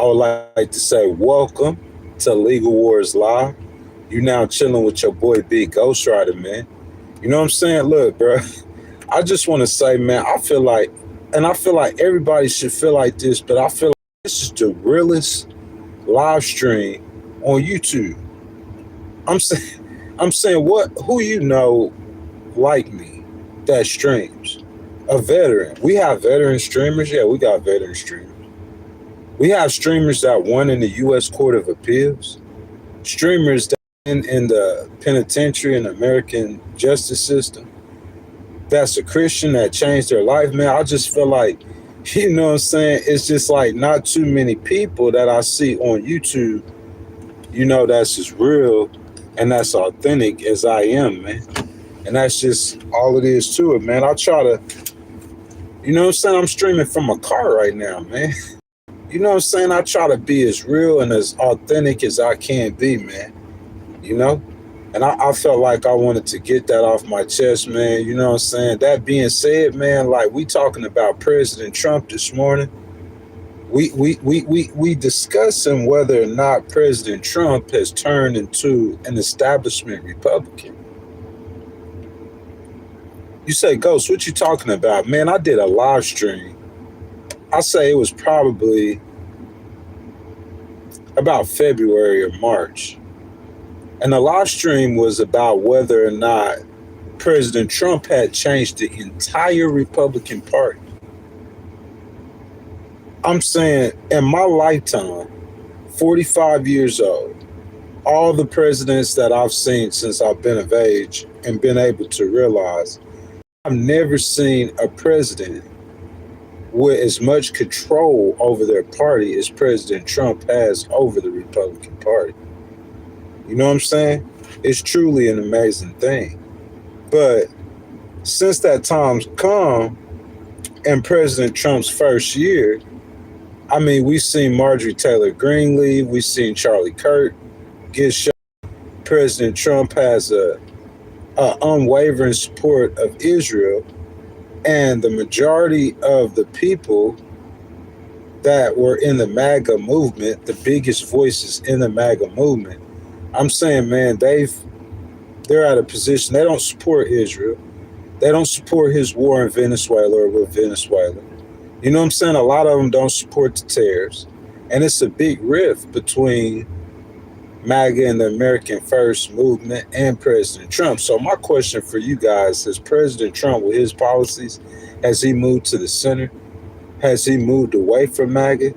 I would like to say welcome to Legal Wars Live. You now chilling with your boy Big Ghost Rider, man. You know what I'm saying? Look, bro, I just want to say, man, I feel like everybody should feel like this, but I feel like this is the realest live stream on YouTube. I'm saying, who you know like me that streams? A veteran. We have veteran streamers. Yeah, we got veteran streamers. We have streamers that won in the U.S. Court of Appeals, streamers that in the penitentiary and American justice system. That's a Christian that changed their life, man. I just feel like, you know what I'm saying? It's just like not too many people that I see on YouTube, you know, that's as real and that's authentic as I am, man. And that's just all it is to it, man. I try to, you know what I'm saying? I'm streaming from a car right now, man. You know what I'm saying? I try to be as real and as authentic as I can be, man. You know? And I felt like I wanted to get that off my chest, man. You know what I'm saying? That being said, man, like we talking about President Trump this morning. We discussing whether or not President Trump has turned into an establishment Republican. You say, Ghost, what you talking about? Man, I did a live stream. I say it was probably about February or March. And the live stream was about whether or not President Trump had changed the entire Republican Party. I'm saying in my lifetime, 45 years old, all the presidents that I've seen since I've been of age and been able to realize, I've never seen a president with as much control over their party as President Trump has over the Republican Party. You know what I'm saying? It's truly an amazing thing. But since that time's come, in President Trump's first year, I mean, we've seen Marjorie Taylor Greene leave, we've seen Charlie Kirk get shot. President Trump has a unwavering support of Israel. And the majority of the people that were in the MAGA movement, the biggest voices in the MAGA movement, I'm saying, man, they're at a position, they don't support Israel. They don't support his war in Venezuela or with Venezuela. You know what I'm saying? A lot of them don't support the tariffs. And it's a big rift between MAGA and the American First movement and President Trump. So my question for you guys is, President Trump, with his policies, has he moved to the center? Has he moved away from MAGA?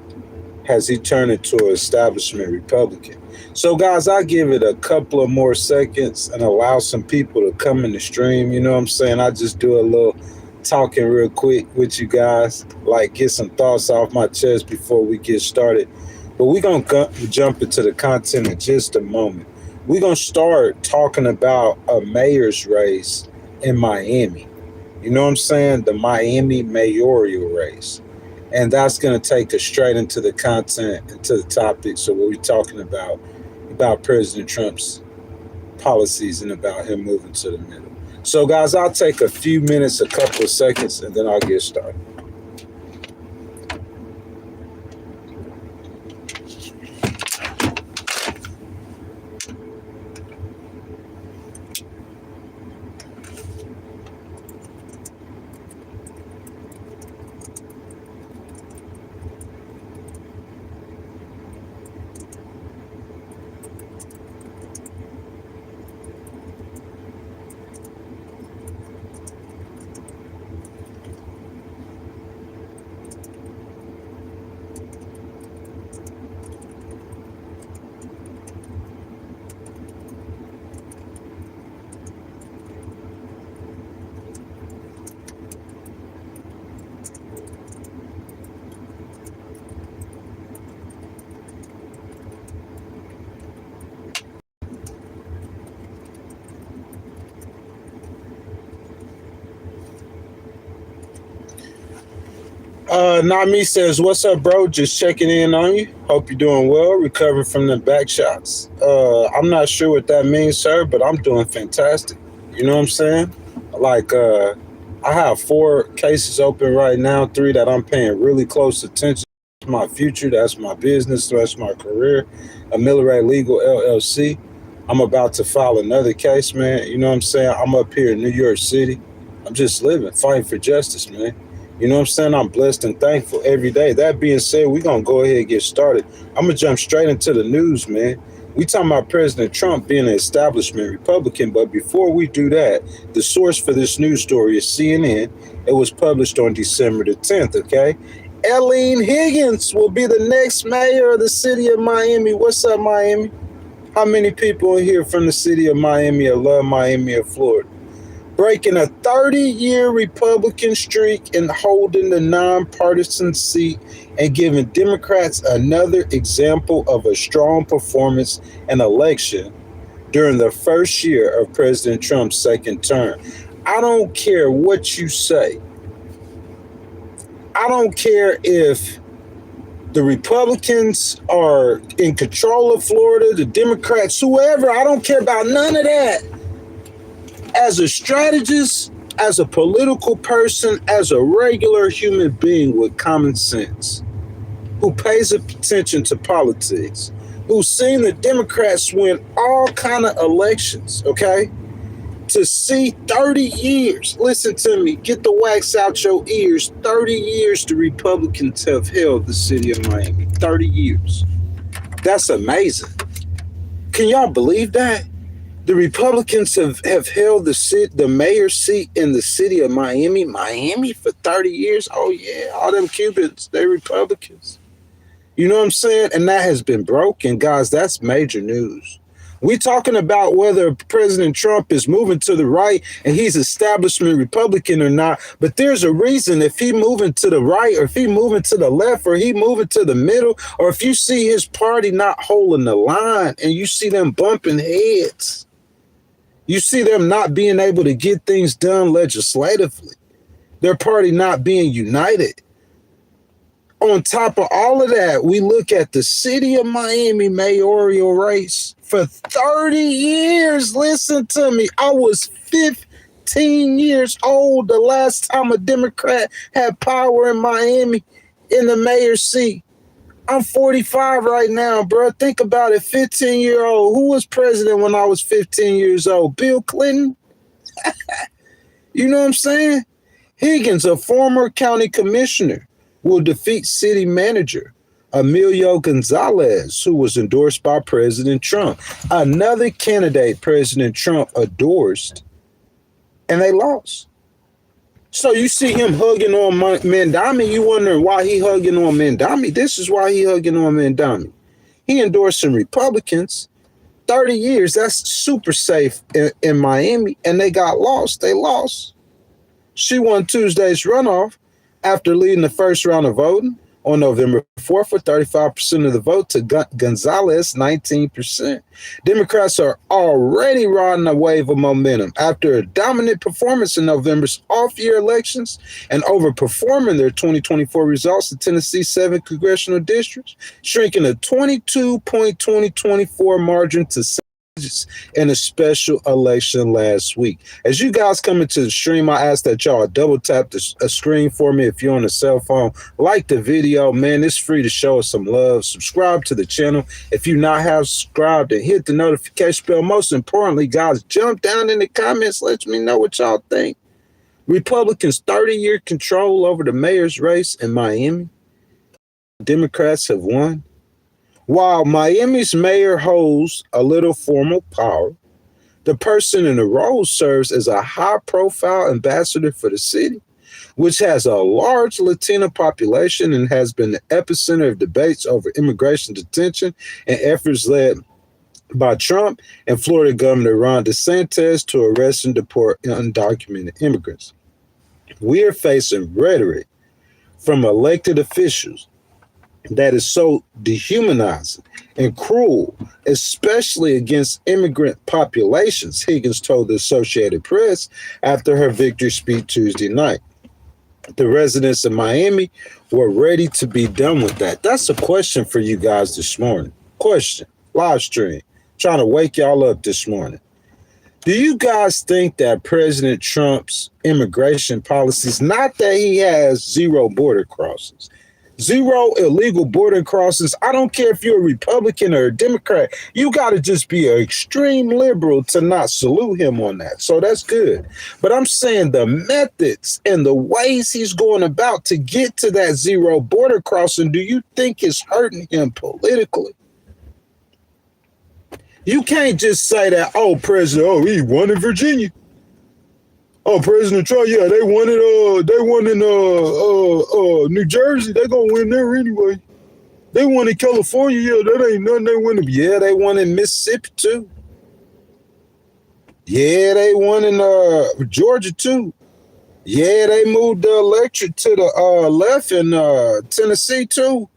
Has he turned into an establishment Republican? So guys, I give it a couple of more seconds and allow some people to come in the stream. You know what I'm saying? I just do a little talking real quick with you guys, like get some thoughts off my chest before we get started. But we're going to jump into the content in just a moment. We're going to start talking about a mayor's race in Miami. You know what I'm saying? The Miami mayoral race. And that's going to take us straight into the content, into the topic. So what we're talking about President Trump's policies and about him moving to the middle. So guys, I'll take a few minutes, a couple of seconds, and then I'll get started. Nami says, what's up, bro? Just checking in on you. Hope you're doing well, recovering from the back shots. I'm not sure what that means, sir, but I'm doing fantastic. You know what I'm saying? Like, I have 4 cases open right now, 3 that I'm paying really close attention My future, that's my business, that's my career. Ameliorate Legal LLC. I'm about to file another case, man. You know what I'm saying? I'm up here in New York City. I'm just living, fighting for justice, man. You know what I'm saying? I'm blessed and thankful every day. That being said, we're going to go ahead and get started. I'm going to jump straight into the news, man. We talking about President Trump being an establishment Republican, but before we do that, the source for this news story is CNN. It was published on December the 10th, okay? Eileen Higgins will be the next mayor of the city of Miami. What's up, Miami? How many people in here from the city of Miami or love Miami or Florida? Breaking a 30-year Republican streak and holding the nonpartisan seat and giving Democrats another example of a strong performance in election during the first year of President Trump's second term. I don't care what you say. I don't care if the Republicans are in control of Florida, the Democrats, whoever. I don't care about none of that. As a strategist, as a political person, as a regular human being with common sense, who pays attention to politics, who's seen the Democrats win all kind of elections, okay? To see 30 years, listen to me, get the wax out your ears, 30 years the Republicans have held the city of Miami, 30 years. That's amazing. Can y'all believe that? The Republicans have held the mayor's seat in the city of Miami for 30 years. Oh yeah, all them Cubans, they Republicans. You know what I'm saying? And that has been broken, guys. That's major news. We talking about whether President Trump is moving to the right and he's establishment Republican or not. But there's a reason if he moving to the right or if he moving to the left or he moving to the middle, or if you see his party not holding the line and you see them bumping heads, you see them not being able to get things done legislatively, their party not being united. On top of all of that, we look at the city of Miami mayoral race for 30 years. Listen to me. I was 15 years old the last time a Democrat had power in Miami in the mayor's seat. I'm 45 right now, bro. Think about it. 15-year-old. Who was president when I was 15 years old? Bill Clinton? You know what I'm saying? Higgins, a former county commissioner, will defeat city manager Emilio Gonzalez, who was endorsed by President Trump. Another candidate President Trump endorsed, and they lost. So you see him hugging on Mandami. You wondering why he hugging on Mandami? This is why he hugging on Mandami. He endorsed some Republicans. 30 years, that's super safe in Miami, and they got lost. They lost. She won Tuesday's runoff after leading the first round of voting on November 4th with 35% of the vote to Gonzalez, 19%. Democrats are already riding a wave of momentum after a dominant performance in November's off-year elections and overperforming their 2024 results in Tennessee's 7 congressional districts, shrinking a 22-point 2024 margin to in a special election last week. As you guys come into the stream, I ask that y'all double tap the screen for me if you're on a cell phone. Like the video, man. It's free to show us some love. Subscribe to the channel if you not have subscribed, and hit the notification bell. Most importantly, guys, jump down in the comments. Let me know what y'all think. Republicans' 30-year control over the mayor's race in Miami. Democrats have won. While Miami's mayor holds a little formal power, the person in the role serves as a high-profile ambassador for the city, which has a large Latino population and has been the epicenter of debates over immigration detention and efforts led by Trump and Florida Governor Ron DeSantis to arrest and deport undocumented immigrants. We are facing rhetoric from elected officials that is so dehumanizing and cruel, especially against immigrant populations, Higgins told the Associated Press after her victory speech Tuesday night. The residents of Miami were ready to be done with that. That's a question for you guys this morning. Question, live stream, trying to wake y'all up this morning. Do you guys think that President Trump's immigration policies, not that he has zero border crossings, Zero illegal border crossings. I don't care if you're a Republican or a Democrat. You got to just be an extreme liberal to not salute him on that. So that's good. But I'm saying the methods and the ways he's going about to get to that zero border crossing, do you think it's hurting him politically? You can't just say that, oh, President, he won in Virginia. Oh, President Trump, yeah, they won in New Jersey. They're gonna win there anyway. They won in California, yeah, that ain't nothing. They won they won in Mississippi too. Yeah, they won in Georgia too. Yeah, they moved the electorate to the left in Tennessee too.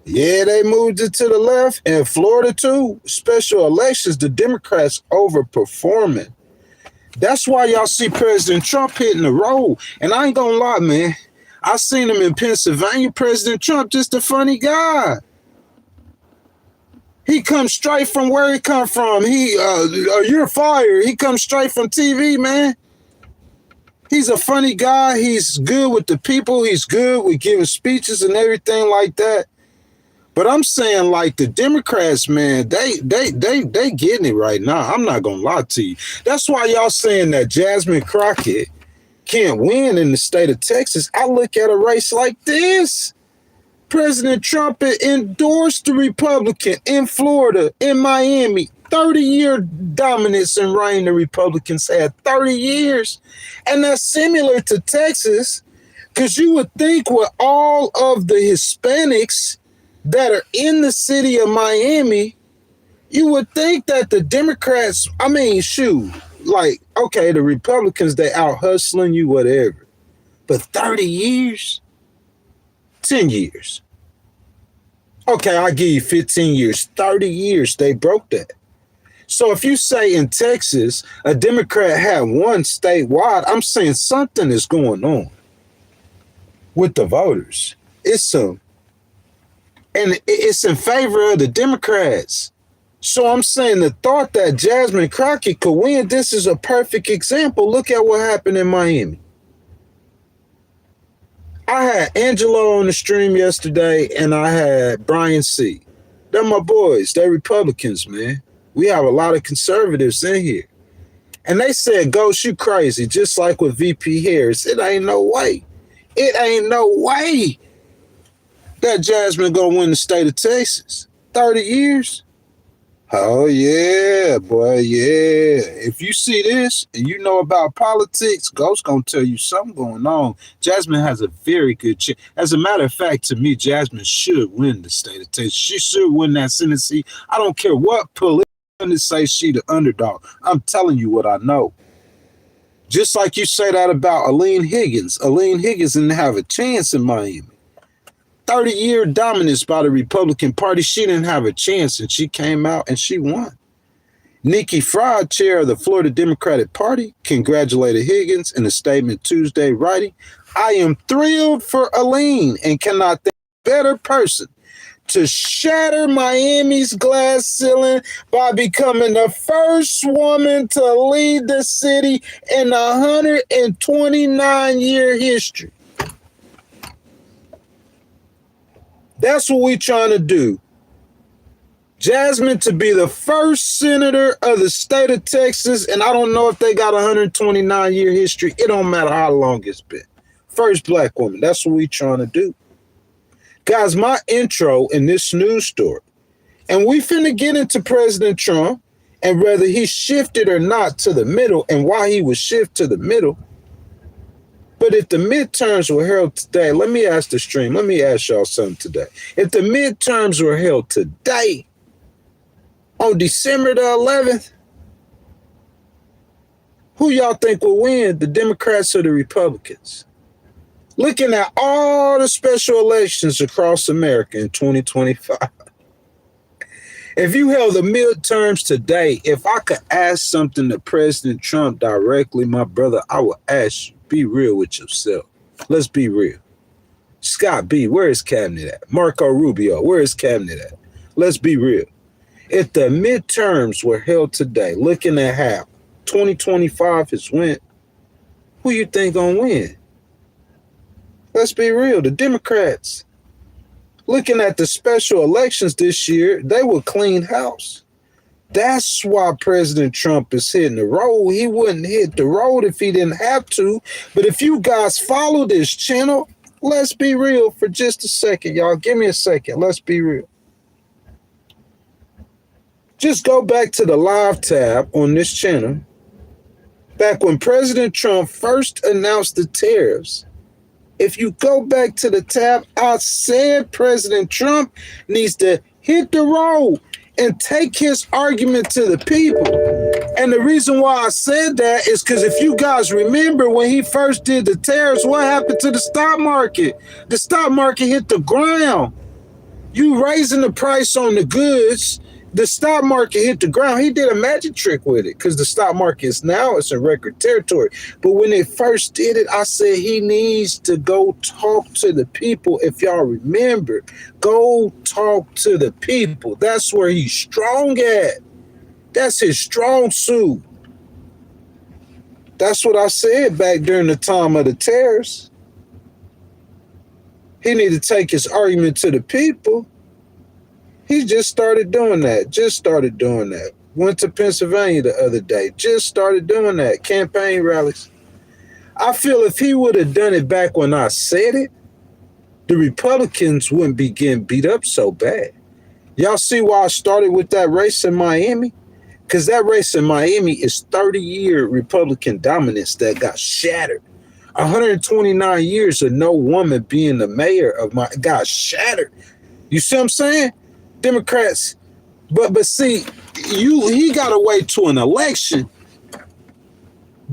Yeah, they moved it to the left in Florida too. Special elections, the Democrats overperforming. That's why y'all see President Trump hitting the road. And I ain't gonna lie, man. I seen him in Pennsylvania. President Trump, just a funny guy. He comes straight from where he come from. You're fired. He comes straight from TV, man. He's a funny guy. He's good with the people. He's good with giving speeches and everything like that. But I'm saying, like, the Democrats, man, they getting it right now. I'm not gonna lie to you. That's why y'all saying that Jasmine Crockett can't win in the state of Texas. I look at a race like this. President Trump endorsed the Republican in Florida, in Miami. 30-year dominance and reign the Republicans had. 30 years. And that's similar to Texas, because you would think with all of the Hispanics that are in the city of Miami, you would think that the Democrats, okay, the Republicans, they out hustling you, whatever. But 30 years? 10 years. Okay, I'll give you 15 years. 30 years, they broke that. So if you say in Texas, a Democrat had won statewide, I'm saying something is going on with the voters. And it's in favor of the Democrats. So I'm saying the thought that Jasmine Crockett could win, this is a perfect example. Look at what happened in Miami. I had Angelo on the stream yesterday, and I had Brian C. They're my boys. They're Republicans, man. We have a lot of conservatives in here. And they said, Ghost, you crazy, just like with VP Harris. It ain't no way. It ain't no way that Jasmine gonna win the state of Texas. 30 years? Oh yeah, boy, yeah. If you see this and you know about politics, Ghost gonna tell you something going on. Jasmine has a very good chance. As a matter of fact, to me, Jasmine should win the state of Texas. She should win that Senate seat. I don't care what politicians say she the underdog. I'm telling you what I know. Just like you say that about Aline Higgins. Aline Higgins didn't have a chance in Miami. 30-year dominance by the Republican Party. She didn't have a chance, and she came out and she won. Nikki Fried, chair of the Florida Democratic Party, congratulated Higgins in a statement Tuesday, writing, I am thrilled for Aline and cannot think of a better person to shatter Miami's glass ceiling by becoming the first woman to lead the city in a 129-year history. That's what we're trying to do. Jasmine to be the first senator of the state of Texas, and I don't know if they got a 129-year history. It don't matter how long it's been. First black woman. That's what we're trying to do. Guys, my intro in this news story, and we finna get into President Trump and whether he shifted or not to the middle and why he would shift to the middle. But if the midterms were held today, let me ask the stream, let me ask y'all something today. If the midterms were held today, on December the 11th, who y'all think will win, the Democrats or the Republicans? Looking at all the special elections across America in 2025. If you held the midterms today, if I could ask something to President Trump directly, my brother, I would ask you, be real with yourself. Let's be real. Scott B, where is cabinet at? Marco Rubio, where is cabinet at? Let's be real. If the midterms were held today, looking at how 2025 has went, who you think gonna win? Let's be real. The Democrats. Looking at the special elections this year, they will clean house. That's why President Trump is hitting the road. He wouldn't hit the road if he didn't have to. But if you guys follow this channel, let's be real for just a second, y'all. Give me a second. Let's be real. Just go back to the live tab on this channel. Back when President Trump first announced the tariffs, if you go back to the tab, I said President Trump needs to hit the road and take his argument to the people. And the reason why I said that is because if you guys remember when he first did the tariffs, what happened to the stock market? The stock market hit the ground. You raising the price on the goods, the stock market hit the ground. He did a magic trick with it because the stock market is now, it's in record territory. But when they first did it, I said he needs to go talk to the people. If y'all remember, go talk to the people. That's where he's strong at. That's his strong suit. That's what I said back during the time of the tariffs. He need to take his argument to the people. He just started doing that. Went to Pennsylvania the other day. Just started doing that. Campaign rallies. I feel if he would have done it back when I said it, the Republicans wouldn't be getting beat up so bad. Y'all see why I started with that race in Miami? Because that race in Miami is 30-year Republican dominance that got shattered. 129 years of no woman being the mayor of got shattered. You see what I'm saying? Democrats, but see, he got to wait to an election.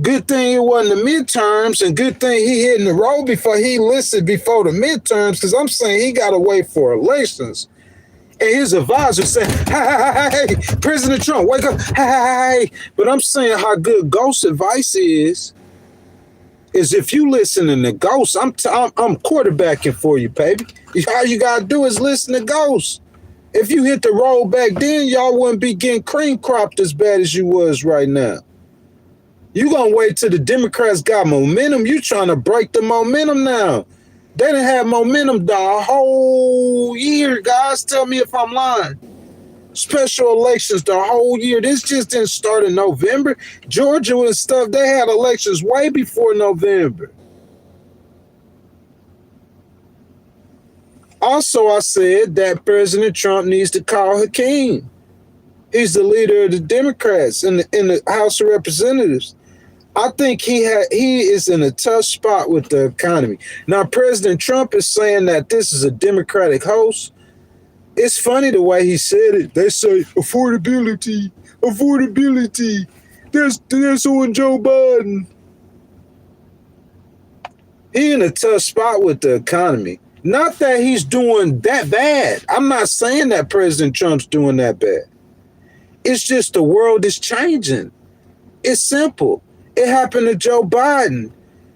Good thing it wasn't the midterms, and good thing he hit in the road before he listed before the midterms, because I'm saying he got to wait for elections. And his advisor said, hey, President Trump, wake up, hey. But I'm saying how good Ghost advice is if you listening to Ghost, I'm quarterbacking for you, baby. All you got to do is listen to Ghost. If you hit the road back then, y'all wouldn't be getting cream cropped as bad as you was right now. You gonna wait till the Democrats got momentum. You trying to break the momentum now. They didn't have momentum the whole year, guys. Tell me if I'm lying. Special elections the whole year. This just didn't start in November. Georgia and stuff, they had elections way before November. Also, I said that President Trump needs to call Hakeem. He's the leader of the Democrats in the House of Representatives. I think he is in a tough spot with the economy. Now, President Trump is saying that this is a Democratic host. It's funny the way he said it. They say affordability. That's on Joe Biden. He in a tough spot with the economy. Not that he's doing that bad. I'm not saying that President Trump's doing that bad. It's just the world is changing. It's simple. It happened to Joe Biden.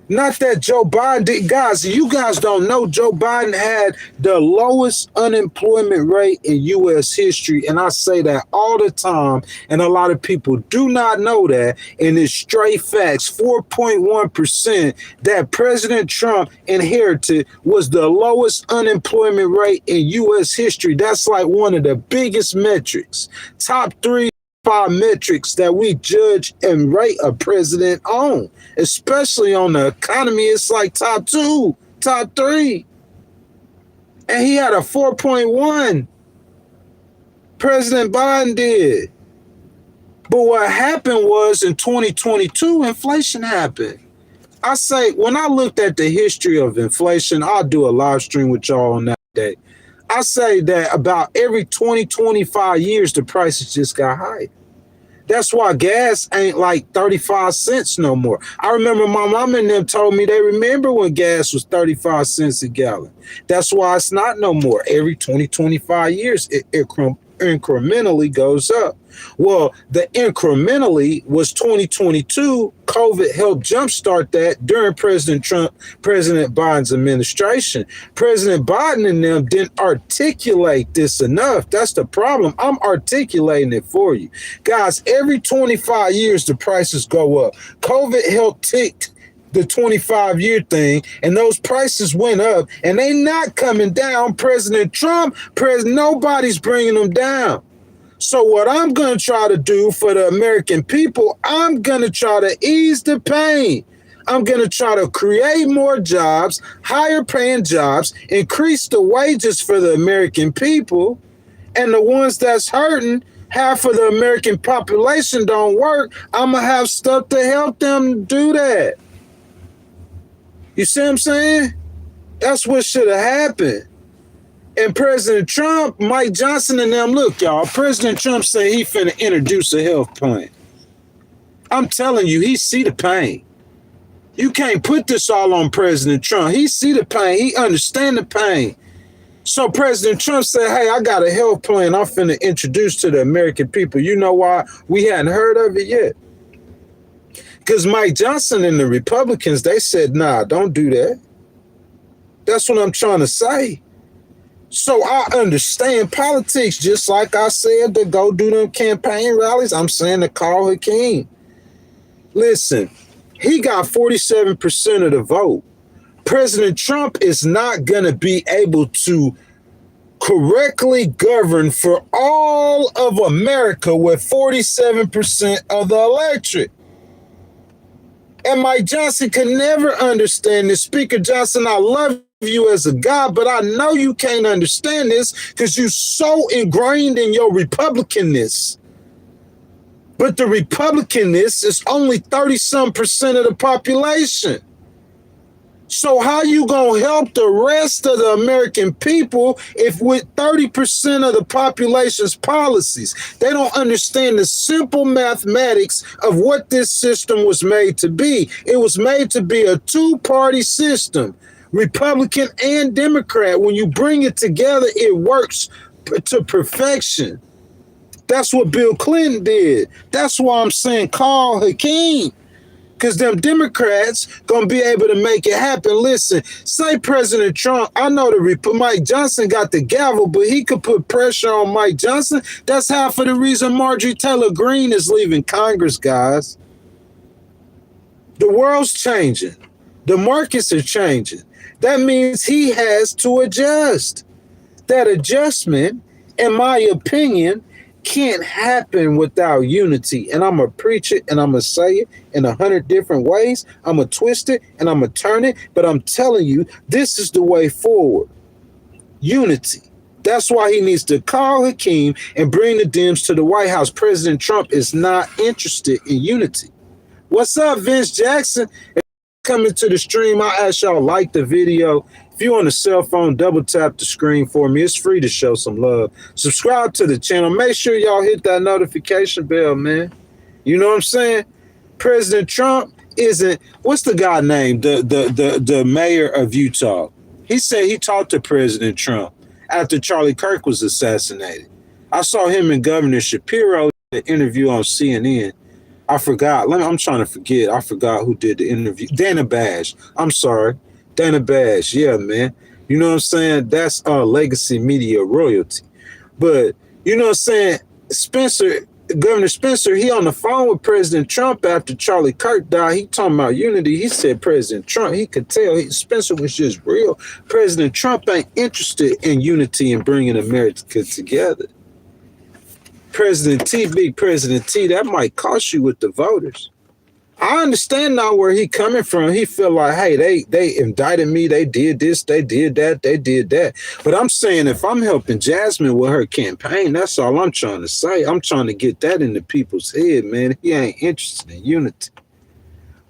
Not that Joe Biden did. Guys, you guys don't know Joe Biden had the lowest unemployment rate in U.S. history. And I say that all the time. And a lot of people do not know that. And it's straight facts. 4.1% that President Trump inherited was the lowest unemployment rate in U.S. history. That's like one of the biggest metrics. Top 3. 5 metrics that we judge and rate a president on, especially on the economy. It's like top 2, top 3. And he had a 4.1. President Biden did. But what happened was in 2022, inflation happened. I say, when I looked at the history of inflation, I'll do a live stream with y'all on that day. I say that about every 20, 25 years, the prices just got higher. That's why gas ain't like 35 cents no more. I remember my mom and them told me they remember when gas was 35 cents a gallon. That's why it's not no more. Every 20, 25 years, it incrementally goes up. Well, the incrementally was 2022. COVID helped jumpstart that during President Biden's administration. President Biden and them didn't articulate this enough. That's the problem. I'm articulating it for you. Guys, every 25 years, the prices go up. COVID helped the 25-year thing, and those prices went up, and they not coming down. President Trump, nobody's bringing them down. So what I'm going to try to do for the American people, I'm going to try to ease the pain. I'm going to try to create more jobs, higher paying jobs, increase the wages for the American people, and the ones that's hurting, half of the American population don't work. I'm going to have stuff to help them do that. You see what I'm saying? That's what should have happened. And President Trump, Mike Johnson and them, look, y'all, President Trump said he finna introduce a health plan. I'm telling you, he see the pain. You can't put this all on President Trump. He see the pain. He understand the pain. So President Trump said, hey, I got a health plan I'm finna introduce to the American people. You know why we hadn't heard of it yet? Because Mike Johnson and the Republicans, they said, nah, don't do that. That's what I'm trying to say. So I understand politics, just like I said, to go do them campaign rallies. I'm saying to call Hakeem. Listen, he got 47% of the vote. President Trump is not going to be able to correctly govern for all of America with 47% of the electorate. And Mike Johnson can never understand this. Speaker Johnson, I love you as a guy, but I know you can't understand this because you're so ingrained in your Republicanness. But the Republicanness is only 30-some% of the population. So how you gonna help the rest of the American people if with 30% of the population's policies? They don't understand the simple mathematics of what this system was made to be. It was made to be a two-party system, Republican and Democrat. When you bring it together, it works to perfection. That's what Bill Clinton did. That's why I'm saying call Hakeem. Because them Democrats gonna be able to make it happen. Listen, say President Trump, I know Mike Johnson got the gavel, but he could put pressure on Mike Johnson. That's half of the reason Marjorie Taylor Greene is leaving Congress, guys. The world's changing. The markets are changing. That means he has to adjust. That adjustment, in my opinion, can't happen without unity. And I'm going to preach it and I'm going to say it in 100 different ways. I'm going to twist it and I'm going to turn it. But I'm telling you, this is the way forward. Unity. That's why he needs to call Hakeem and bring the Dems to the White House. President Trump is not interested in unity. What's up, Vince Jackson? If you're coming to the stream, I ask y'all like the video. If you're on a cell phone, double tap the screen for me. It's free to show some love. Subscribe to the channel. Make sure y'all hit that notification bell, man. You know what I'm saying? President Trump isn't, what's the guy name? The mayor of Utah. He said he talked to President Trump after Charlie Kirk was assassinated. I saw him and Governor Shapiro in an interview on CNN. I forgot. I'm trying to forget. I forgot who did the interview. Dana Bash. I'm sorry. Dana Bash, yeah, man. You know what I'm saying? That's legacy media royalty. But, you know what I'm saying? Governor Spencer, he on the phone with President Trump after Charlie Kirk died. He talking about unity. He said President Trump, he could tell Spencer was just real. President Trump ain't interested in unity and bringing America together. President T, big President T, that might cost you with the voters. I understand now where he coming from. He feel like, hey, they indicted me. They did this. They did that. They did that. But I'm saying if I'm helping Jasmine with her campaign, that's all I'm trying to say. I'm trying to get that into people's head, man. He ain't interested in unity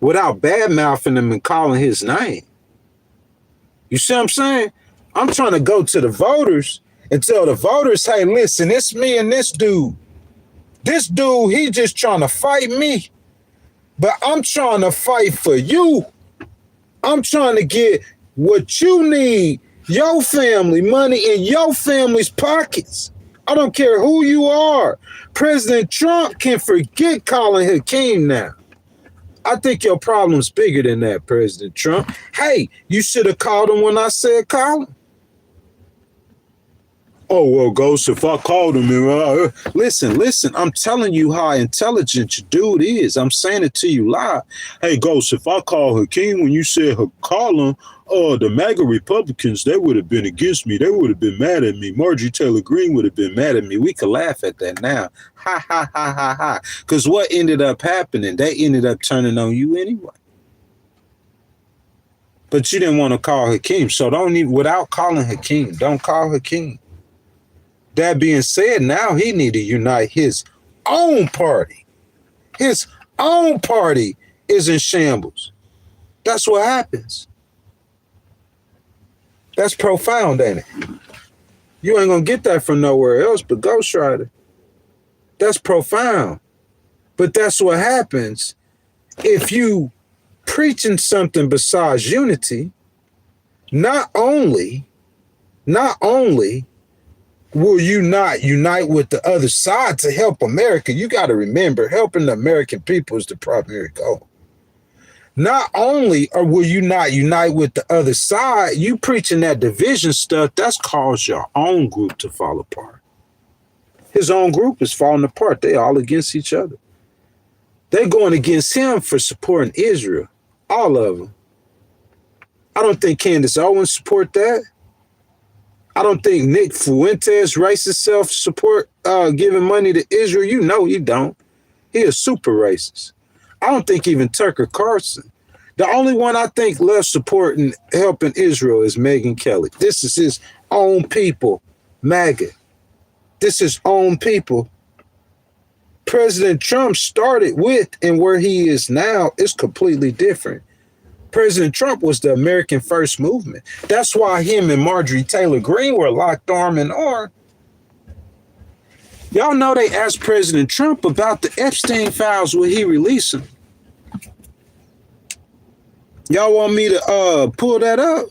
without bad-mouthing him and calling his name. You see what I'm saying? I'm trying to go to the voters and tell the voters, hey, listen, it's me and this dude. This dude, he just trying to fight me. But I'm trying to fight for you. I'm trying to get what you need, your family, money in your family's pockets. I don't care who you are. President Trump can forget calling Hakeem now. I think your problem's bigger than that, President Trump. Hey, you should have called him when I said call him. Oh, well, Ghost, if I called him, listen, I'm telling you how intelligent your dude is. I'm saying it to you live. Hey, Ghost, if I call Hakeem when you said call him, the MAGA Republicans, they would have been against me. They would have been mad at me. Marjorie Taylor Greene would have been mad at me. We could laugh at that now. Ha, ha, ha, ha, ha. Because what ended up happening? They ended up turning on you anyway. But you didn't want to call Hakeem. So without calling Hakeem, don't call Hakeem. That being said, now he need to unite his own party. His own party is in shambles. That's what happens. That's profound, ain't it? You ain't gonna get that from nowhere else but Ghost Rider. That's profound. But that's what happens if you preaching something besides unity. Not only will you not unite with the other side to help America? You got to remember, helping the American people is the primary goal. Not only will you not unite with the other side, you preaching that division stuff, that's caused your own group to fall apart. His own group is falling apart. They all against each other. They're going against him for supporting Israel. All of them. I don't think Candace Owens support that. I don't think Nick Fuentes racist self support giving money to Israel. You know he don't. He is super racist. I don't think even Tucker Carlson. The only one I think left supporting helping Israel is Megyn Kelly. This is his own people, MAGA. This is own people. President Trump started with, and where he is now is completely different. President Trump was the American First Movement. That's why him and Marjorie Taylor Greene were locked arm in arm. Y'all know they asked President Trump about the Epstein files. Will he release them? Y'all want me to pull that up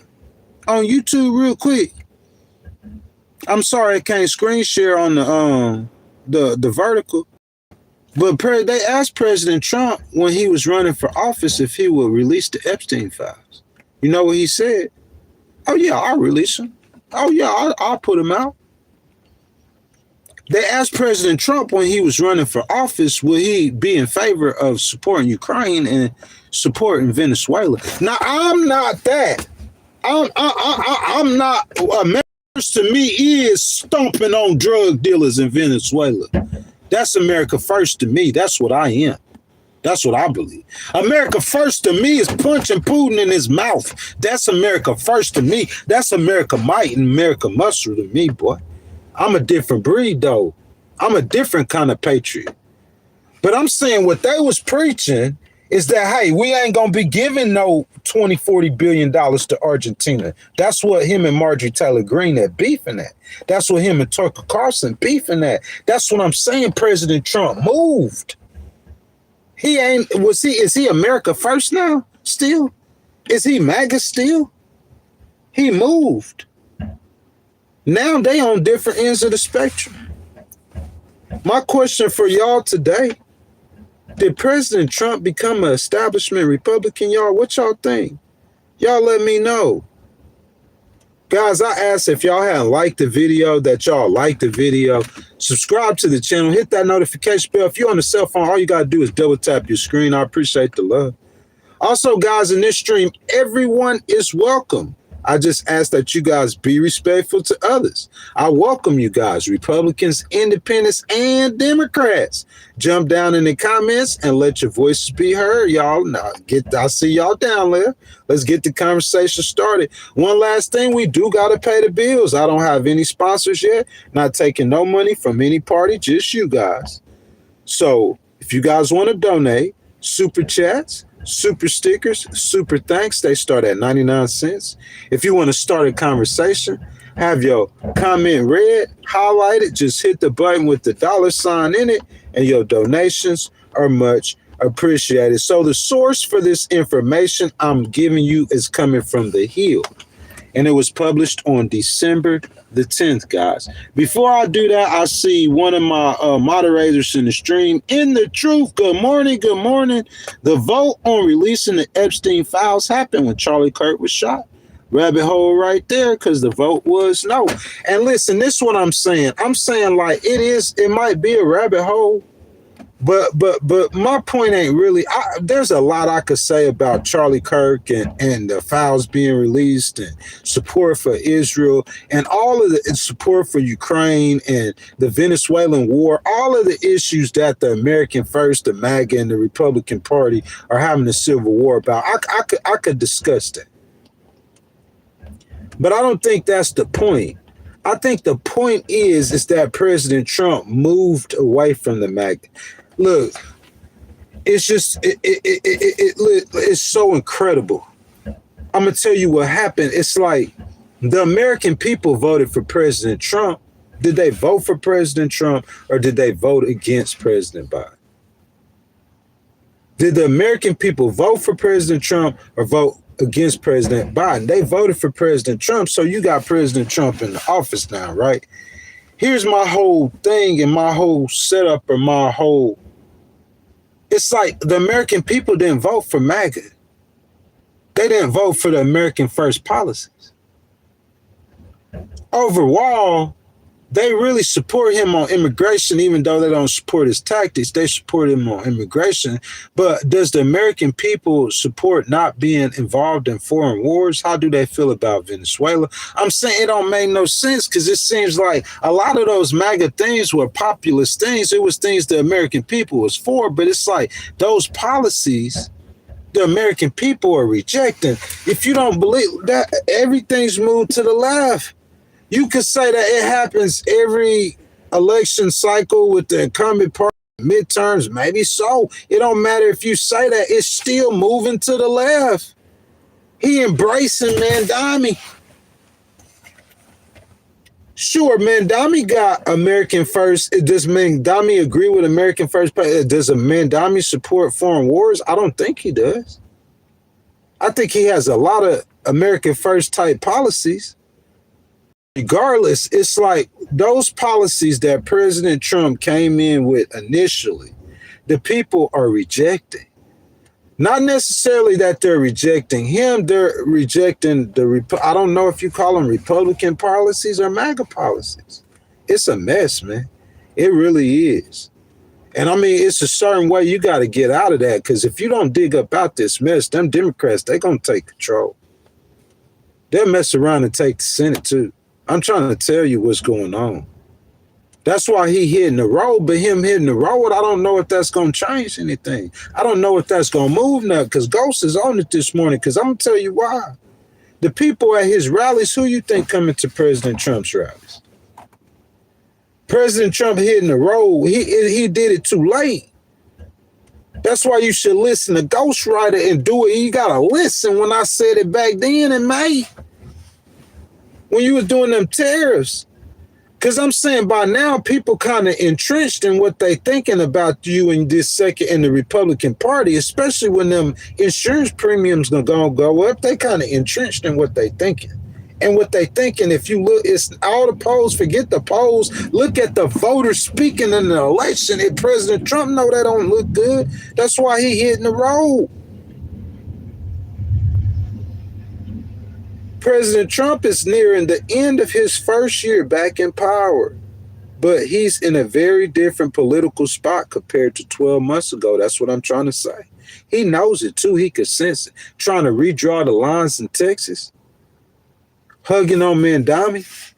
on YouTube real quick? I'm sorry I can't screen share on the vertical. But they asked President Trump when he was running for office if he would release the Epstein files. You know what he said? Oh, yeah, I'll release them. Oh, yeah, I'll put them out. They asked President Trump when he was running for office, will he be in favor of supporting Ukraine and supporting Venezuela? Now, I'm not that. I'm not. America to me is stomping on drug dealers in Venezuela. That's America first to me. That's what I am. That's what I believe. America first to me is punching Putin in his mouth. That's America first to me. That's America might and America muscle to me, boy. I'm a different breed, though. I'm a different kind of patriot. But I'm saying what they was preaching is that, hey, we ain't going to be giving no $40 billion to Argentina. That's what him and Marjorie Taylor Greene are beefing at. That's what him and Tucker Carlson beefing at. That's what I'm saying. President Trump moved. Is he America first now? Still? Is he MAGA still? He moved. Now they on different ends of the spectrum. My question for y'all today, did President Trump become an establishment Republican, y'all? What y'all think? Y'all let me know. Guys, I asked if y'all hadn't liked the video, that y'all liked the video. Subscribe to the channel. Hit that notification bell. If you're on the cell phone, all you got to do is double tap your screen. I appreciate the love. Also, guys, in this stream, everyone is welcome. I just ask that you guys be respectful to others. I welcome you guys, Republicans, Independents, and Democrats. Jump down in the comments and let your voices be heard, y'all. Now, I see y'all down there. Let's get the conversation started. One last thing, we do got to pay the bills. I don't have any sponsors yet. Not taking no money from any party, just you guys. So if you guys want to donate, super chats, super stickers, super thanks, they start at 99 cents. If you want to start a conversation, have your comment read, highlighted, just hit the button with the $sign in it, and your donations are much appreciated. So the source for this information I'm giving you is coming from The Hill, and it was published on December the 10th, guys. Before I do that, I see one of my moderators in the stream. In the truth, good morning, good morning. The vote on releasing the Epstein files happened when Charlie Kirk was shot. rabbit hole right there, because the vote was no. And listen, this is what I'm saying. I'm saying, like, it might be a rabbit hole, but my point ain't really. There's a lot I could say about Charlie Kirk and the files being released and support for Israel and all of the support for Ukraine and the Venezuelan war, all of the issues that the American First, the MAGA, and the Republican Party are having a civil war about. I could discuss that, but I don't think that's the point. I think the point is that President Trump moved away from the MAGA. Look, it's just it's so incredible. I'm gonna tell you what happened. It's like the American people voted for President Trump. Did they vote for President Trump, or did they vote against President Biden? Did the American people vote for President Trump or vote against President Biden? They voted for President Trump, so you got President Trump in the office now, right? Here's my whole thing and my whole setup or my whole. It's like the American people didn't vote for MAGA. They didn't vote for the American First policies. Overall, they really support him on immigration, even though they don't support his tactics. They support him on immigration. But does the American people support not being involved in foreign wars? How do they feel about Venezuela? I'm saying it don't make no sense, because it seems like a lot of those MAGA things were populist things. It was things the American people was for, but it's like those policies the American people are rejecting. If you don't believe that, everything's moved to the left. You could say that it happens every election cycle with the incumbent party, midterms, maybe so. It don't matter if you say that, it's still moving to the left. He embracing Mandami. Sure, Mandami got American First. Does Mandami agree with American First? Does Mandami support foreign wars? I don't think he does. I think he has a lot of American First type policies. Regardless, it's like those policies that President Trump came in with initially, the people are rejecting. Not necessarily that they're rejecting him, they're rejecting I don't know if you call them Republican policies or MAGA policies. It's a mess, man. It really is. And I mean, it's a certain way you got to get out of that, because if you don't dig up out this mess, them Democrats, they're going to take control. They'll mess around and take the Senate too. I'm trying to tell you what's going on. That's why he hitting the road, but him hitting the road, I don't know if that's going to change anything. I don't know if that's going to move now, because Ghost is on it this morning, because I'm going to tell you why. The people at his rallies, who you think coming to President Trump's rallies? President Trump hitting the road, he did it too late. That's why you should listen to Ghostwriter and do it. You got to listen when I said it back then in May, when you was doing them tariffs. Because I'm saying by now, people kind of entrenched in what they thinking about you in this second in the Republican Party, especially when them insurance premiums are going to go up. They kind of entrenched in what they thinking. And what they thinking, if you look, it's all the polls, forget the polls. Look at the voters speaking in the election. If President Trump know that don't look good, that's why he hitting the road. President Trump is nearing the end of his first year back in power, but he's in a very different political spot compared to 12 months ago. That's what I'm trying to say. He knows it too. He could sense it. Trying to redraw the lines in Texas, hugging on Mandami,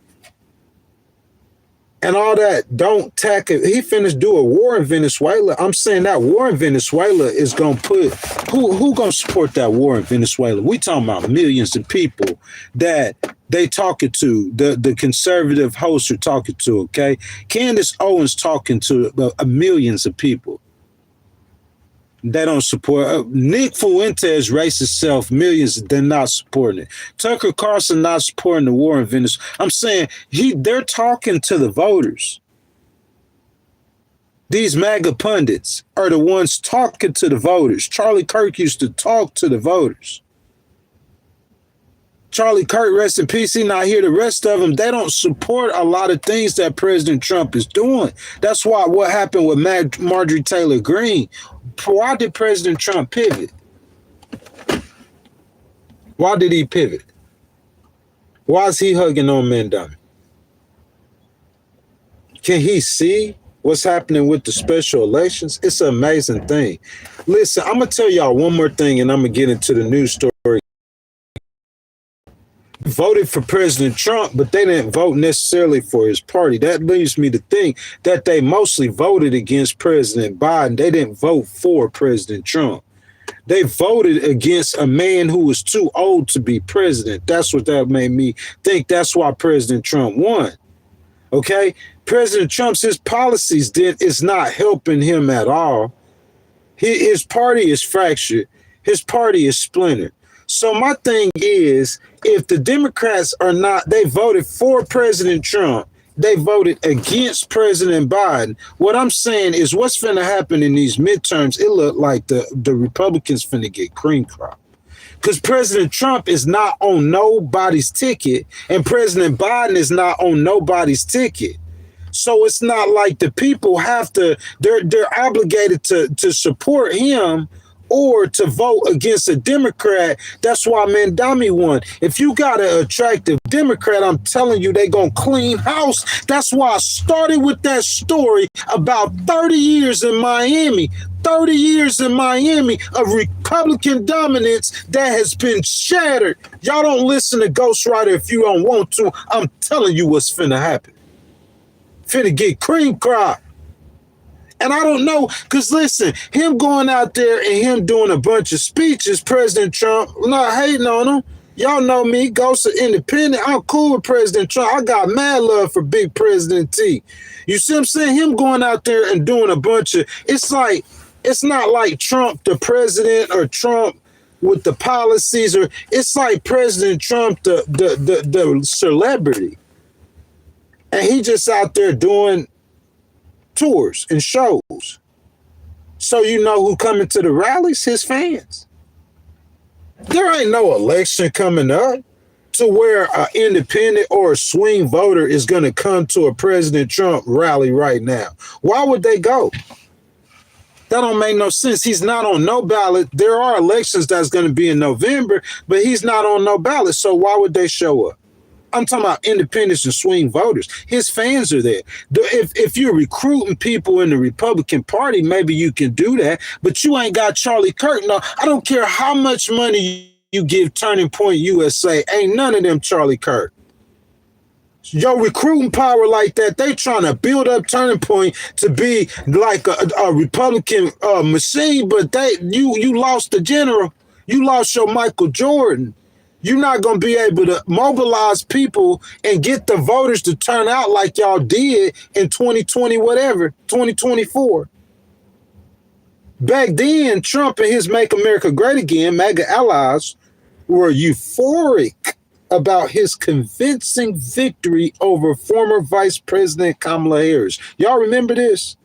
and all that. Don't tackle. He finished do a war in Venezuela. I'm saying that war in Venezuela is going to put, who going to support that war in Venezuela? We talking about millions of people that they talking to, the conservative hosts are talking to, okay? Candace Owens talking to millions of people. They don't support. Nick Fuentes racist self, millions, they're not supporting it. Tucker Carlson not supporting the war in Venezuela. I'm saying they're talking to the voters. These MAGA pundits are the ones talking to the voters. Charlie Kirk used to talk to the voters. Charlie Kirk, rest in peace, he not here. The rest of them, they don't support a lot of things that President Trump is doing. That's why what happened with Marjorie Taylor Greene. Why did President Trump pivot? Why did he pivot? Why is he hugging on Mandami? Can he see what's happening with the special elections? It's an amazing thing. Listen, I'm going to tell y'all one more thing and I'm going to get into the news story. Voted for President Trump, but they didn't vote necessarily for his party. That leads me to think that they mostly voted against President Biden. They didn't vote for President Trump. They voted against a man who was too old to be president. That's what that made me think. That's why President Trump won. Okay? President Trump's his policies is not helping him at all. His party is fractured. His party is splintered. So my thing is, if the Democrats are not, they voted for President Trump, they voted against President Biden. What I'm saying is what's finna happen in these midterms, it look like the Republicans finna get cream crop. Because President Trump is not on nobody's ticket and President Biden is not on nobody's ticket. So it's not like the people have to, they're obligated to support him or to vote against a Democrat. That's why Mandami won. If you got an attractive Democrat, I'm telling you, they gonna clean house. That's why I started with that story about 30 years in Miami. 30 years in Miami of Republican dominance that has been shattered. Y'all don't listen to Ghostwriter if you don't want to. I'm telling you what's finna happen. Finna get cream crop. And I don't know, because listen, him going out there and him doing a bunch of speeches, President Trump, not hating on him. Y'all know me, Ghost of Independent. I'm cool with President Trump. I got mad love for Big President T. You see what I'm saying? Him going out there and doing a bunch of, it's not like Trump the president or Trump with the policies, or it's like President Trump the celebrity. And he just out there doing tours and shows. So you know who coming to the rallies? His fans. There ain't no election coming up to where an independent or a swing voter is going to come to a President Trump rally right now. Why would they go? That don't make no sense. He's not on no ballot. There are elections that's going to be in November, but he's not on no ballot. So why would they show up? I'm talking about independents and swing voters. His fans are there. If you're recruiting people in the Republican Party, maybe you can do that, but you ain't got Charlie Kirk. No, I don't care how much money you give Turning Point USA. Ain't none of them Charlie Kirk. Your recruiting power like that, they trying to build up Turning Point to be like a Republican machine, but you lost the general. You lost your Michael Jordan. You're not going to be able to mobilize people and get the voters to turn out like y'all did in 2020, whatever, 2024. Back then, Trump and his Make America Great Again, MAGA allies, were euphoric about his convincing victory over former Vice President Kamala Harris. Y'all remember this?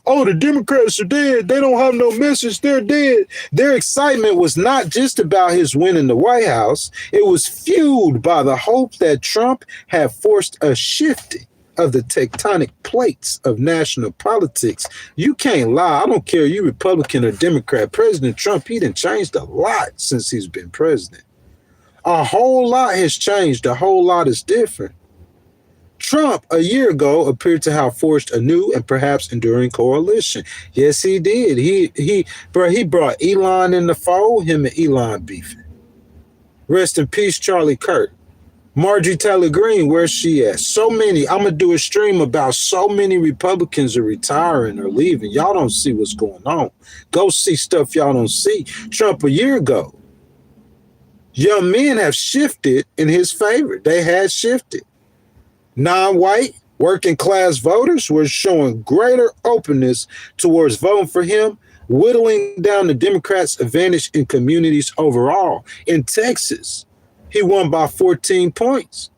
Oh, the Democrats are dead. They don't have no message. They're dead. Their excitement was not just about his win in the White House. It was fueled by the hope that Trump had forced a shifting of the tectonic plates of national politics. You can't lie. I don't care you Republican or Democrat. President Trump, he done changed a lot since he's been president. A whole lot has changed. A whole lot is different. Trump, a year ago, appeared to have forged a new and perhaps enduring coalition. Yes, he did. He brought Elon in the fold, him and Elon beefing. Rest in peace, Charlie Kirk. Marjorie Taylor Greene, where's she at? So many. I'm going to do a stream about so many Republicans are retiring or leaving. Y'all don't see what's going on. Go see stuff y'all don't see. Trump, a year ago, young men have shifted in his favor. They had shifted. Non-white, working class voters were showing greater openness towards voting for him, whittling down the Democrats' advantage in communities overall. In Texas, he won by 14 points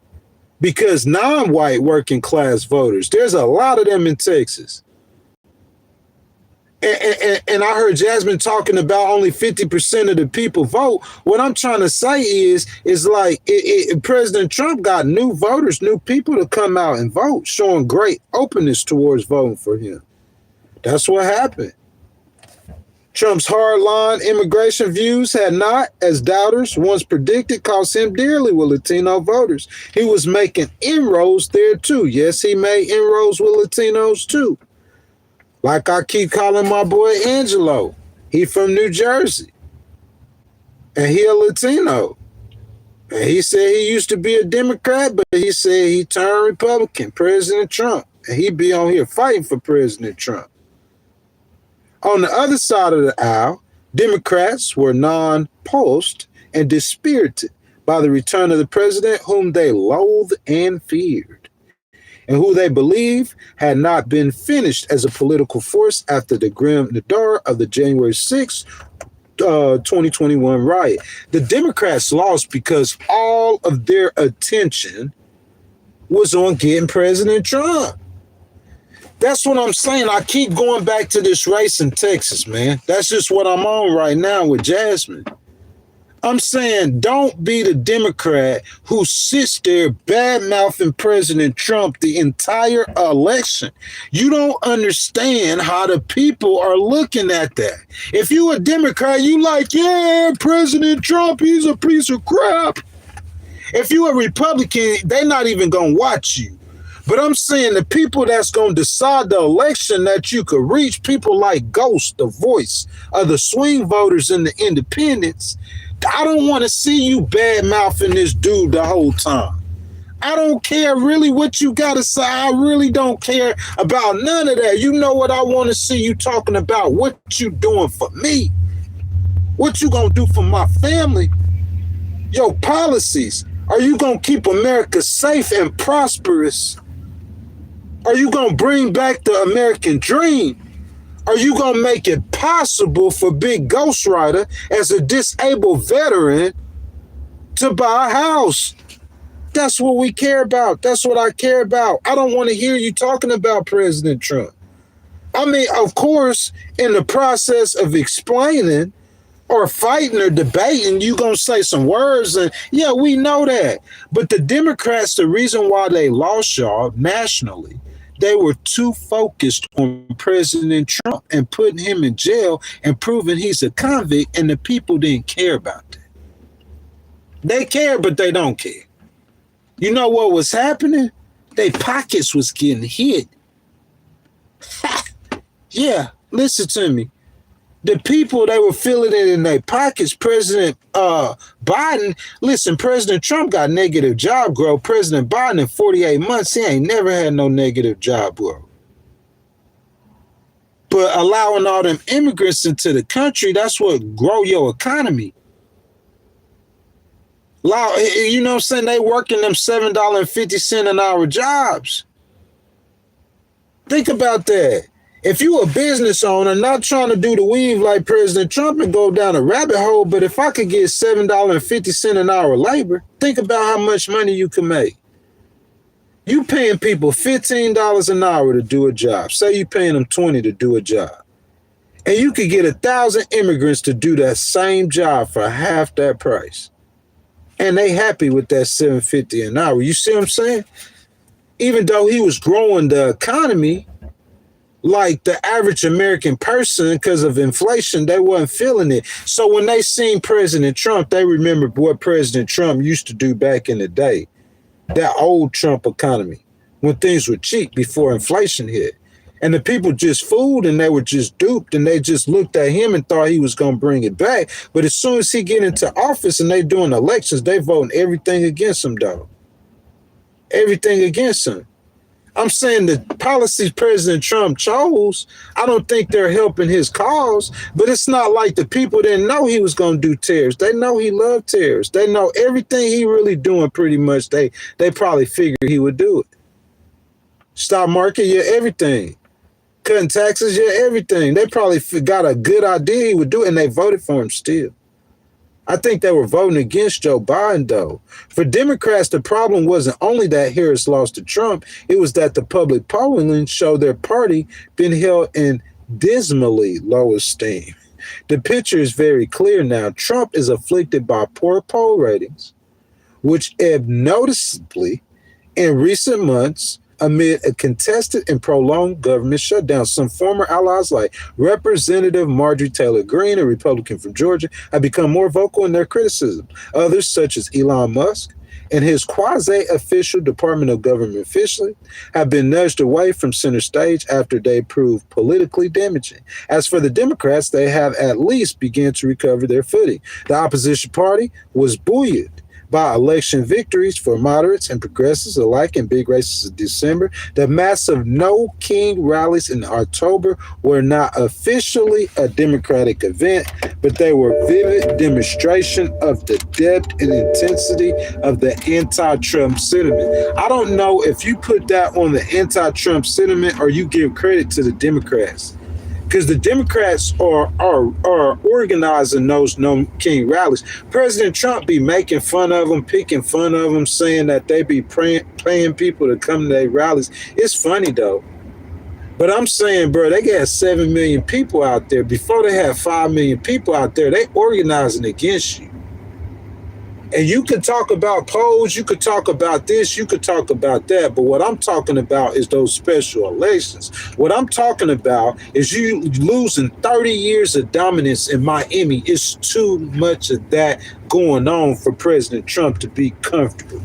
because non-white working class voters, there's a lot of them in Texas. And I heard Jasmine talking about only 50% of the people vote. What I'm trying to say is like President Trump got new voters, new people to come out and vote, showing great openness towards voting for him. That's what happened. Trump's hardline immigration views had not, as doubters once predicted, cost him dearly with Latino voters. He was making inroads there too. Yes, he made inroads with Latinos too. Like I keep calling my boy Angelo. He from New Jersey. And he a Latino. And he said he used to be a Democrat, but he said he turned Republican, President Trump. And he be on here fighting for President Trump. On the other side of the aisle, Democrats were nonplussed and dispirited by the return of the president whom they loathed and feared, and who they believe had not been finished as a political force after the grim nadir of the January 6th, 2021 riot. The Democrats lost because all of their attention was on getting President Trump. That's what I'm saying. I keep going back to this race in Texas, man. That's just what I'm on right now with Jasmine. I'm saying don't be the Democrat who sits there bad-mouthing President Trump the entire election. You don't understand how the people are looking at that. If you a Democrat, you like, yeah, President Trump, he's a piece of crap. If you a Republican, they're not even going to watch you. But I'm saying the people that's going to decide the election that you could reach, people like Ghost, the voice of the swing voters and the independents, I don't want to see you bad-mouthing this dude the whole time. I don't care really what you got to say. I really don't care about none of that. You know what I want to see you talking about? What you doing for me? What you going to do for my family? Your policies. Are you going to keep America safe and prosperous? Are you going to bring back the American dream? Are you going to make it possible for Big Ghostwriter as a disabled veteran to buy a house? That's what we care about. That's what I care about. I don't want to hear you talking about President Trump. I mean, of course, in the process of explaining or fighting or debating, you're going to say some words. And yeah, we know that. But the Democrats, the reason why they lost y'all nationally, they were too focused on President Trump and putting him in jail and proving he's a convict, and the people didn't care about that. They care, but they don't care. You know what was happening? Their pockets was getting hit. Yeah, listen to me. The people, they were feeling it in their pockets. President Biden, listen, President Trump got negative job growth. President Biden in 48 months, he ain't never had no negative job growth. But allowing all them immigrants into the country, that's what grow your economy. You know what I'm saying? They working them $7.50 an hour jobs. Think about that. If you a business owner, not trying to do the weave like President Trump and go down a rabbit hole, but if I could get $7.50 an hour labor, think about how much money you can make. You paying people $15 an hour to do a job. Say you paying them $20 to do a job. And you could get 1,000 immigrants to do that same job for half that price. And they happy with that $7.50 an hour. You see what I'm saying? Even though he was growing the economy, like the average American person, because of inflation, they wasn't feeling it. So when they seen President Trump, they remembered what President Trump used to do back in the day. That old Trump economy, when things were cheap before inflation hit. And the people just fooled and they were just duped, and they just looked at him and thought he was going to bring it back. But as soon as he get into office and they doing elections, they voting everything against him, though. Everything against him. I'm saying the policies President Trump chose, I don't think they're helping his cause, but it's not like the people didn't know he was going to do tariffs. They know he loved tariffs. They know everything he really doing pretty much. They probably figured he would do it. Stock market, yeah, everything. Cutting taxes, yeah, everything. They probably got a good idea he would do it, and they voted for him still. I think they were voting against Joe Biden, though. For Democrats, the problem wasn't only that Harris lost to Trump, it was that the public polling showed their party been held in dismally low esteem. The picture is very clear now. Trump is afflicted by poor poll ratings, which ebbed noticeably in recent months amid a contested and prolonged government shutdown. Some former allies like Representative Marjorie Taylor Greene, a Republican from Georgia, have become more vocal in their criticism. Others, such as Elon Musk and his quasi-official Department of Government officially, have been nudged away from center stage after they proved politically damaging. As for the Democrats, they have at least begun to recover their footing. The opposition party was buoyed by election victories for moderates and progressives alike in big races in December. The massive No King rallies in October were not officially a Democratic event, but they were vivid demonstration of the depth and intensity of the anti-Trump sentiment. I don't know if you put that on the anti-Trump sentiment or you give credit to the Democrats, because the Democrats are organizing those No King rallies. President Trump be making fun of them, picking fun of them, saying that they be paying people to come to their rallies. It's funny, though. But I'm saying, bro, they got 7 million people out there. Before they had 5 million people out there, they organizing against you. And you could talk about polls, you could talk about this, you could talk about that, but what I'm talking about is those special elections. What I'm talking about is you losing 30 years of dominance in Miami. It's too much of that going on for President Trump to be comfortable.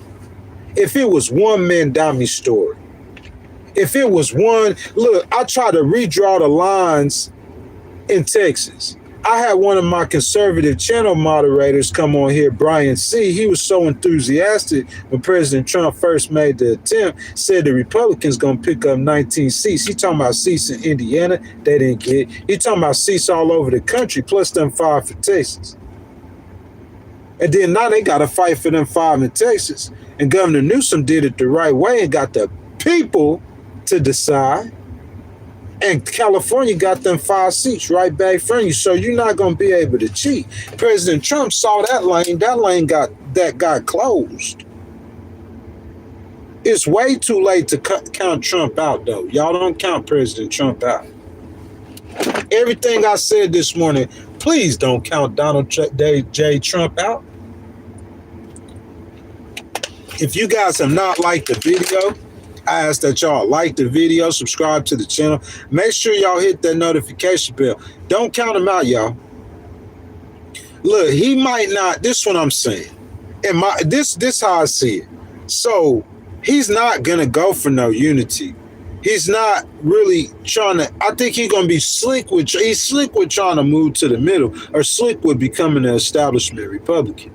If it was one Mandami story, if it was one, look, I try to redraw the lines in Texas. I had one of my conservative channel moderators come on here, Brian C. He was so enthusiastic when President Trump first made the attempt, said the Republicans going to pick up 19 seats. He talking about seats in Indiana they didn't get. He talking about seats all over the country, plus them 5 for Texas. And then now they got to fight for them 5 in Texas. And Governor Newsom did it the right way and got the people to decide. And California got them 5 seats right back from you. So you're not going to be able to cheat. President Trump saw that lane. That lane got closed. It's way too late to count Trump out, though. Y'all don't count President Trump out. Everything I said this morning, please don't count Donald J. Trump out. If you guys have not liked the video, I ask that y'all like the video, subscribe to the channel. Make sure y'all hit that notification bell. Don't count him out, y'all. Look, he might not. This is what I'm saying. And this how I see it. So he's not gonna go for no unity. He's not really trying to. I think he's gonna be slick with. He's slick with trying to move to the middle, or slick with becoming an establishment Republican.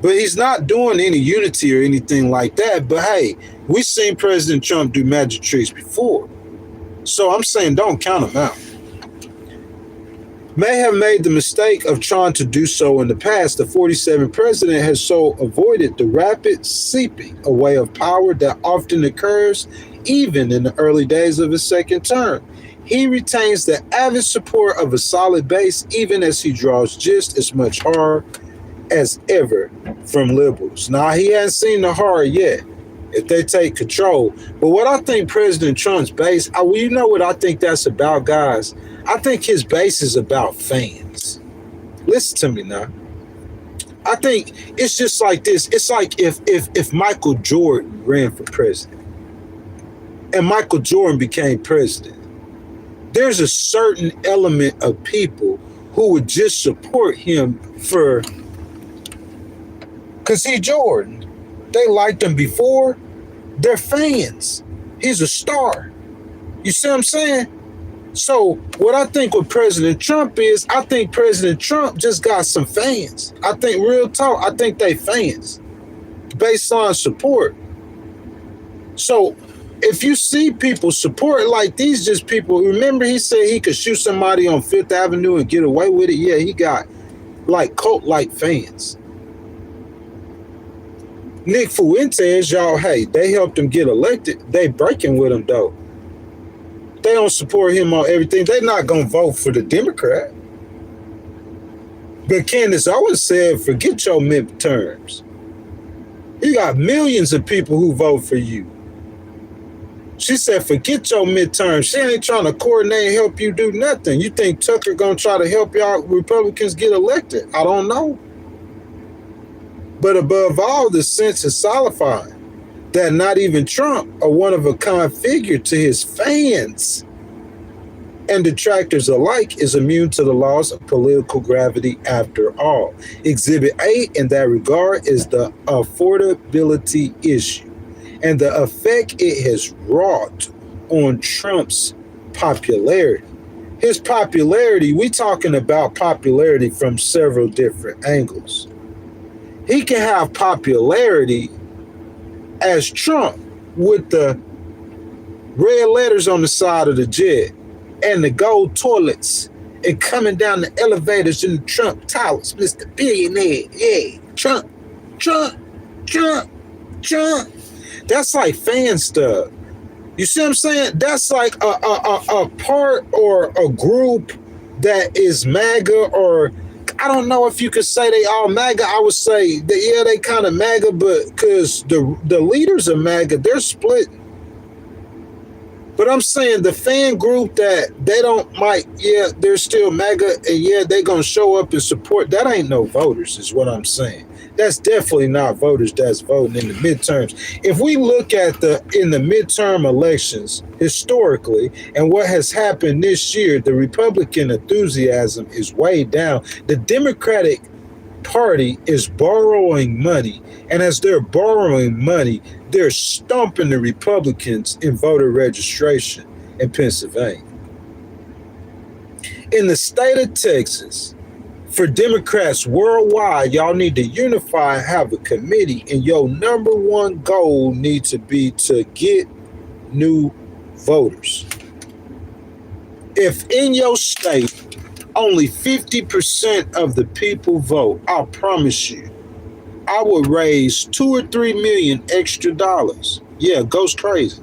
But he's not doing any unity or anything like that. But hey, we've seen President Trump do magic tricks before. So I'm saying don't count him out. May have made the mistake of trying to do so in the past. The 47th president has so avoided the rapid seeping away of power that often occurs even in the early days of his second term. He retains the avid support of a solid base, even as he draws just as much horror as ever from liberals. Now, he hasn't seen the horror yet if they take control. But what I think President Trump's base, you know what I think that's about, guys? I think his base is about fans. Listen to me now. I think it's just like this. It's like if Michael Jordan ran for president and Michael Jordan became president, there's a certain element of people who would just support him because he's Jordan. They liked him before. They're fans. He's a star. You see what I'm saying? So what I think with President Trump is, I think President Trump just got some fans. I think real talk, I think they fans based on support. So if you see people support like these, just people, remember he said he could shoot somebody on 5th Avenue and get away with it? Yeah, he got like cult-like fans. Nick Fuentes, y'all, hey, they helped him get elected. They breaking with him, though. They don't support him on everything. They're not going to vote for the Democrat. But Candace Owens said, forget your midterms. You got millions of people who vote for you. She said, forget your midterms. She ain't trying to coordinate and help you do nothing. You think Tucker going to try to help y'all Republicans get elected? I don't know. But above all, the sense is solidifying. that not even Trump, a one-of-a-kind figure to his fans and detractors alike, is immune to the laws of political gravity after all. Exhibit A in that regard is the affordability issue and the effect it has wrought on Trump's popularity. His popularity, we talking about popularity from several different angles. He can have popularity as Trump with the red letters on the side of the jet and the gold toilets and coming down the elevators in the Trump Towers, Mr. Billionaire. Yeah, Trump, Trump, Trump, Trump. That's like fan stuff. You see what I'm saying? That's like a part or a group that is MAGA, or I don't know if you could say they all MAGA. I would say that, yeah, they kind of MAGA, but because the leaders of MAGA, they're split. But I'm saying the fan group that they don't they're still MAGA, and yeah, they're going to show up and support. That ain't no voters is what I'm saying. That's definitely not voters that's voting in the midterms. If we look at in the midterm elections historically and what has happened this year, the Republican enthusiasm is way down. The Democratic Party is borrowing money, and as they're borrowing money, they're stumping the Republicans in voter registration in Pennsylvania. In the state of Texas, for Democrats worldwide, y'all need to unify and have a committee, and your number one goal needs to be to get new voters. If in your state only 50% of the people vote, I promise you, I would raise $2 or $3 million extra dollars. Yeah, goes crazy.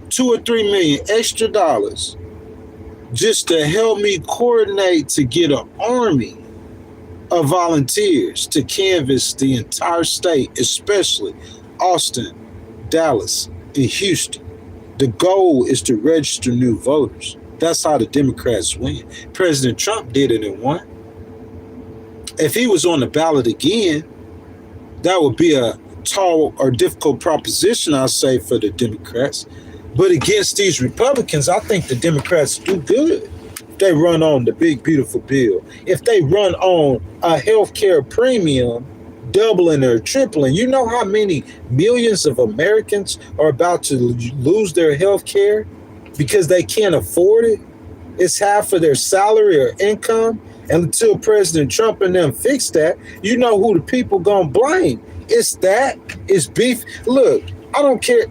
$2 or $3 million extra dollars just to help me coordinate to get an army of volunteers to canvass the entire state, especially Austin, Dallas, and Houston. The goal is to register new voters. That's how the Democrats win. President Trump did it and won. If he was on the ballot again, that would be a tall or difficult proposition, I'll say, for the Democrats. But against these Republicans, I think the Democrats do good. If they run on the big, beautiful bill, if they run on a healthcare premium, doubling or tripling, you know how many millions of Americans are about to lose their health care because they can't afford it? It's half of their salary or income. And until President Trump and them fix that, you know who the people gonna blame. It's beef. Look, I don't care.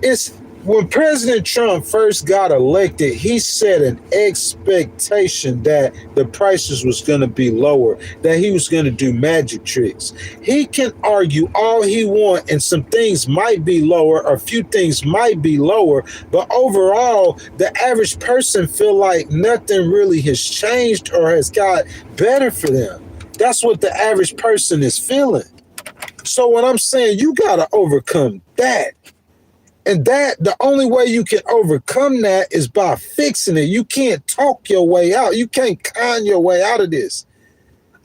When President Trump first got elected, he set an expectation that the prices was going to be lower, that he was going to do magic tricks. He can argue all he wants, and some things might be lower, or a few things might be lower, but overall, the average person feel like nothing really has changed or has got better for them. That's what the average person is feeling. So what I'm saying, you got to overcome that. And the only way you can overcome that is by fixing it. You can't talk your way out. You can't con your way out of this.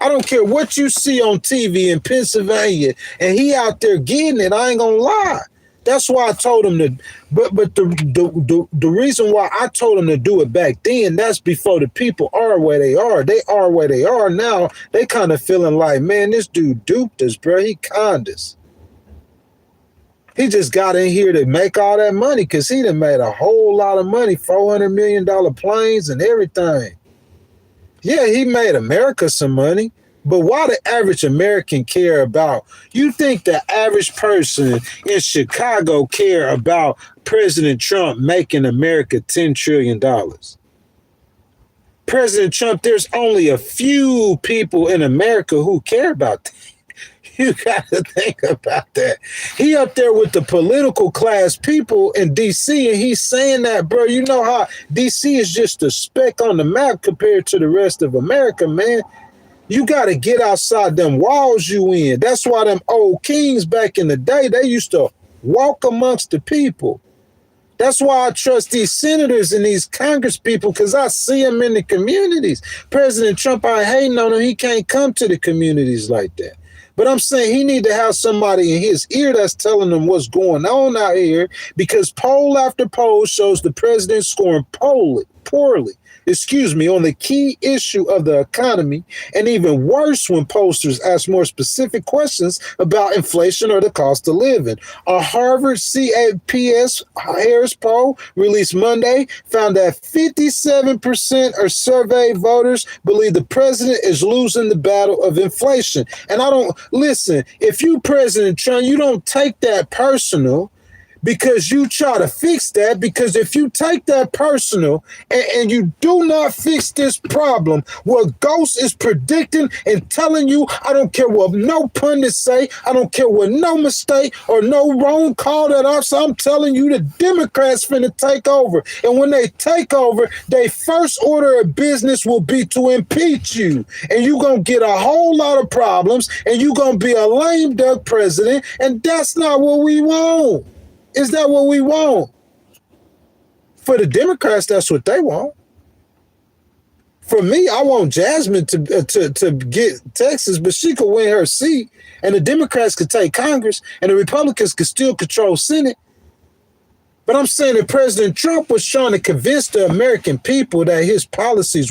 I don't care what you see on TV in Pennsylvania, and he out there getting it. I ain't gonna lie. That's why I told him to. But the reason why I told him to do it back then, that's before the people are where they are. They are where they are now. They kind of feeling like, man, this dude duped us, bro. He conned us. He just got in here to make all that money because he done made a whole lot of money, $400 million planes and everything. Yeah, he made America some money, but why the average American care about? You think the average person in Chicago care about President Trump making America $10 trillion? President Trump, there's only a few people in America who care about that. You got to think about that. He up there with the political class people in D.C., and he's saying that, bro, you know how D.C. is just a speck on the map compared to the rest of America, man. You got to get outside them walls you in. That's why them old kings back in the day, they used to walk amongst the people. That's why I trust these senators and these Congress people, because I see them in the communities. President Trump, I hating on him. He can't come to the communities like that. But I'm saying he need to have somebody in his ear that's telling him what's going on out here, because poll after poll shows the president scoring poorly, on the key issue of the economy, and even worse when pollsters ask more specific questions about inflation or the cost of living. A Harvard CAPS Harris poll released Monday found that 57% of surveyed voters believe the president is losing the battle of inflation. And I don't listen, if you President Trump, you don't take that personal, because you try to fix that. Because if you take that personal and you do not fix this problem, what Ghost is predicting and telling you, I don't care what no pundits say, I don't care what no mistake or no wrong call that I'm, so I'm telling you, the Democrats finna take over. And when they take over, their first order of business will be to impeach you. And you're going to get a whole lot of problems, and you're going to be a lame duck president, and that's not what we want. Is that what we want? For the Democrats, that's what they want. For me, I want Jasmine to get Texas, but she could win her seat, and the Democrats could take Congress, and the Republicans could still control Senate. But I'm saying that President Trump was trying to convince the American people that his policies,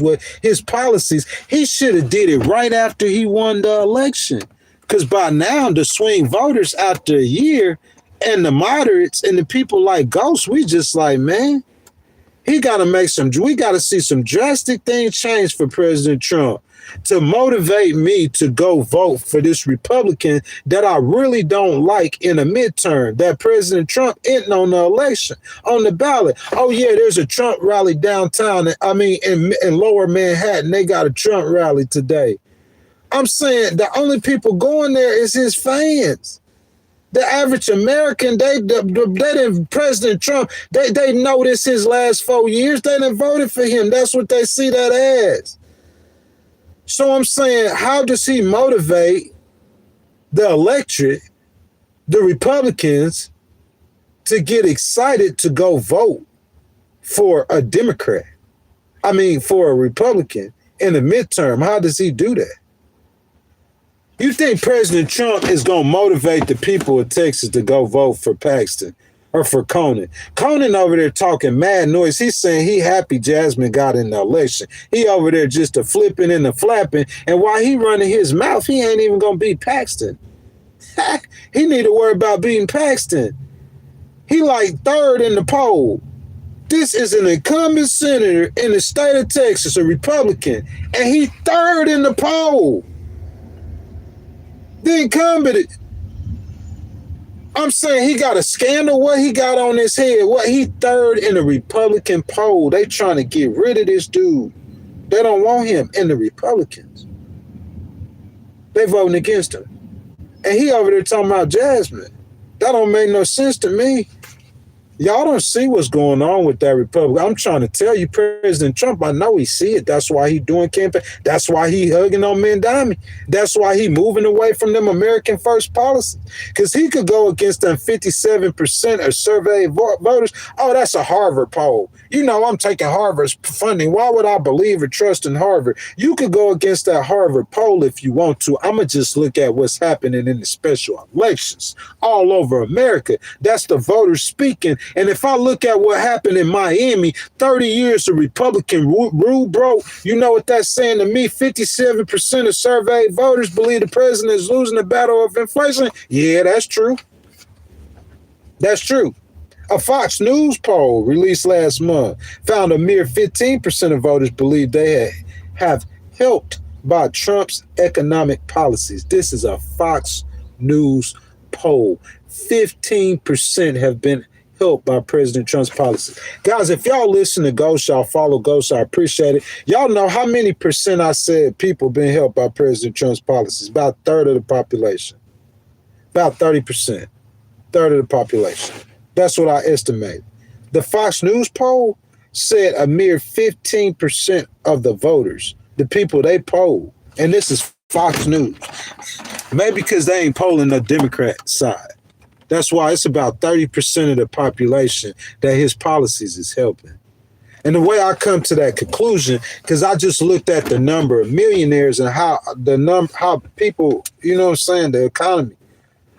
he should have did it right after he won the election. Because by now, the swing voters after a year, and the moderates and the people like Ghost, we just like, man, we got to see some drastic things change for President Trump to motivate me to go vote for this Republican that I really don't like in a midterm, that President Trump isn't on the election, on the ballot. Oh yeah, there's a Trump rally downtown. In Lower Manhattan, they got a Trump rally today. I'm saying the only people going there is his fans. The average American, they didn't, President Trump, they noticed his last 4 years. They didn't voted for him. That's what they see that as. So I'm saying, how does he motivate the electorate, the Republicans, to get excited to go vote for a Democrat? For a Republican in the midterm. How does he do that? You think President Trump is going to motivate the people of Texas to go vote for Paxton or for Conan? Conan over there talking mad noise. He's saying he happy Jasmine got in the election. He over there just a flipping and a flapping. And while he running his mouth, he ain't even going to beat Paxton. He need to worry about beating Paxton. He like third in the poll. This is an incumbent senator in the state of Texas, a Republican, and he third in the poll. The incumbent, I'm saying he got a scandal. What he got on his head? What, he third in the Republican poll. They trying to get rid of this dude. They don't want him. And the Republicans, they voting against him. And he over there talking about Jasmine. That don't make no sense to me. Y'all don't see what's going on with that Republic. I'm trying to tell you, President Trump, I know he see it. That's why he doing campaign. That's why he hugging on Mandami. That's why he moving away from them American first policies. Because he could go against them 57% of surveyed voters. Oh, that's a Harvard poll. You know, I'm taking Harvard's funding. Why would I believe or trust in Harvard? You could go against that Harvard poll if you want to. I'm going to just look at what's happening in the special elections all over America. That's the voters speaking. And if I look at what happened in Miami, 30 years of Republican rule, bro, you know what that's saying to me? 57% of surveyed voters believe the president is losing the battle of inflation. Yeah, that's true. That's true. A Fox News poll released last month found a mere 15% of voters believe they have helped by Trump's economic policies. This is a Fox News poll. 15% have been helped by President Trump's policies. Guys, if y'all listen to Ghost, y'all follow Ghost, I appreciate it. Y'all know how many percent I said people been helped by President Trump's policies? About a third of the population. About 30%. Third of the population. That's what I estimate. The Fox News poll said a mere 15% of the voters, the people they polled, and this is Fox News, maybe because they ain't polling the Democrat side. That's why it's about 30% of the population that his policies is helping. And the way I come to that conclusion, because I just looked at the number of millionaires and how people, you know what I'm saying, the economy.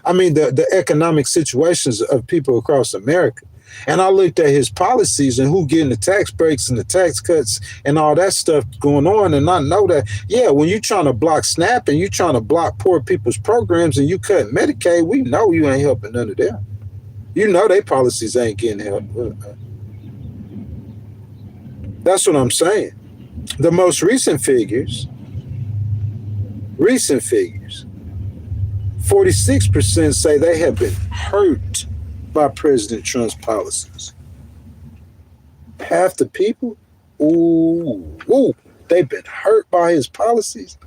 I mean, the economic situations of people across America. And I looked at his policies and who getting the tax breaks and the tax cuts and all that stuff going on. And I know that, yeah, when you're trying to block SNAP and you're trying to block poor people's programs and you cut Medicaid, we know you ain't helping none of them. You know they policies ain't getting help. That's what I'm saying. The most recent figures, 46% say they have been hurt by President Trump's policies. Half the people, they've been hurt by his policies.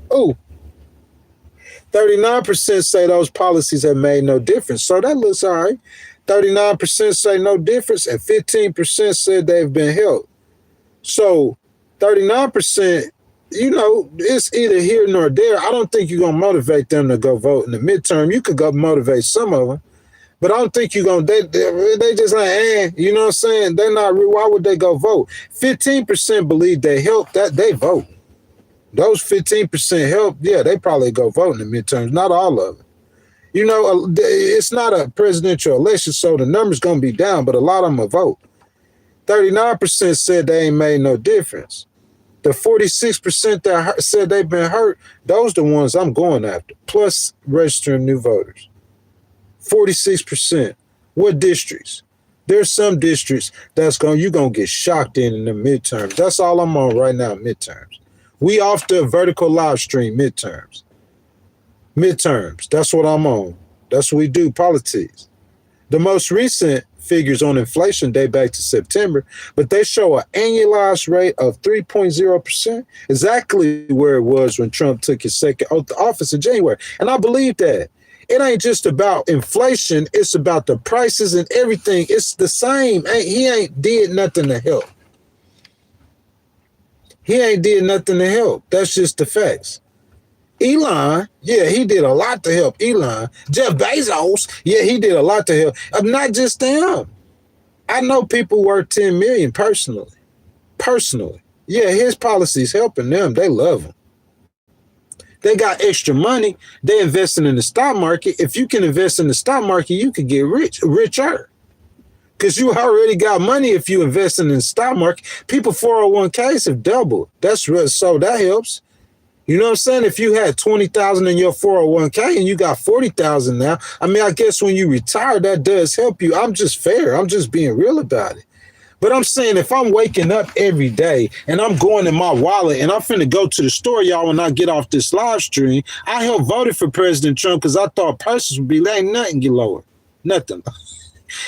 39% say those policies have made no difference. So that looks all right. 39% say no difference, and 15% said they've been helped. So 39%, you know, it's either here nor there. I don't think you're going to motivate them to go vote in the midterm. You could go motivate some of them, but I don't think you're going to, they just like, you know what I'm saying? They're not, why would they go vote? 15% believe they help, that they vote. Those 15% help, yeah, they probably go vote in the midterms, not all of them. You know, it's not a presidential election, so the number's going to be down, but a lot of them will vote. 39% said they ain't made no difference. The 46% that said they've been hurt, those the ones I'm going after, plus registering new voters. 46%. What districts? There's some districts you're going to get shocked in the midterms. That's all I'm on right now, midterms. We off the vertical live stream midterms. Midterms, that's what I'm on. That's what we do, politics. The most recent figures on inflation date back to September, but they show an annualized rate of 3.0%, exactly where it was when Trump took his second oath of office in January. And I believe that. It ain't just about inflation, it's about the prices and everything. It's the same. He ain't did nothing to help. He ain't did nothing to help. That's just the facts. Elon, yeah, he did a lot to help Elon. Jeff Bezos, yeah, he did a lot to help. Not just him. I know people worth 10 million personally. Yeah, his policies helping them. They love him. They got extra money. They investing in the stock market. If you can invest in the stock market, you could get richer. Because you already got money if you invest in the stock market. People 401ks have doubled. So that helps. You know what I'm saying? If you had 20,000 in your 401k and you got 40,000 now, I mean, I guess when you retire, that does help you. I'm just fair. I'm just being real about it. But I'm saying if I'm waking up every day and I'm going in my wallet and I'm finna go to the store, y'all, when I get off this live stream, I helped voted for President Trump because I thought prices would be ain't nothing get lower. Nothing.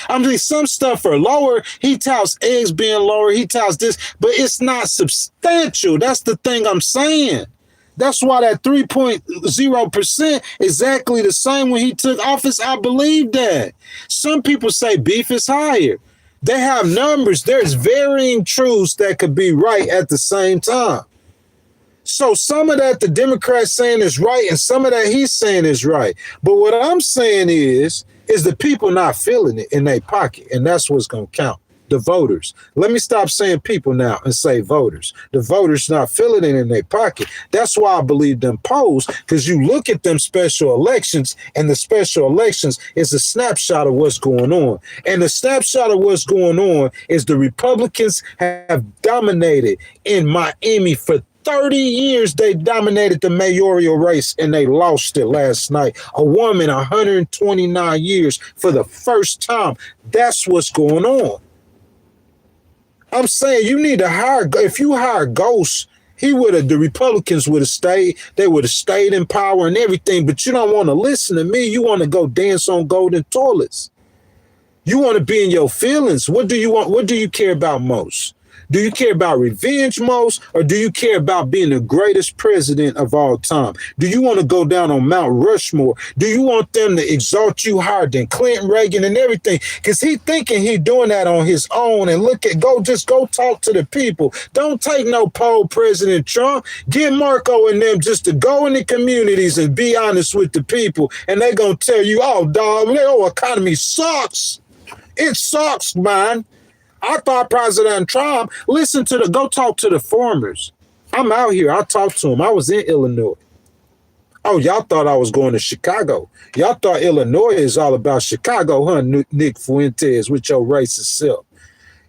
I mean, some stuff are lower. He touts eggs being lower. He touts this, but it's not substantial. That's the thing I'm saying. That's why that 3.0% exactly the same when he took office. I believe that. Some people say beef is higher. They have numbers. There's varying truths that could be right at the same time. So some of that the Democrats saying is right and some of that he's saying is right. But what I'm saying is the people not feeling it in their pocket, and that's what's going to count. The voters. Let me stop saying people now and say voters. The voters not feeling it in their pocket. That's why I believe them polls, because you look at them special elections, and the special elections is a snapshot of what's going on. And the snapshot of what's going on is the Republicans have dominated in Miami for 30 years. They dominated the mayoral race and they lost it last night. A woman, 129 years for the first time. That's what's going on. I'm saying you need to hire, if you hire Ghost, the Republicans would have stayed, they would have stayed in power and everything, but you don't want to listen to me. You want to go dance on golden toilets. You want to be in your feelings. What do you want? What do you care about most? Do you care about revenge most, or do you care about being the greatest president of all time? Do you want to go down on Mount Rushmore? Do you want them to exalt you higher than Clinton, Reagan, and everything? Because he thinking he doing that on his own. And just go talk to the people. Don't take no poll, President Trump. Get Marco and them just to go in the communities and be honest with the people. And they going to tell you, oh, dog, their economy sucks. It sucks, man. I thought President Trump, go talk to the farmers. I'm out here. I talked to them. I was in Illinois. Oh, y'all thought I was going to Chicago. Y'all thought Illinois is all about Chicago, huh, Nick Fuentes, with your racist self.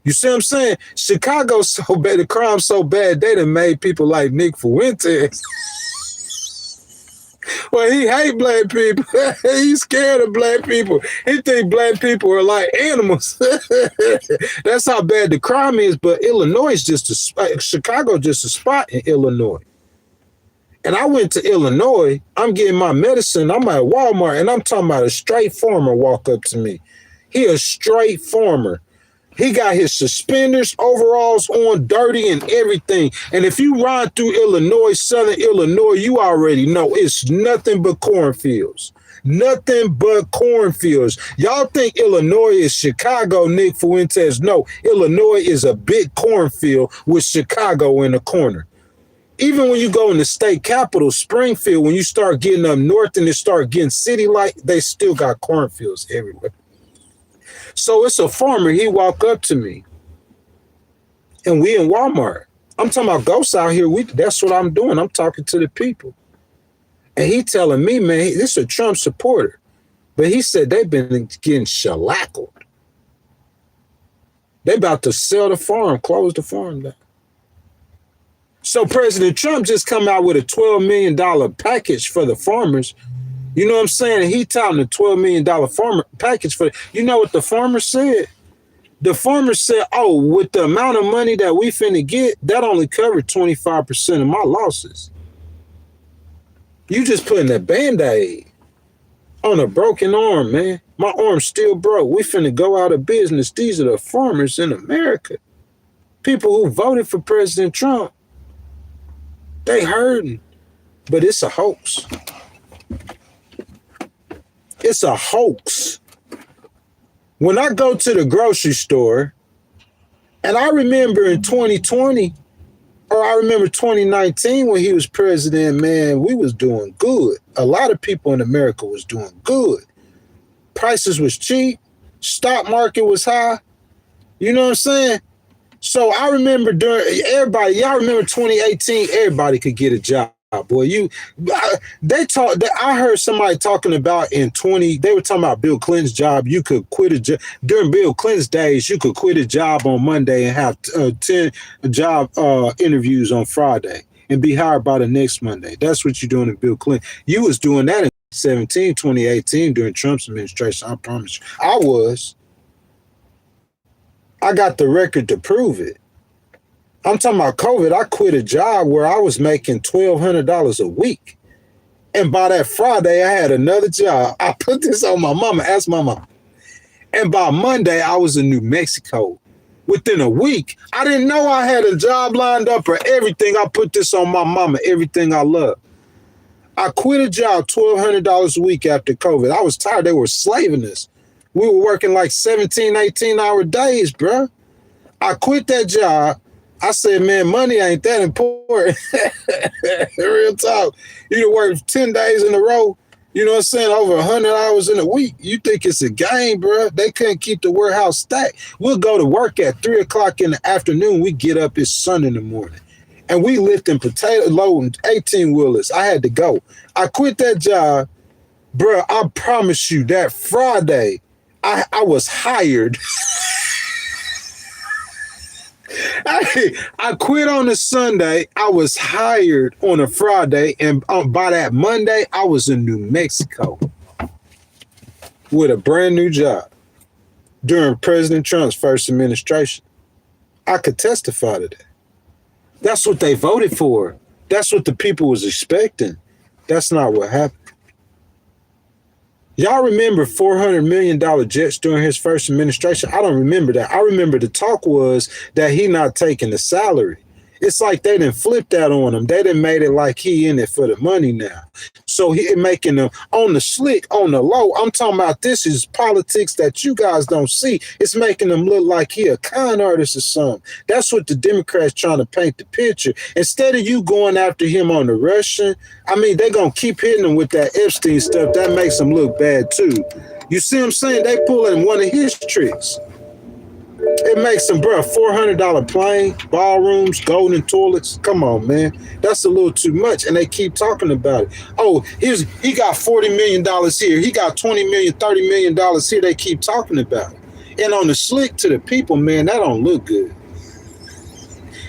You see what I'm saying? Chicago's so bad, the crime's so bad, they done made people like Nick Fuentes. Well, he hate black people. He's scared of black people. He think black people are like animals. That's how bad the crime is. But Illinois is just Chicago just a spot in Illinois. And I went to Illinois. I'm getting my medicine. I'm at Walmart, and I'm talking about a straight farmer walk up to me. He a straight farmer. He got his suspenders, overalls on, dirty and everything. And if you ride through Illinois, southern Illinois, you already know it's nothing but cornfields. Nothing but cornfields. Y'all think Illinois is Chicago, Nick Fuentes. No, Illinois is a big cornfield with Chicago in the corner. Even when you go in the state capital, Springfield, when you start getting up north and it start getting city-like, they still got cornfields everywhere. So it's a farmer. He walked up to me, and we in Walmart. I'm talking about ghosts out here. That's what I'm doing. I'm talking to the people. And he telling me, man, this is a Trump supporter. But he said they've been getting shellackled. They about to sell the farm, close the farm down. So President Trump just come out with a $12 million package for the farmers. You know what I'm saying? He touting a $12 million farmer package for, you know what the farmer said? The farmer said, oh, with the amount of money that we finna get, that only covered 25% of my losses. You just putting a Band-Aid on a broken arm, man. My arm's still broke. We finna go out of business. These are the farmers in America. People who voted for President Trump. They hurting, but it's a hoax. It's a hoax. When I go to the grocery store, and I remember in 2020, or I remember 2019 when he was president, man, we was doing good. A lot of people in America was doing good. Prices was cheap. Stock market was high. You know what I'm saying? So I remember y'all remember 2018, everybody could get a job. Boy, I heard somebody talking about they were talking about Bill Clinton's job. You could quit a job during Bill Clinton's days. You could quit a job on Monday and have 10 job interviews on Friday and be hired by the next Monday. That's what you're doing in Bill Clinton. You was doing that in 2018 during Trump's administration. I promise you. I was. I got the record to prove it. I'm talking about COVID. I quit a job where I was making $1,200 a week. And by that Friday, I had another job. I put this on my mama. Ask my mama. And by Monday, I was in New Mexico. Within a week, I didn't know I had a job lined up for everything. I put this on my mama, everything I love. I quit a job, $1,200 a week after COVID. I was tired. They were slaving us. We were working like 17, 18-hour days, bro. I quit that job. I said, man, money ain't that important. Real talk. You done work 10 days in a row, you know what I'm saying, over 100 hours in a week. You think it's a game, bro. They couldn't keep the warehouse stacked. We'll go to work at 3 o'clock in the afternoon. We get up, it's sun in the morning. And we lifting potato loading 18-wheelers. I had to go. I quit that job. Bro, I promise you that Friday, I was hired. I quit on a Sunday. I was hired on a Friday. And by that Monday, I was in New Mexico with a brand new job during President Trump's first administration. I could testify to that. That's what they voted for. That's what the people was expecting. That's not what happened. Y'all remember $400 million jets during his first administration? I don't remember that. I remember the talk was that he not taking the salary. It's like they didn't flip that on him. They done made it like he in it for the money now. So he making them on the slick, on the low. I'm talking about this is politics that you guys don't see. It's making them look like he a con artist or something. That's what the Democrats trying to paint the picture. Instead of you going after him on the Russian, I mean, they going to keep hitting him with that Epstein stuff. That makes them look bad too. You see what I'm saying? They pulling one of his tricks. It makes them, bro, $400 plane, ballrooms, golden toilets. Come on, man. That's a little too much. And they keep talking about it. Oh, he got $40 million here. He got $20 million, $30 million here. They keep talking about it. And on the slick to the people, man, that don't look good.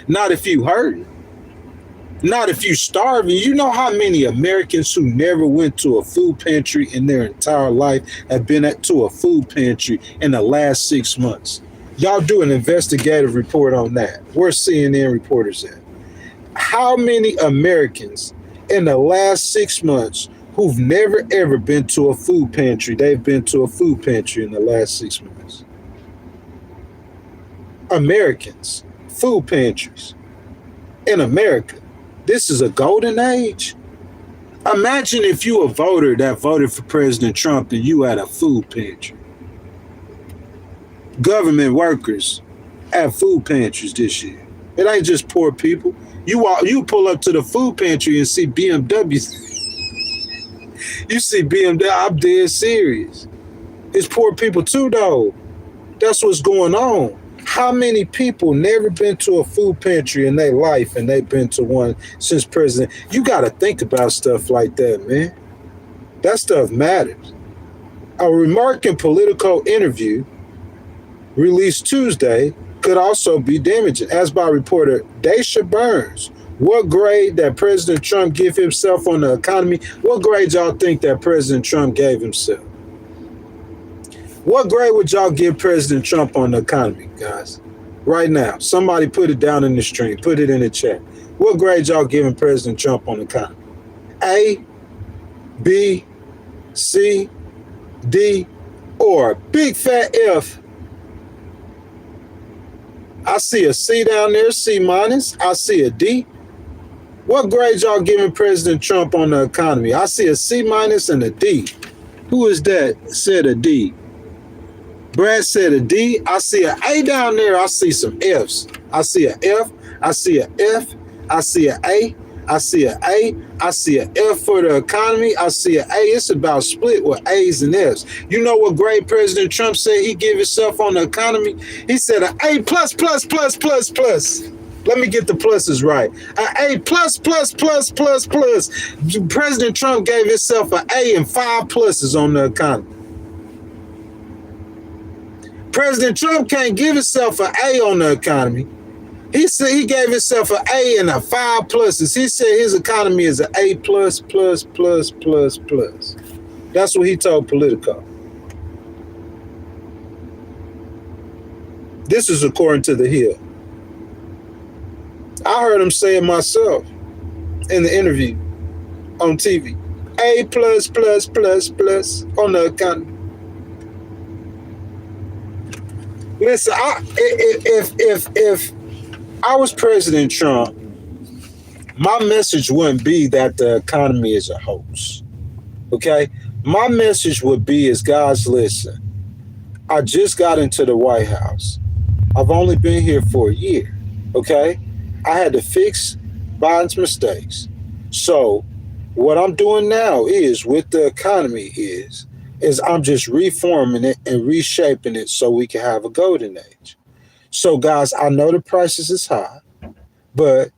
Not if you hurting. Not if you starving. You know how many Americans who never went to a food pantry in their entire life have been to a food pantry in the last 6 months? Y'all do an investigative report on that. Where's CNN reporters at? How many Americans in the last 6 months who've never ever been to a food pantry, they've been to a food pantry in the last 6 months? Americans, food pantries in America. This is a golden age. Imagine if you a voter that voted for President Trump and you at a food pantry. Government workers at food pantries this year. It ain't just poor people. You pull up to the food pantry and see BMWs. You see BMW. I'm dead serious. It's poor people too, though. That's what's going on. How many people never been to a food pantry in their life and they've been to one since president? You got to think about stuff like that, man. That stuff matters. A remarking Politico interview released Tuesday could also be damaging. As by reporter Daisha Burns, what grade that President Trump give himself on the economy? What grade y'all think that President Trump gave himself? What grade would y'all give President Trump on the economy, guys? Right now. Somebody put it down in the stream. Put it in the chat. What grade y'all giving President Trump on the economy? A, B, C, D, or big fat F? I see a C down there, C minus. I see a D. What grade y'all giving President Trump on the economy? I see a C minus and a D. Who is that said a D? Brad said a D. I see an A down there. I see some Fs. I see a F. I see a F. I see a A. I see a A. I see a F for the economy. I see a A. It's about split with A's and F's. You know what grade President Trump said he gave himself on the economy? He said an A plus plus plus plus plus. Let me get the pluses right. An A plus plus plus plus plus. President Trump gave himself an A and 5 pluses on the economy. President Trump can't give himself an A on the economy. He said he gave himself an A and a 5 pluses. He said his economy is an A plus plus plus plus plus. That's what he told Politico. This is according to The Hill. I heard him say it myself in the interview on TV. A plus plus plus plus on the economy. Listen, if I was President Trump, my message wouldn't be that the economy is a hoax. Okay? My message would be is, guys, listen, I just got into the White House. I've only been here for a year. Okay? I had to fix Biden's mistakes. So what I'm doing now is with the economy is I'm just reforming it and reshaping it so we can have a golden age. So, guys, I know the prices is high, but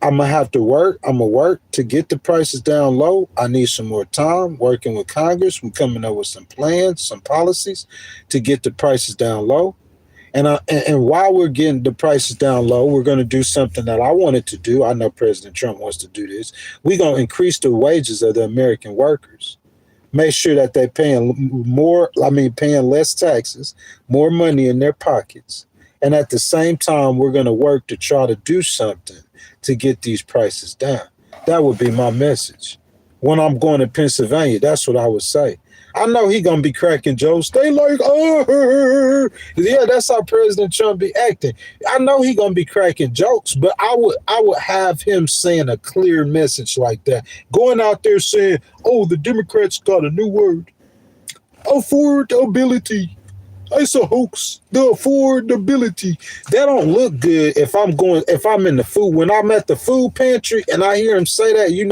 I'm going to have to work. I'm going to work to get the prices down low. I need some more time working with Congress. We're coming up with some plans, some policies to get the prices down low. And while we're getting the prices down low, we're going to do something that I wanted to do. I know President Trump wants to do this. We're going to increase the wages of the American workers. Make sure that they're paying paying less taxes, more money in their pockets. And at the same time, we're going to work to try to do something to get these prices down. That would be my message. When I'm going to Pennsylvania, that's what I would say. I know he going to be cracking jokes. They like, oh, yeah, that's how President Trump be acting. I know he going to be cracking jokes, but I would have him saying a clear message like that. Going out there saying, oh, the Democrats got a new word. Affordability. It's a hoax. The affordability. That don't look good if I'm in the food. When I'm at the food pantry and I hear him say that, you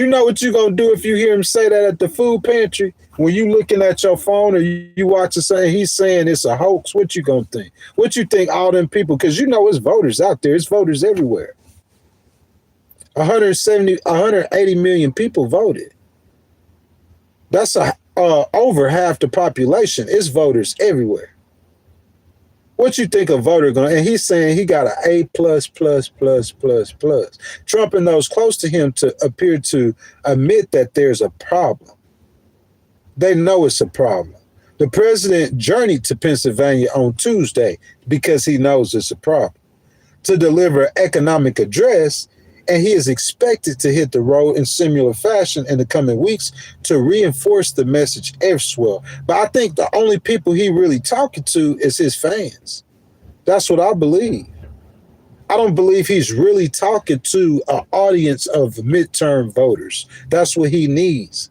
know what you're going to do if you hear him say that at the food pantry? When you looking at your phone or you watch it saying he's saying it's a hoax, what you gonna think? What you think all them people, because you know it's voters out there, it's voters everywhere. 180 million people voted. That's over half the population. It's voters everywhere. What you think a voter gonna? And he's saying he got an A plus plus plus plus plus. Trump and those close to him to appear to admit that there's a problem. They know it's a problem. The president journeyed to Pennsylvania on Tuesday because he knows it's a problem to deliver an economic address, and he is expected to hit the road in similar fashion in the coming weeks to reinforce the message elsewhere. But I think the only people he really talking to is his fans. That's what I believe. I don't believe he's really talking to an audience of midterm voters. That's what he needs.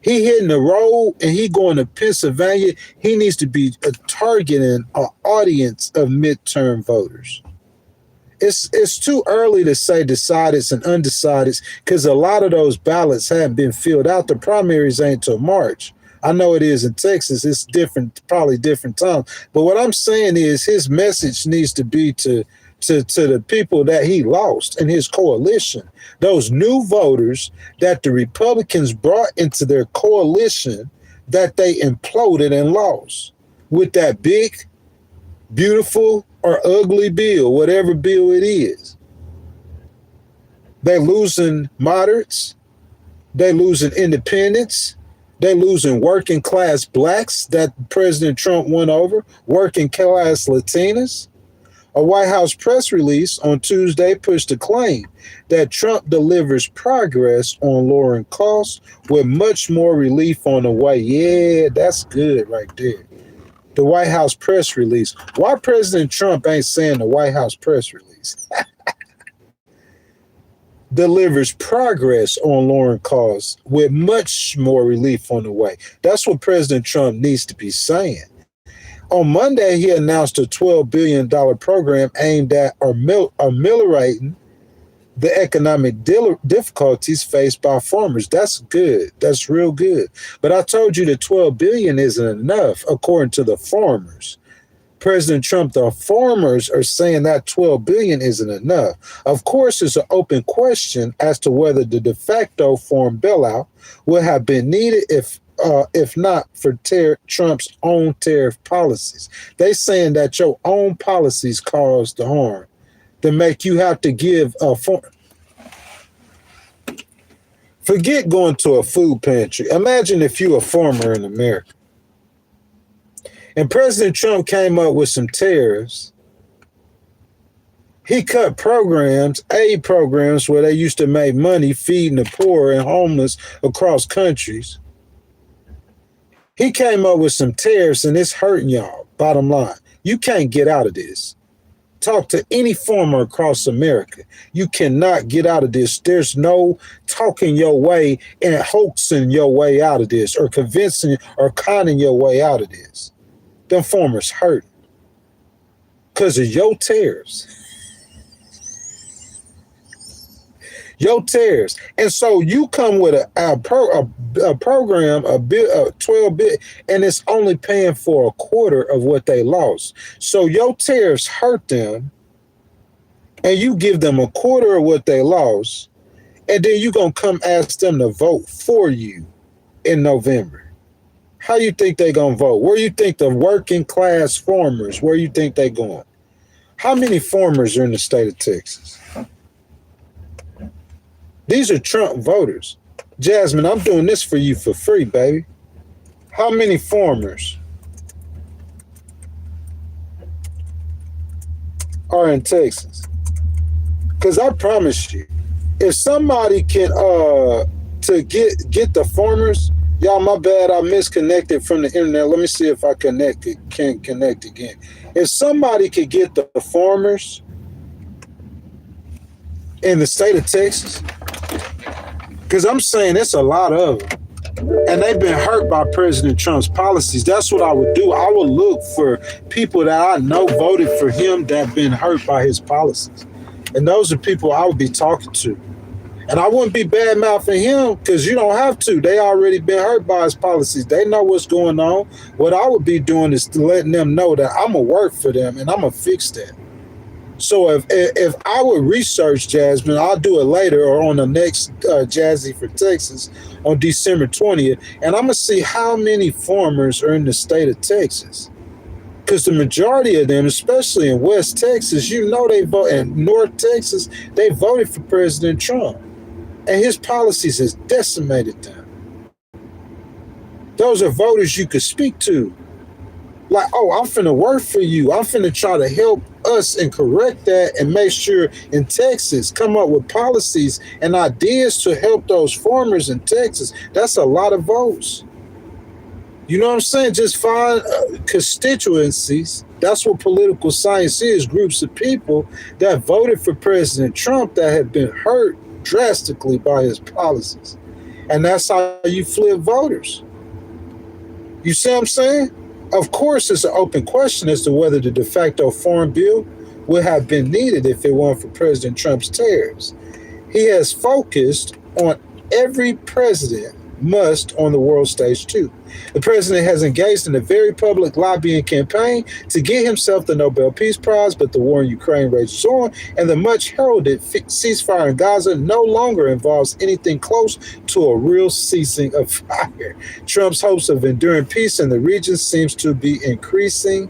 He hitting the road and he going to Pennsylvania. He needs to be targeting an audience of midterm voters. It's too early to say decideds and undecideds because a lot of those ballots haven't been filled out. The primaries ain't till March. I know it is in Texas. It's different, probably different times. But what I'm saying is his message needs to be to the people that he lost in his coalition, those new voters that the Republicans brought into their coalition that they imploded and lost with that big, beautiful, or ugly bill, whatever bill it is. They losing moderates. They losing independents. They losing working class blacks that President Trump won over, working class Latinas. A White House press release on Tuesday pushed a claim that Trump delivers progress on lowering costs with much more relief on the way. Yeah, that's good right there. The White House press release. Why President Trump ain't saying the White House press release? Delivers progress on lowering costs with much more relief on the way. That's what President Trump needs to be saying. On Monday, he announced a $12 billion program aimed at ameliorating the economic difficulties faced by farmers. That's good. That's real good. But I told you the $12 billion isn't enough, according to the farmers. President Trump, the farmers are saying that $12 billion isn't enough. Of course, it's an open question as to whether the de facto farm bailout would have been needed if not for Trump's own tariff policies. They saying that your own policies caused the harm to make you have to give a farm. Forget going to a food pantry. Imagine if you're a farmer in America. And President Trump came up with some tariffs. He cut programs, aid programs, where they used to make money feeding the poor and homeless across countries. He came up with some tariffs, and it's hurting y'all, bottom line. You can't get out of this. Talk to any farmer across America. You cannot get out of this. There's no talking your way and hoaxing your way out of this or convincing or conning your way out of this. Them farmers hurting because of your tariffs. Your tariffs. And so you come with a program, a 12 bit, and it's only paying for a quarter of what they lost. So your tariffs hurt them, and you give them a quarter of what they lost, and then you're going to come ask them to vote for you in November. How you think they going to vote? Where you think the working class farmers, where you think they going? How many farmers are in the state of Texas? These are Trump voters. Jasmine, I'm doing this for you for free, baby. How many farmers are in Texas? Because I promise you, if somebody can to get the farmers, y'all, my bad, I misconnected from the internet. Let me see if I can connect again. If somebody could get the farmers in the state of Texas, because I'm saying it's a lot of them, and they've been hurt by President Trump's policies. That's what I would do. I would look for people that I know voted for him that have been hurt by his policies. And those are people I would be talking to. And I wouldn't be bad mouthing him because you don't have to. They already been hurt by his policies. They know what's going on. What I would be doing is letting them know that I'm going to work for them and I'm going to fix that. So if I would research Jasmine, I'll do it later or on the next Jazzy for Texas on December 20th. And I'm going to see how many farmers are in the state of Texas. Because the majority of them, especially in West Texas, you know they vote, and North Texas, they voted for President Trump. And his policies has decimated them. Those are voters you could speak to. Like, oh, I'm finna work for you. I'm finna try to help us and correct that and make sure in Texas, come up with policies and ideas to help those farmers in Texas. That's a lot of votes. You know what I'm saying? Just find constituencies. That's what political science is. Groups of people that voted for President Trump that have been hurt drastically by his policies. And that's how you flip voters. You see what I'm saying? Of course, it's an open question as to whether the de facto farm bill would have been needed if it weren't for President Trump's tariffs. He has focused on every president must on the world stage too. The president has engaged in a very public lobbying campaign to get himself the Nobel Peace Prize, but the war in Ukraine rages on, and the much heralded ceasefire in Gaza no longer involves anything close to a real ceasing of fire. Trump's hopes of enduring peace in the region seems to be increasingly,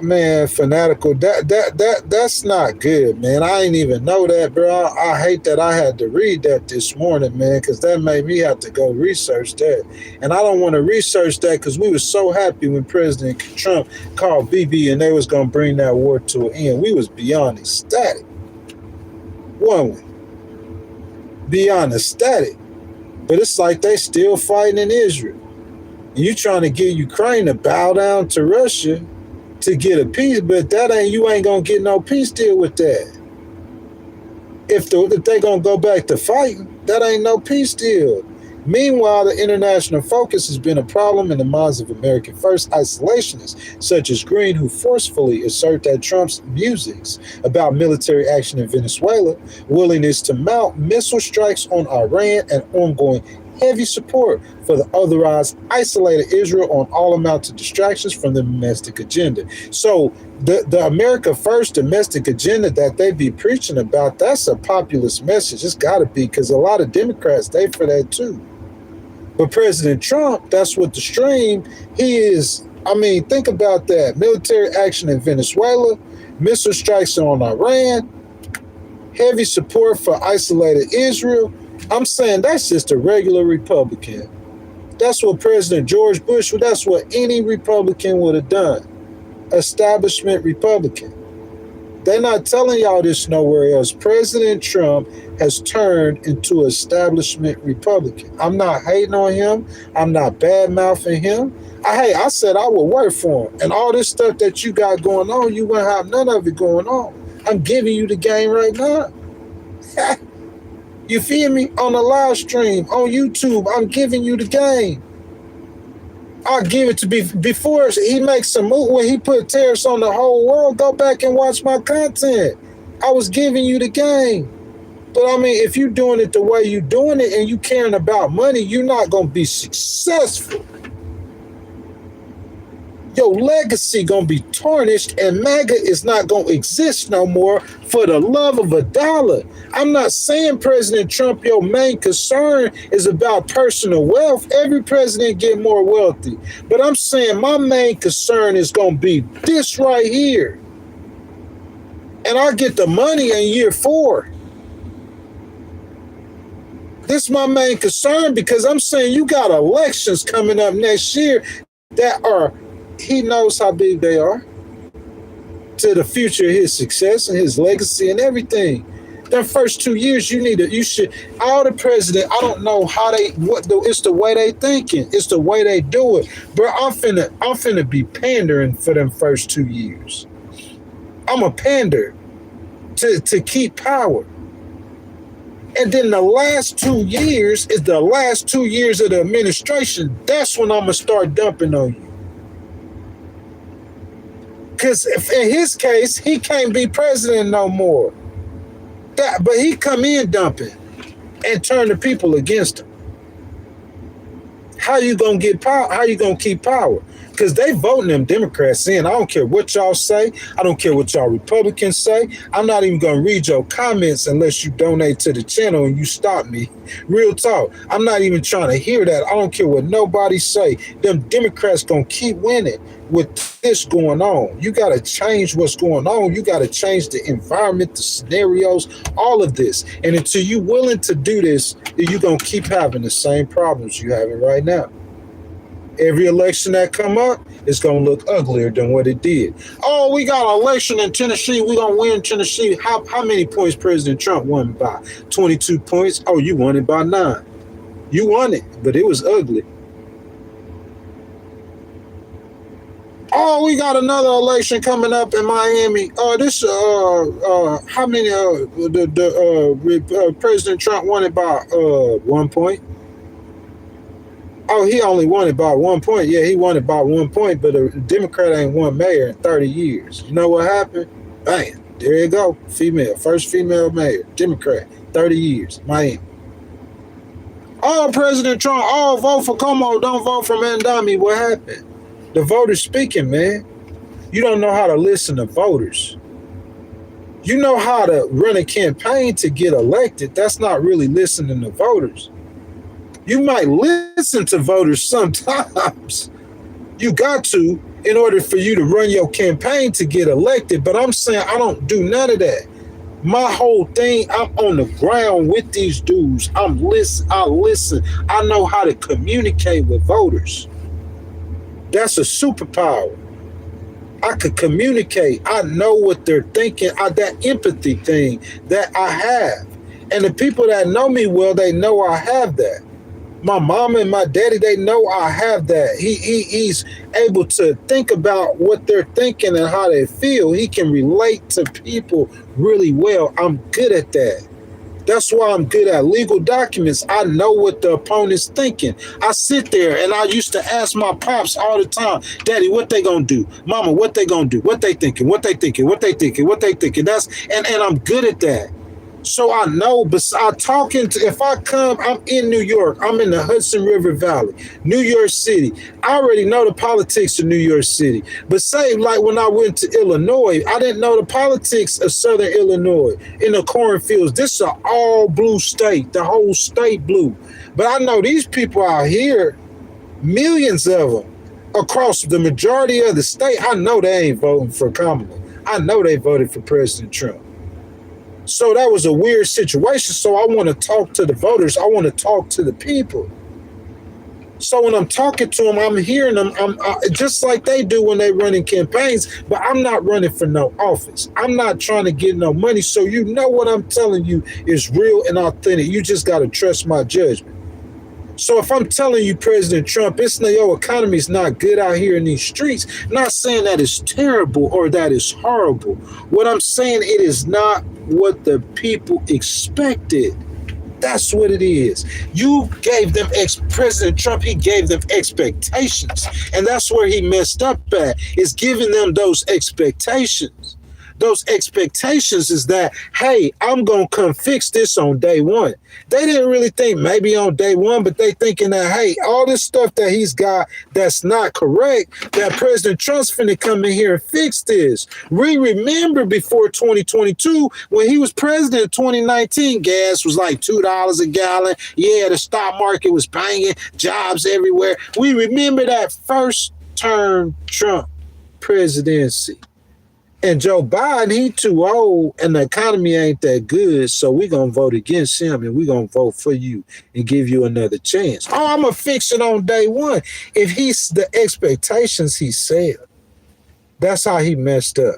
man, fanatical. That's not good, man. I ain't even know that, bro. I hate that I had to read that this morning, man, because that made me have to go research that. And I don't want to research that because we were so happy when President Trump called BB and they was going to bring that war to an end. We was beyond ecstatic, weren't we? Beyond ecstatic. But it's like they still fighting in Israel. You trying to get Ukraine to bow down to Russia to get a peace, but you ain't gonna get no peace deal with that. If they gonna go back to fighting, that ain't no peace deal. Meanwhile, the international focus has been a problem in the minds of American first isolationists, such as Green, who forcefully assert that Trump's musings about military action in Venezuela, willingness to mount missile strikes on Iran, and ongoing heavy support for the otherwise isolated Israel on all amounts of distractions from the domestic agenda. So the America First domestic agenda that they be preaching about, that's a populist message. It's got to be, because a lot of Democrats, they for that too. But President Trump, that's what the stream, he is, I mean, think about that. Military action in Venezuela, missile strikes on Iran, heavy support for isolated Israel. I'm saying that's just a regular Republican. That's what President George Bush, that's what any Republican would have done. Establishment Republican. They're not telling y'all this nowhere else. President Trump has turned into establishment Republican. I'm not hating on him. I'm not bad-mouthing him. I said I would work for him. And all this stuff that you got going on, you wouldn't have none of it going on. I'm giving you the game right now. You feel me? On the live stream, on YouTube, I'm giving you the game. I'll give it to before he makes a move, when he put tariffs on the whole world, go back and watch my content. I was giving you the game. But I mean, if you're doing it the way you're doing it and you caring about money, you're not going to be successful. Your legacy going to be tarnished, and MAGA is not going to exist no more for the love of a dollar. I'm not saying President Trump, your main concern is about personal wealth. Every president get more wealthy. But I'm saying my main concern is going to be this right here. And I get the money in year 4. This is my main concern, because I'm saying you got elections coming up next year that are, he knows how big they are to the future of his success and his legacy and everything. The first 2 years, you should, all the president, I don't know how it's the way they thinking. It's the way they do it. Bro, I'm finna be pandering for them first 2 years. I'm a pander to keep power. And then the last 2 years is the last 2 years of the administration. That's when I'm gonna start dumping on you. Because in his case, he can't be president no more. but he come in dumping and turn the people against him. How you gonna get power? How you gonna keep power? Because they voting them Democrats in. I don't care what y'all say. I don't care what y'all Republicans say. I'm not even gonna read your comments unless you donate to the channel and you stop me. Real talk. I'm not even trying to hear that. I don't care what nobody say. Them Democrats gonna keep winning with this going on. You gotta change what's going on. You gotta change the environment, the scenarios, all of this. And until you willing to do this, you're gonna keep having the same problems you having right now. Every election that come up, it's going to look uglier than what it did. Oh, we got an election in Tennessee. We're going to win Tennessee. How many points President Trump won by? 22 points. Oh, you won it by 9. You won it, but it was ugly. Oh, we got another election coming up in Miami. How many? President Trump won it by 1 point. Oh, he only won it by 1 point. Yeah, he won it by 1 point, but a Democrat ain't won mayor in 30 years. You know what happened? Bam, there you go. First female mayor, Democrat, 30 years, Miami. Oh, President Trump, vote for Como, don't vote for Mandami. What happened? The voters speaking, man. You don't know how to listen to voters. You know how to run a campaign to get elected. That's not really listening to voters. You might listen to voters sometimes. You got to in order for you to run your campaign to get elected. But I'm saying I don't do none of that. My whole thing, I'm on the ground with these dudes. I listen. I know how to communicate with voters. That's a superpower. I could communicate. I know what they're thinking. That empathy thing that I have. And the people that know me well, they know I have that. My mama and my daddy, they know I have that. He's able to think about what they're thinking and how they feel. He can relate to people really well. I'm good at that. That's why I'm good at legal documents. I know what the opponent's thinking. I sit there and I used to ask my pops all the time, Daddy, what they gonna do? Mama, what they gonna do? What they thinking? What they thinking? What they thinking? What they thinking? And I'm good at that. So I know, if I come, I'm in New York, I'm in the Hudson River Valley, New York City. I already know the politics of New York City. But say, like when I went to Illinois, I didn't know the politics of Southern Illinois in the cornfields. This is an all blue state, the whole state blue. But I know these people out here, millions of them across the majority of the state, I know they ain't voting for Kamala. I know they voted for President Trump. So that was a weird situation. So I want to talk to the voters. I want to talk to the people. So when I'm talking to them, I'm hearing them. I'm just like they do when they run in campaigns. But I'm not running for no office. I'm not trying to get no money. So you know what I'm telling you is real and authentic. You just got to trust my judgment. So if I'm telling you, President Trump, your economy is not good out here in these streets, not saying that it's terrible or that it's horrible. What I'm saying, it is not what the people expected. That's what it is. You gave them, President Trump, he gave them expectations. And that's where he messed up at, is giving them those expectations. Those expectations is that, hey, I'm going to come fix this on day one. They didn't really think maybe on day one, but they thinking that, hey, all this stuff that he's got that's not correct, that President Trump's finna come in here and fix this. We remember before 2022, when he was president in 2019, gas was like $2 a gallon. Yeah, the stock market was banging, jobs everywhere. We remember that first term Trump presidency. And Joe Biden, he too old and the economy ain't that good, so we're going to vote against him and we're going to vote for you and give you another chance. Oh, I'm going to fix it on day one. If he's the expectations he said, that's how he messed up.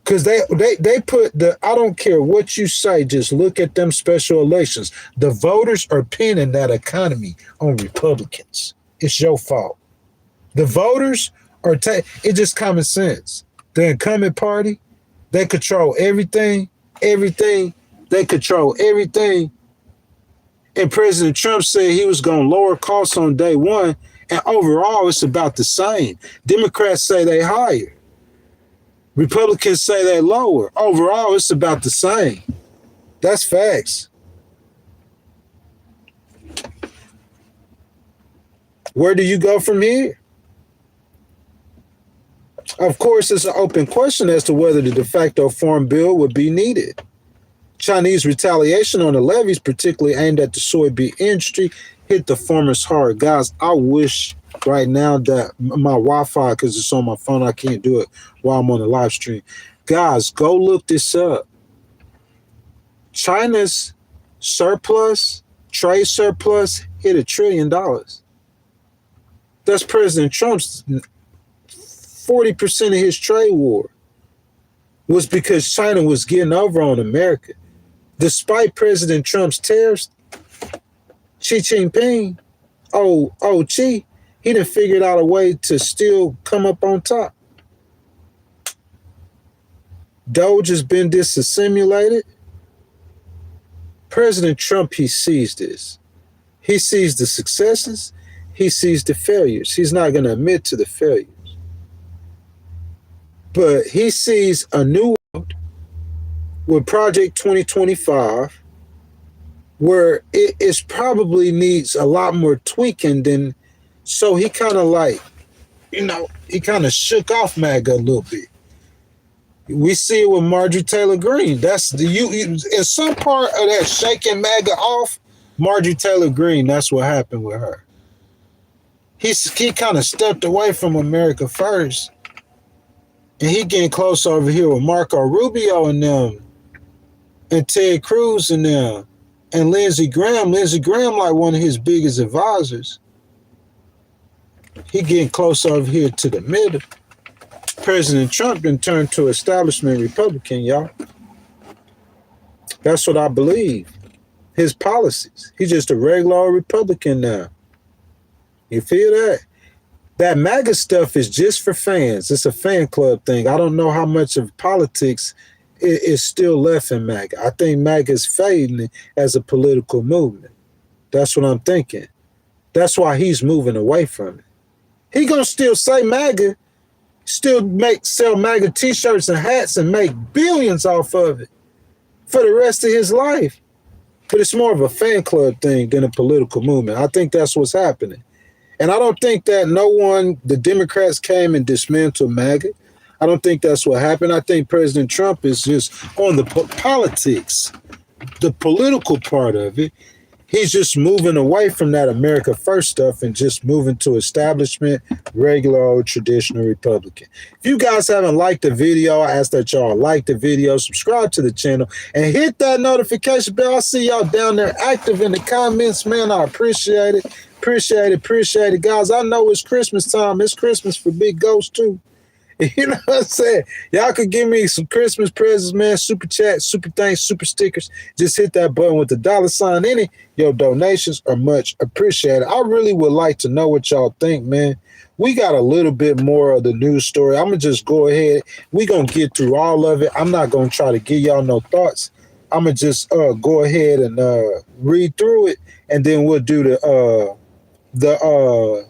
Because they put I don't care what you say, just look at them special elections. The voters are pinning that economy on Republicans. It's your fault. The voters are, it's just common sense. The incumbent party, they control everything. They control everything. And President Trump said he was going to lower costs on day one. And overall, it's about the same. Democrats say they higher. Republicans say they lower. Overall, it's about the same. That's facts. Where do you go from here? Of course, it's an open question as to whether the de facto farm bill would be needed. Chinese retaliation on the levies, particularly aimed at the soybean industry, hit the farmers hard. Guys, I wish right now that my Wi-Fi, because it's on my phone, I can't do it while I'm on the live stream. Guys, go look this up. China's surplus, trade surplus, hit $1 trillion. That's President Trump's 40% of his trade war was because China was getting over on America. Despite President Trump's tariffs, Xi Jinping, Xi, he done figured out a way to still come up on top. Doge has been disassimilated. President Trump, he sees this. He sees the successes. He sees the failures. He's not going to admit to the failures. But he sees a new world with Project 2025 where it is probably needs a lot more tweaking than, so he kind of like, he kind of shook off MAGA a little bit. We see it with Marjorie Taylor Greene. That's in some part of that shaking MAGA off, Marjorie Taylor Greene, that's what happened with her. He kind of stepped away from America first. And he getting close over here with Marco Rubio and them, and Ted Cruz and them, and Lindsey Graham. Lindsey Graham, like one of his biggest advisors. He getting close over here to the middle. President Trump then turned to establishment Republican, y'all. That's what I believe. His policies. He's just a regular Republican now. You feel that? That MAGA stuff is just for fans. It's a fan club thing. I don't know how much of politics is still left in MAGA. I think MAGA is fading as a political movement. That's what I'm thinking. That's why he's moving away from it. He gonna still say MAGA, still sell MAGA t-shirts and hats and make billions off of it for the rest of his life. But it's more of a fan club thing than a political movement. I think that's what's happening. And I don't think that the Democrats came and dismantled MAGA. I don't think that's what happened. I think President Trump is just on the politics, the political part of it. He's just moving away from that America First stuff and just moving to establishment, regular old traditional Republican. If you guys haven't liked the video, I ask that y'all like the video, subscribe to the channel, and hit that notification bell. I see y'all down there active in the comments, man. I appreciate it. Appreciate it, guys. I know it's Christmas time. It's Christmas for Big Ghost, too. You know what I'm saying? Y'all could give me some Christmas presents, man. Super chat, super thanks, super stickers. Just hit that button with the $sign in it. Your donations are much appreciated. I really would like to know what y'all think, man. We got a little bit more of the news story. I'm going to just go ahead. We're going to get through all of it. I'm not going to try to give y'all no thoughts. I'm going to just go ahead and read through it, and then we'll do the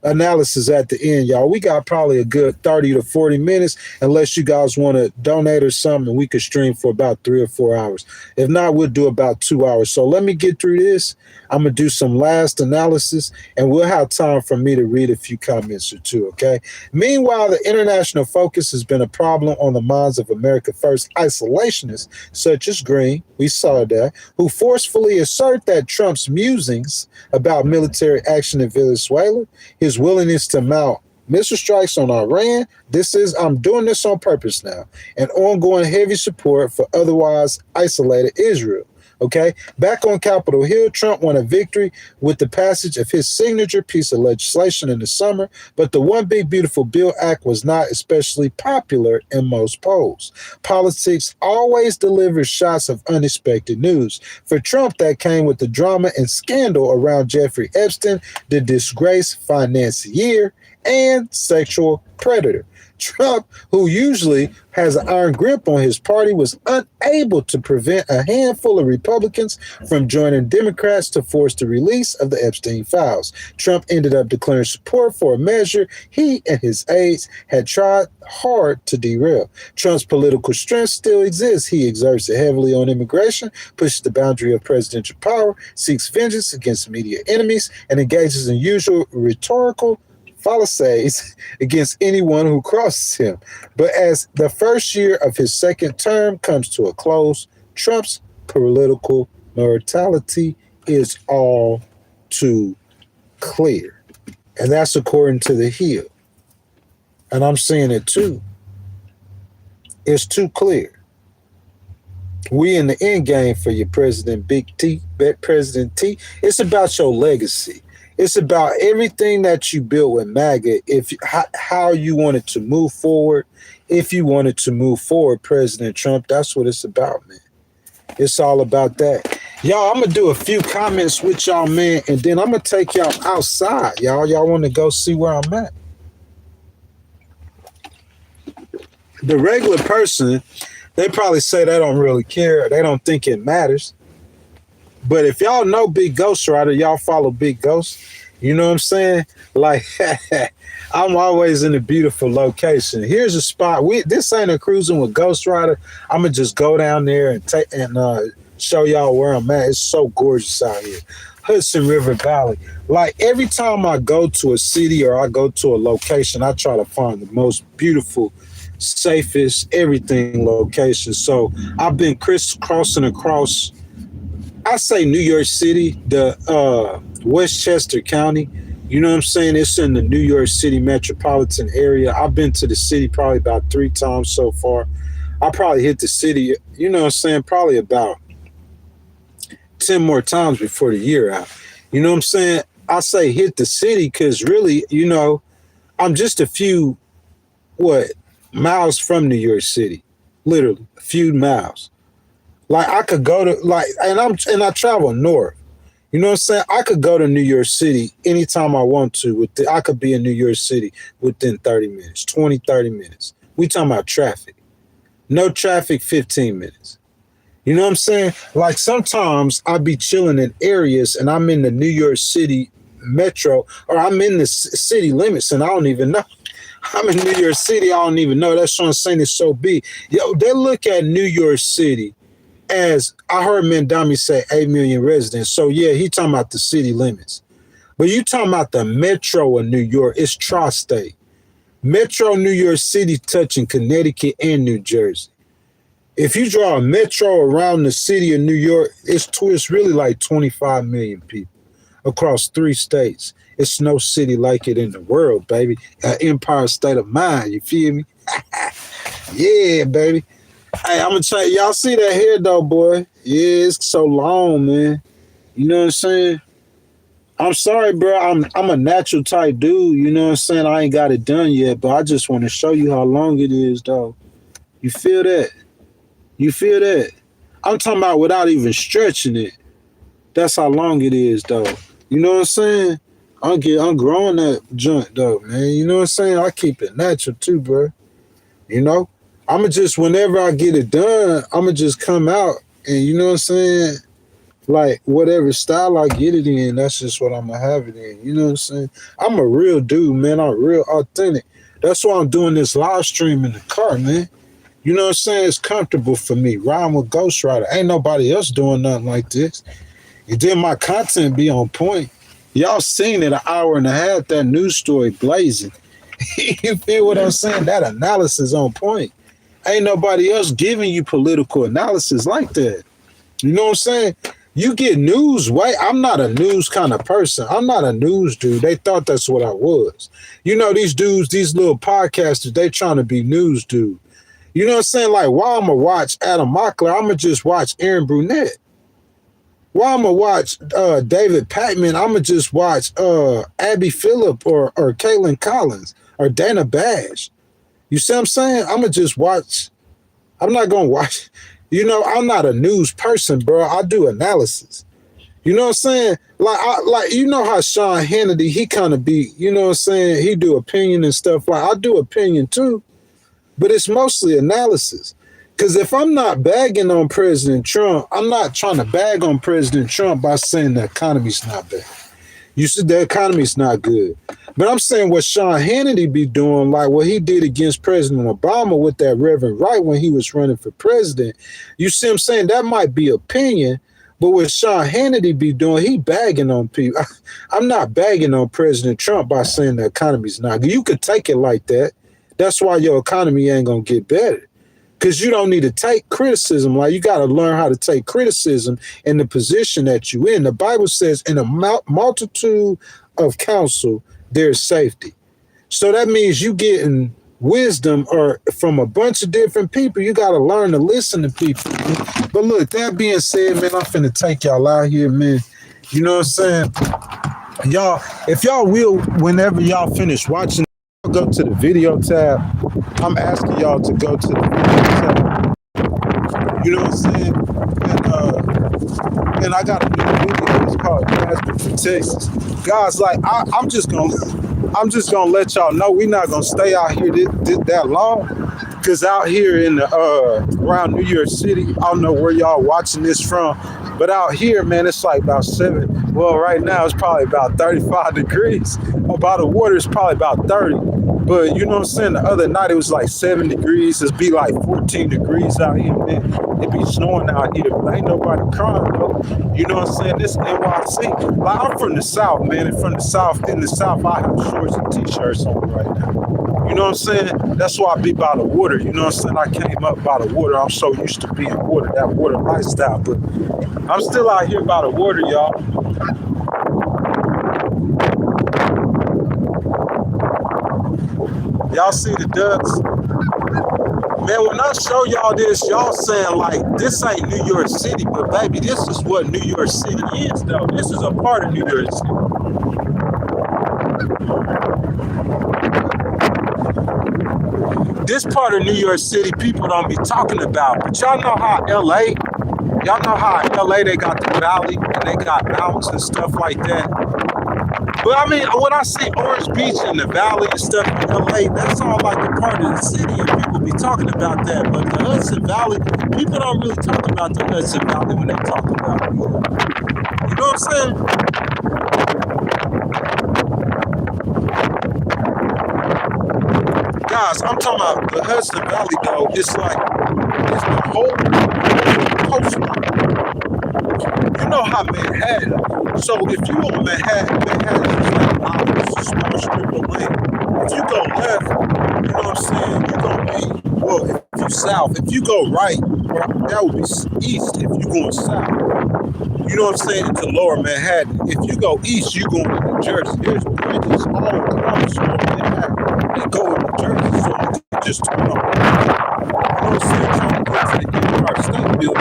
analysis at the end, y'all. We got probably a good 30 to 40 minutes, unless you guys want to donate or something. We could stream for about 3 or 4 hours. If not, we'll do about 2 hours. So let me get through this. I'm going to do some last analysis, and we'll have time for me to read a few comments or two, okay? Meanwhile, the international focus has been a problem on the minds of America First isolationists, such as Green, we saw that, who forcefully assert that Trump's musings about military action in Venezuela, his willingness to mount missile strikes on Iran, I'm doing this on purpose now, and ongoing heavy support for otherwise isolated Israel. Okay, back on Capitol Hill, Trump won a victory with the passage of his signature piece of legislation in the summer, but the One Big Beautiful Bill Act was not especially popular in most polls. Politics always delivers shots of unexpected news. For Trump, that came with the drama and scandal around Jeffrey Epstein, the disgraced financier, and sexual predator. Trump, who usually has an iron grip on his party, was unable to prevent a handful of Republicans from joining Democrats to force the release of the Epstein files. Trump ended up declaring support for a measure he and his aides had tried hard to derail. Trump's political strength still exists. He exerts it heavily on immigration, pushes the boundary of presidential power, seeks vengeance against media enemies, and engages in usual rhetorical fallacies against anyone who crosses him. But as the first year of his second term comes to a close, Trump's political mortality is all too clear. And that's according to The Hill. And I'm saying it too. It's too clear. We in the end game for your President Big T, President T. It's about your legacy. It's about everything that you built with MAGA, how you wanted to move forward. If you wanted to move forward, President Trump, that's what it's about, man. It's all about that. Y'all, I'm going to do a few comments with y'all, man, and then I'm going to take y'all outside, y'all. Y'all want to go see where I'm at? The regular person, they probably say they don't really care. They don't think it matters. But if y'all know Big Ghost Rider, y'all follow Big Ghost. You know what I'm saying? Like, I'm always in a beautiful location. Here's a spot. This ain't a cruising with Ghost Rider. I'm gonna just go down there and show y'all where I'm at. It's so gorgeous out here. Hudson River Valley. Like every time I go to a city or I go to a location, I try to find the most beautiful, safest, everything location. So I've been crisscrossing across, I say New York City, the Westchester County. You know what I'm saying? It's in the New York City metropolitan area. I've been to the city probably about 3 times so far. I probably hit the city, you know what I'm saying, probably about 10 more times before the year out. You know what I'm saying? I say hit the city because really, you know, I'm just a few, miles from New York City. Literally, a few miles. Like I could go to and I travel north. You know what I'm saying? I could go to New York City anytime I want to. I could be in New York City within 30 minutes, 20, 30 minutes. We talking about traffic. No traffic, 15 minutes. You know what I'm saying? Like sometimes I be chilling in areas and I'm in the New York City metro or I'm in the city limits and I don't even know. I'm in New York City. I don't even know. That's what I'm saying. It's so big. Yo, they look at New York City as I heard Mandami say 8 million residents. So yeah, he talking about the city limits. But you talking about the metro of New York. It's tri-state. Metro New York City touching Connecticut and New Jersey. If you draw a metro around the city of New York, it's really like 25 million people across 3 states. It's no city like it in the world, baby. Empire state of mind, you feel me? Yeah, baby. Hey, I'm gonna tell you, y'all see that hair though, boy? Yeah, it's so long, man. You know what I'm saying? I'm sorry, bro. I'm a natural type dude. You know what I'm saying? I ain't got it done yet, but I just want to show you how long it is, though. You feel that? You feel that? I'm talking about without even stretching it. That's how long it is, though. You know what I'm saying? I'm growing that joint, though, man. You know what I'm saying? I keep it natural, too, bro. You know? I'ma just, whenever I get it done, I'ma just come out and, you know what I'm saying? Like, whatever style I get it in, that's just what I'ma have it in. You know what I'm saying? I'm a real dude, man. I'm real authentic. That's why I'm doing this live stream in the car, man. You know what I'm saying? It's comfortable for me. Riding with Ghost Rider. Ain't nobody else doing nothing like this. And then my content be on point. Y'all seen it an hour and a half, that news story blazing. You feel what I'm saying? That analysis on point. Ain't nobody else giving you political analysis like that. You know what I'm saying? You get news, right? I'm not a news kind of person. I'm not a news dude. They thought that's what I was. You know, these dudes, these little podcasters, they trying to be news dude. You know what I'm saying? Like, why I'm going to watch Adam Mockler? I'm going to just watch Aaron Brunette. Why I'm going to watch David Patman? I'm going to just watch Abby Phillip or Caitlin Collins or Dana Bash. You see what I'm saying? I'm going to just watch. I'm not going to watch. You know, I'm not a news person, bro. I do analysis. You know what I'm saying? Like you know how Sean Hannity, he kind of be, you know what I'm saying? He do opinion and stuff. Like I do opinion too, but it's mostly analysis. Because if I'm not bagging on President Trump, I'm not trying to bag on President Trump by saying the economy's not bad. You said the economy's not good. But I'm saying what Sean Hannity be doing, like what he did against President Obama with that Reverend Wright when he was running for president, you see what I'm saying? That might be opinion, but what Sean Hannity be doing, he bagging on people. I'm not bagging on President Trump by saying the economy's not good. You could take it like that. That's why your economy ain't going to get better. Because you don't need to take criticism. Like you got to learn how to take criticism in the position that you in. The Bible says in a multitude of counsel, there's safety. So that means you getting wisdom or from a bunch of different people. You got to learn to listen to people. But look, that being said, man, I'm finna take y'all out here, man. You know what I'm saying? Y'all, if y'all will, whenever y'all finish watching, go to the video tab. I'm asking y'all to go to the video tab. You know what I'm saying? And I got a new video. It's called Pastor for Texas. Guys, like I'm just gonna let y'all know we're not gonna stay out here that long. Cause out here in the around New York City, I don't know where y'all watching this from, but out here, man, it's like about 7. Well, right now it's probably about 35 degrees. By the water, it's probably about 30. But you know what I'm saying? The other night it was like 7 degrees. It's be like 14 degrees out here, man. It be snowing out here, but ain't nobody crying, though. You know what I'm saying? This NYC. Like I'm from the South, man. And from the South, in the South, I have shorts and t-shirts on right now. You know what I'm saying? That's why I be by the water. You know what I'm saying? I came up by the water. I'm so used to being water, that water lifestyle. But I'm still out here by the water, y'all. Y'all see the ducks? Man, when I show y'all this, y'all saying like, this ain't New York City, but baby, this is what New York City is, though. This is a part of New York City. This part of New York City people don't be talking about, but y'all know how LA they got the valley and they got mountains and stuff like that. But I mean, when I see Orange Beach and the valley and stuff in LA, that's all like a part of the city and people be talking about that. But the Hudson Valley, people don't really talk about the Hudson Valley when they talk about it. You know what I'm saying? Guys, I'm talking about the Hudson Valley, though. It's like, it's the whole coastline. You know how Manhattan. So if you on Manhattan is like a small strip of land. If you go left, you know what I'm saying, you're going to be, well, if you south, if you go right, that would be east if you're going south. You know what I'm saying, into lower Manhattan. If you go east, you're going to New Jersey. There's bridges all across lower Manhattan that go to New Jersey, so you can just turn on. You know what I'm saying, trying to get to the Empire State Building, you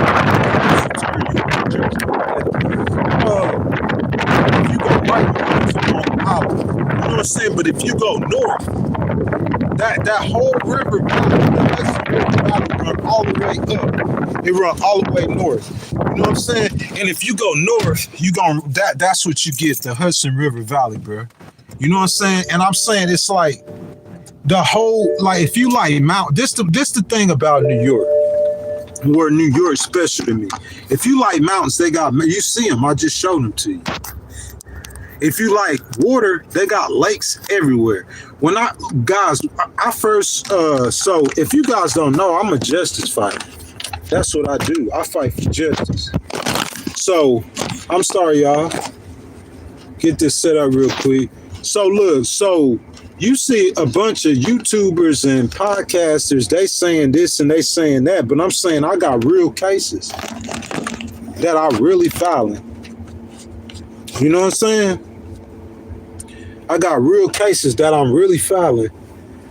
can turn you to New Jersey. If you go right, you're to Long Island. You know what I'm saying? But if you go north, that whole river valley, the Hudson River Valley run all the way up. It run all the way north. You know what I'm saying? And if you go north, that's what you get, the Hudson River Valley, bro. You know what I'm saying? And I'm saying it's like the whole, like if you like this the thing about New York. Where New York special to me. If you like mountains, they got, you see them. I just showed them to you. If you like water, they got lakes everywhere. I first, so if you guys don't know, I'm a justice fighter. That's what I do. I fight for justice. So, I'm sorry, y'all. Get this set up real quick. So look, you see a bunch of YouTubers and podcasters, they saying this and they saying that, but I'm saying I got real cases that I really filing. You know what I'm saying? I got real cases that I'm really filing.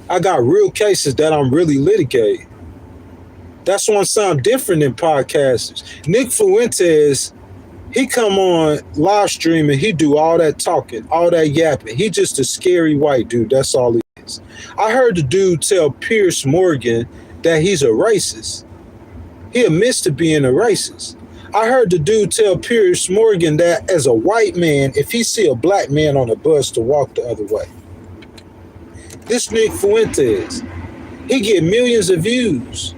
I got real cases that I'm really litigating. That's why I sound different than podcasters. Nick Fuentes, he come on live stream and he do all that talking, all that yapping. He just a scary white dude. That's all he is. I heard the dude tell Piers Morgan that he's a racist. He admits to being a racist. I heard the dude tell Piers Morgan that as a white man, if he see a black man on a bus, to walk the other way. This Nick Fuentes, he get millions of views.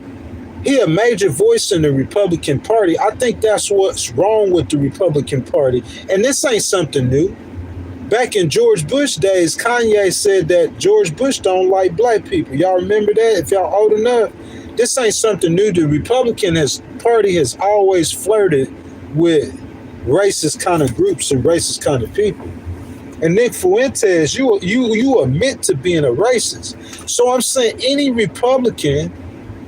He a major voice in the Republican Party. I think that's what's wrong with the Republican Party. And this ain't something new. Back in George Bush days, Kanye said that George Bush don't like black people. Y'all remember that? If y'all old enough, this ain't something new. The Republican Party has always flirted with racist kind of groups and racist kind of people. And Nick Fuentes, you admit to being a racist. So I'm saying any Republican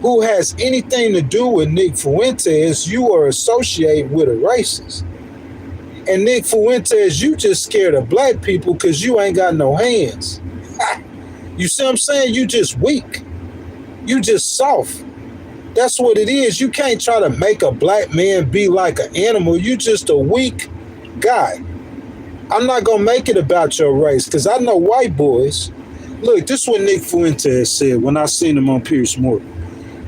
who has anything to do with Nick Fuentes, you are associated with a racist. And Nick Fuentes, you just scared of black people because you ain't got no hands. You see what I'm saying? You just weak. You just soft. That's what it is. You can't try to make a black man be like an animal. You just a weak guy. I'm not going to make it about your race because I know white boys. Look, this is what Nick Fuentes said when I seen him on Piers Morgan.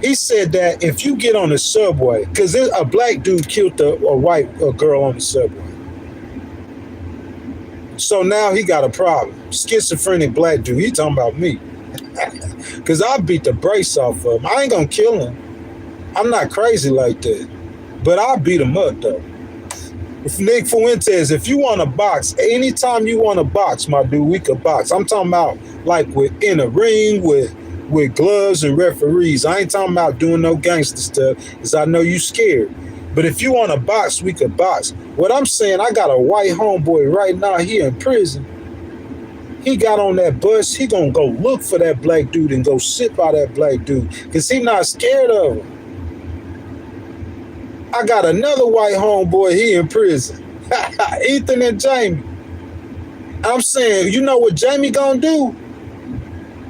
He said that if you get on the subway, because a black dude killed a white girl on the subway. So now he got a problem. Schizophrenic black dude. He talking about me. Because I beat the brace off of him. I ain't going to kill him. I'm not crazy like that. But I'll beat him up, though. If Nick Fuentes, if you want to box, anytime you want to box, my dude, we could box. I'm talking about like in a ring with gloves and referees. I ain't talking about doing no gangster stuff because I know you scared. But if you want to box, we could box. What I'm saying, I got a white homeboy right now here in prison. He got on that bus. He gonna go look for that black dude and go sit by that black dude because he not scared of him. I got another white homeboy here in prison. Ethan and Jamie. I'm saying, you know what Jamie gonna do?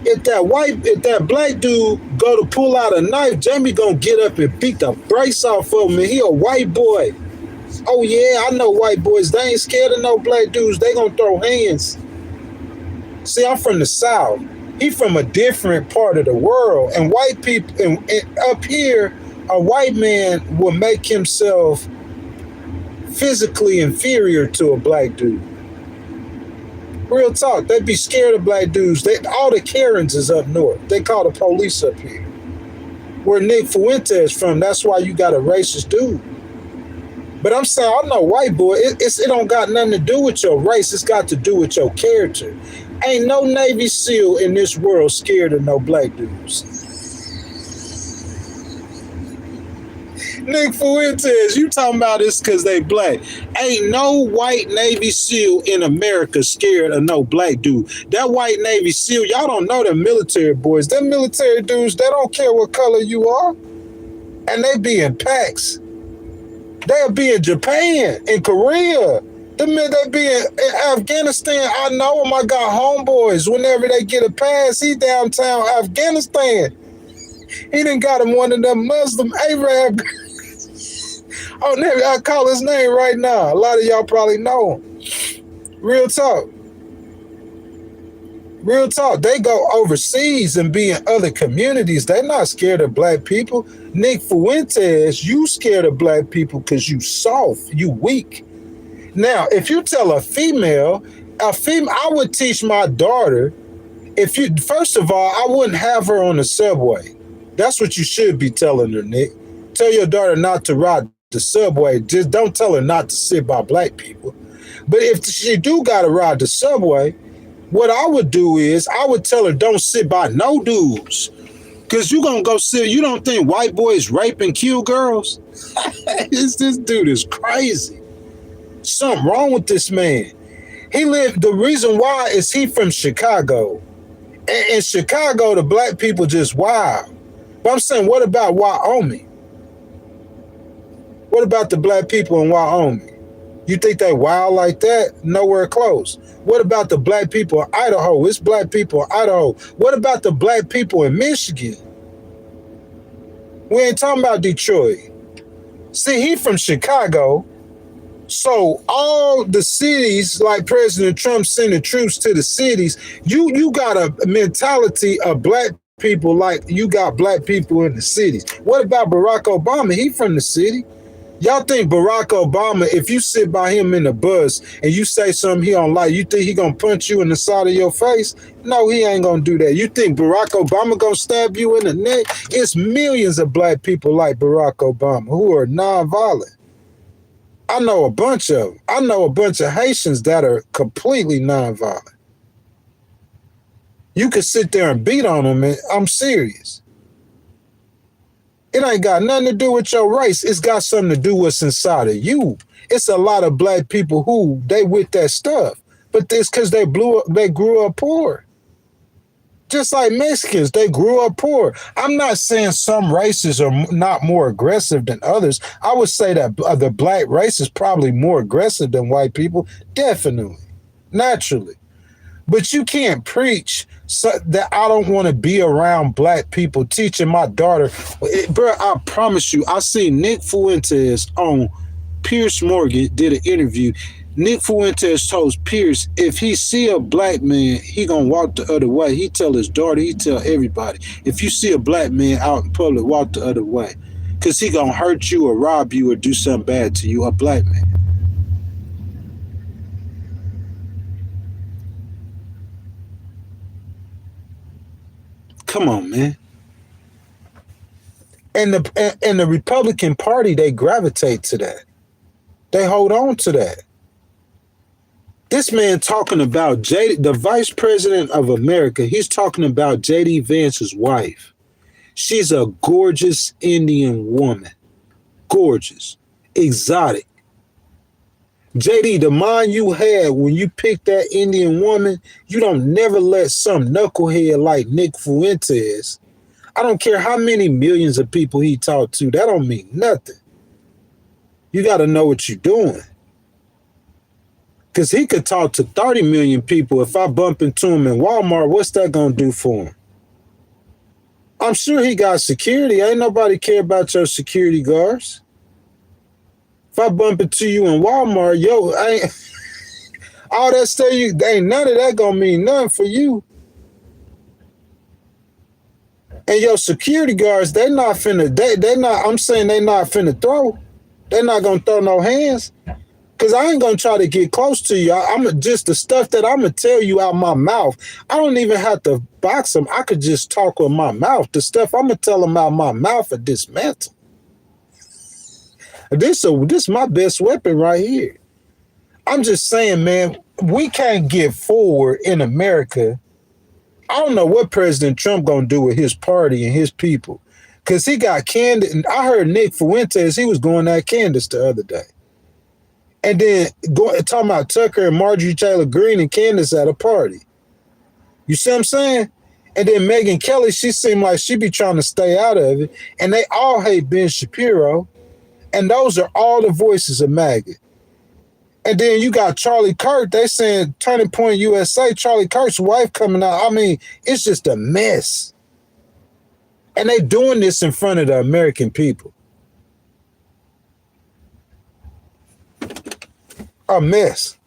If that black dude go to pull out a knife, Jamie gonna get up and beat the brace off of him, and he a white boy. Oh yeah, I know white boys. They ain't scared of no black dudes. They gonna throw hands. See, I'm from the South. He from a different part of the world, and white people, and up here, a white man will make himself physically inferior to a black dude. Real talk, they be scared of black dudes. All the Karens is up north. They call the police up here. Where Nick Fuentes from, that's why you got a racist dude. But I'm saying, I know white boy, it don't got nothing to do with your race. It's got to do with your character. Ain't no Navy SEAL in this world scared of no black dudes. Nick Fuentes, you talking about this because they black. Ain't no white Navy SEAL in America scared of no black dude. That white Navy SEAL, y'all don't know them military boys. Them military dudes, they don't care what color you are. And they be in packs. They'll be in Japan, in Korea. They be in Afghanistan. I know them. I got homeboys. Whenever they get a pass, he downtown Afghanistan. He done got him one of them Muslim Arab. Oh, I call his name right now. A lot of y'all probably know him. Real talk. Real talk. They go overseas and be in other communities. They're not scared of black people. Nick Fuentes, you scared of black people because you soft, you weak. Now, if you tell a female, I would teach my daughter, first of all, I wouldn't have her on the subway. That's what you should be telling her, Nick. Tell your daughter not to ride the subway. Just don't tell her not to sit by black people. But if she do got to ride the subway, what I would do is I would tell her don't sit by no dudes. Because you're going to go sit. You don't think white boys rape and kill girls? This dude is crazy. Something wrong with this man. The reason why is he from Chicago. And in Chicago, the black people just wild. But I'm saying, what about Wyoming? What about the black people in Wyoming? You think they wild like that? Nowhere close. What about the black people in Idaho? It's black people in Idaho. What about the black people in Michigan? We ain't talking about Detroit. See, he from Chicago. So all the cities, like President Trump sending troops to the cities, you got a mentality of black people like you got black people in the cities. What about Barack Obama? He from the city. Y'all think Barack Obama, if you sit by him in the bus and you say something he don't like, you think he gonna punch you in the side of your face? No, he ain't gonna do that. You think Barack Obama gonna stab you in the neck? It's millions of black people like Barack Obama who are nonviolent. I know a bunch of them. I know a bunch of Haitians that are completely nonviolent. You could sit there and beat on them, and I'm serious. It ain't got nothing to do with your race. It's got something to do with what's inside of you. It's a lot of black people who they with that stuff, but it's because they grew up poor. Just like Mexicans, they grew up poor. I'm not saying some races are not more aggressive than others. I would say that the black race is probably more aggressive than white people, definitely, naturally. But you can't preach that I don't want to be around black people, teaching my daughter. Bro, I promise you, I seen Nick Fuentes on Pierce Morgan did an interview. Nick Fuentes told Pierce if he see a black man, he gonna walk the other way. He tell his daughter, he tell everybody, if you see a black man out in public, walk the other way. Because he gonna hurt you or rob you or do something bad to you, a black man. Come on, man. And the Republican Party, they gravitate to that. They hold on to that. This man talking about the vice president of America, he's talking about J.D. Vance's wife. She's a gorgeous Indian woman. Gorgeous. Exotic. JD, the mind you had when you picked that Indian woman, you don't never let some knucklehead like Nick Fuentes. I don't care how many millions of people he talked to. That don't mean nothing. You got to know what you're doing. Because he could talk to 30 million people. If I bump into him in Walmart, what's that going to do for him? I'm sure he got security. Ain't nobody care about your security guards. If I bump into you in Walmart, all that stuff, ain't none of that gonna mean nothing for you. And your security guards, I'm saying they not finna throw. They're not gonna throw no hands. Cause I ain't gonna try to get close to you. I'm just the stuff that I'm gonna tell you out my mouth. I don't even have to box them. I could just talk with my mouth. The stuff I'm gonna tell them out my mouth are dismantle. This is my best weapon right here. I'm just saying, man, we can't get forward in America. I don't know what President Trump gonna do with his party and his people. Because he got Candace. I heard Nick Fuentes, he was going at Candace the other day. And then talking about Tucker and Marjorie Taylor Greene and Candace at a party. You see what I'm saying? And then Megyn Kelly, she seemed like she be trying to stay out of it. And they all hate Ben Shapiro. And those are all the voices of MAGA. And then you got Charlie Kirk. They saying Turning Point USA, Charlie Kirk's wife coming out. I mean, it's just a mess. And they doing this in front of the American people. A mess.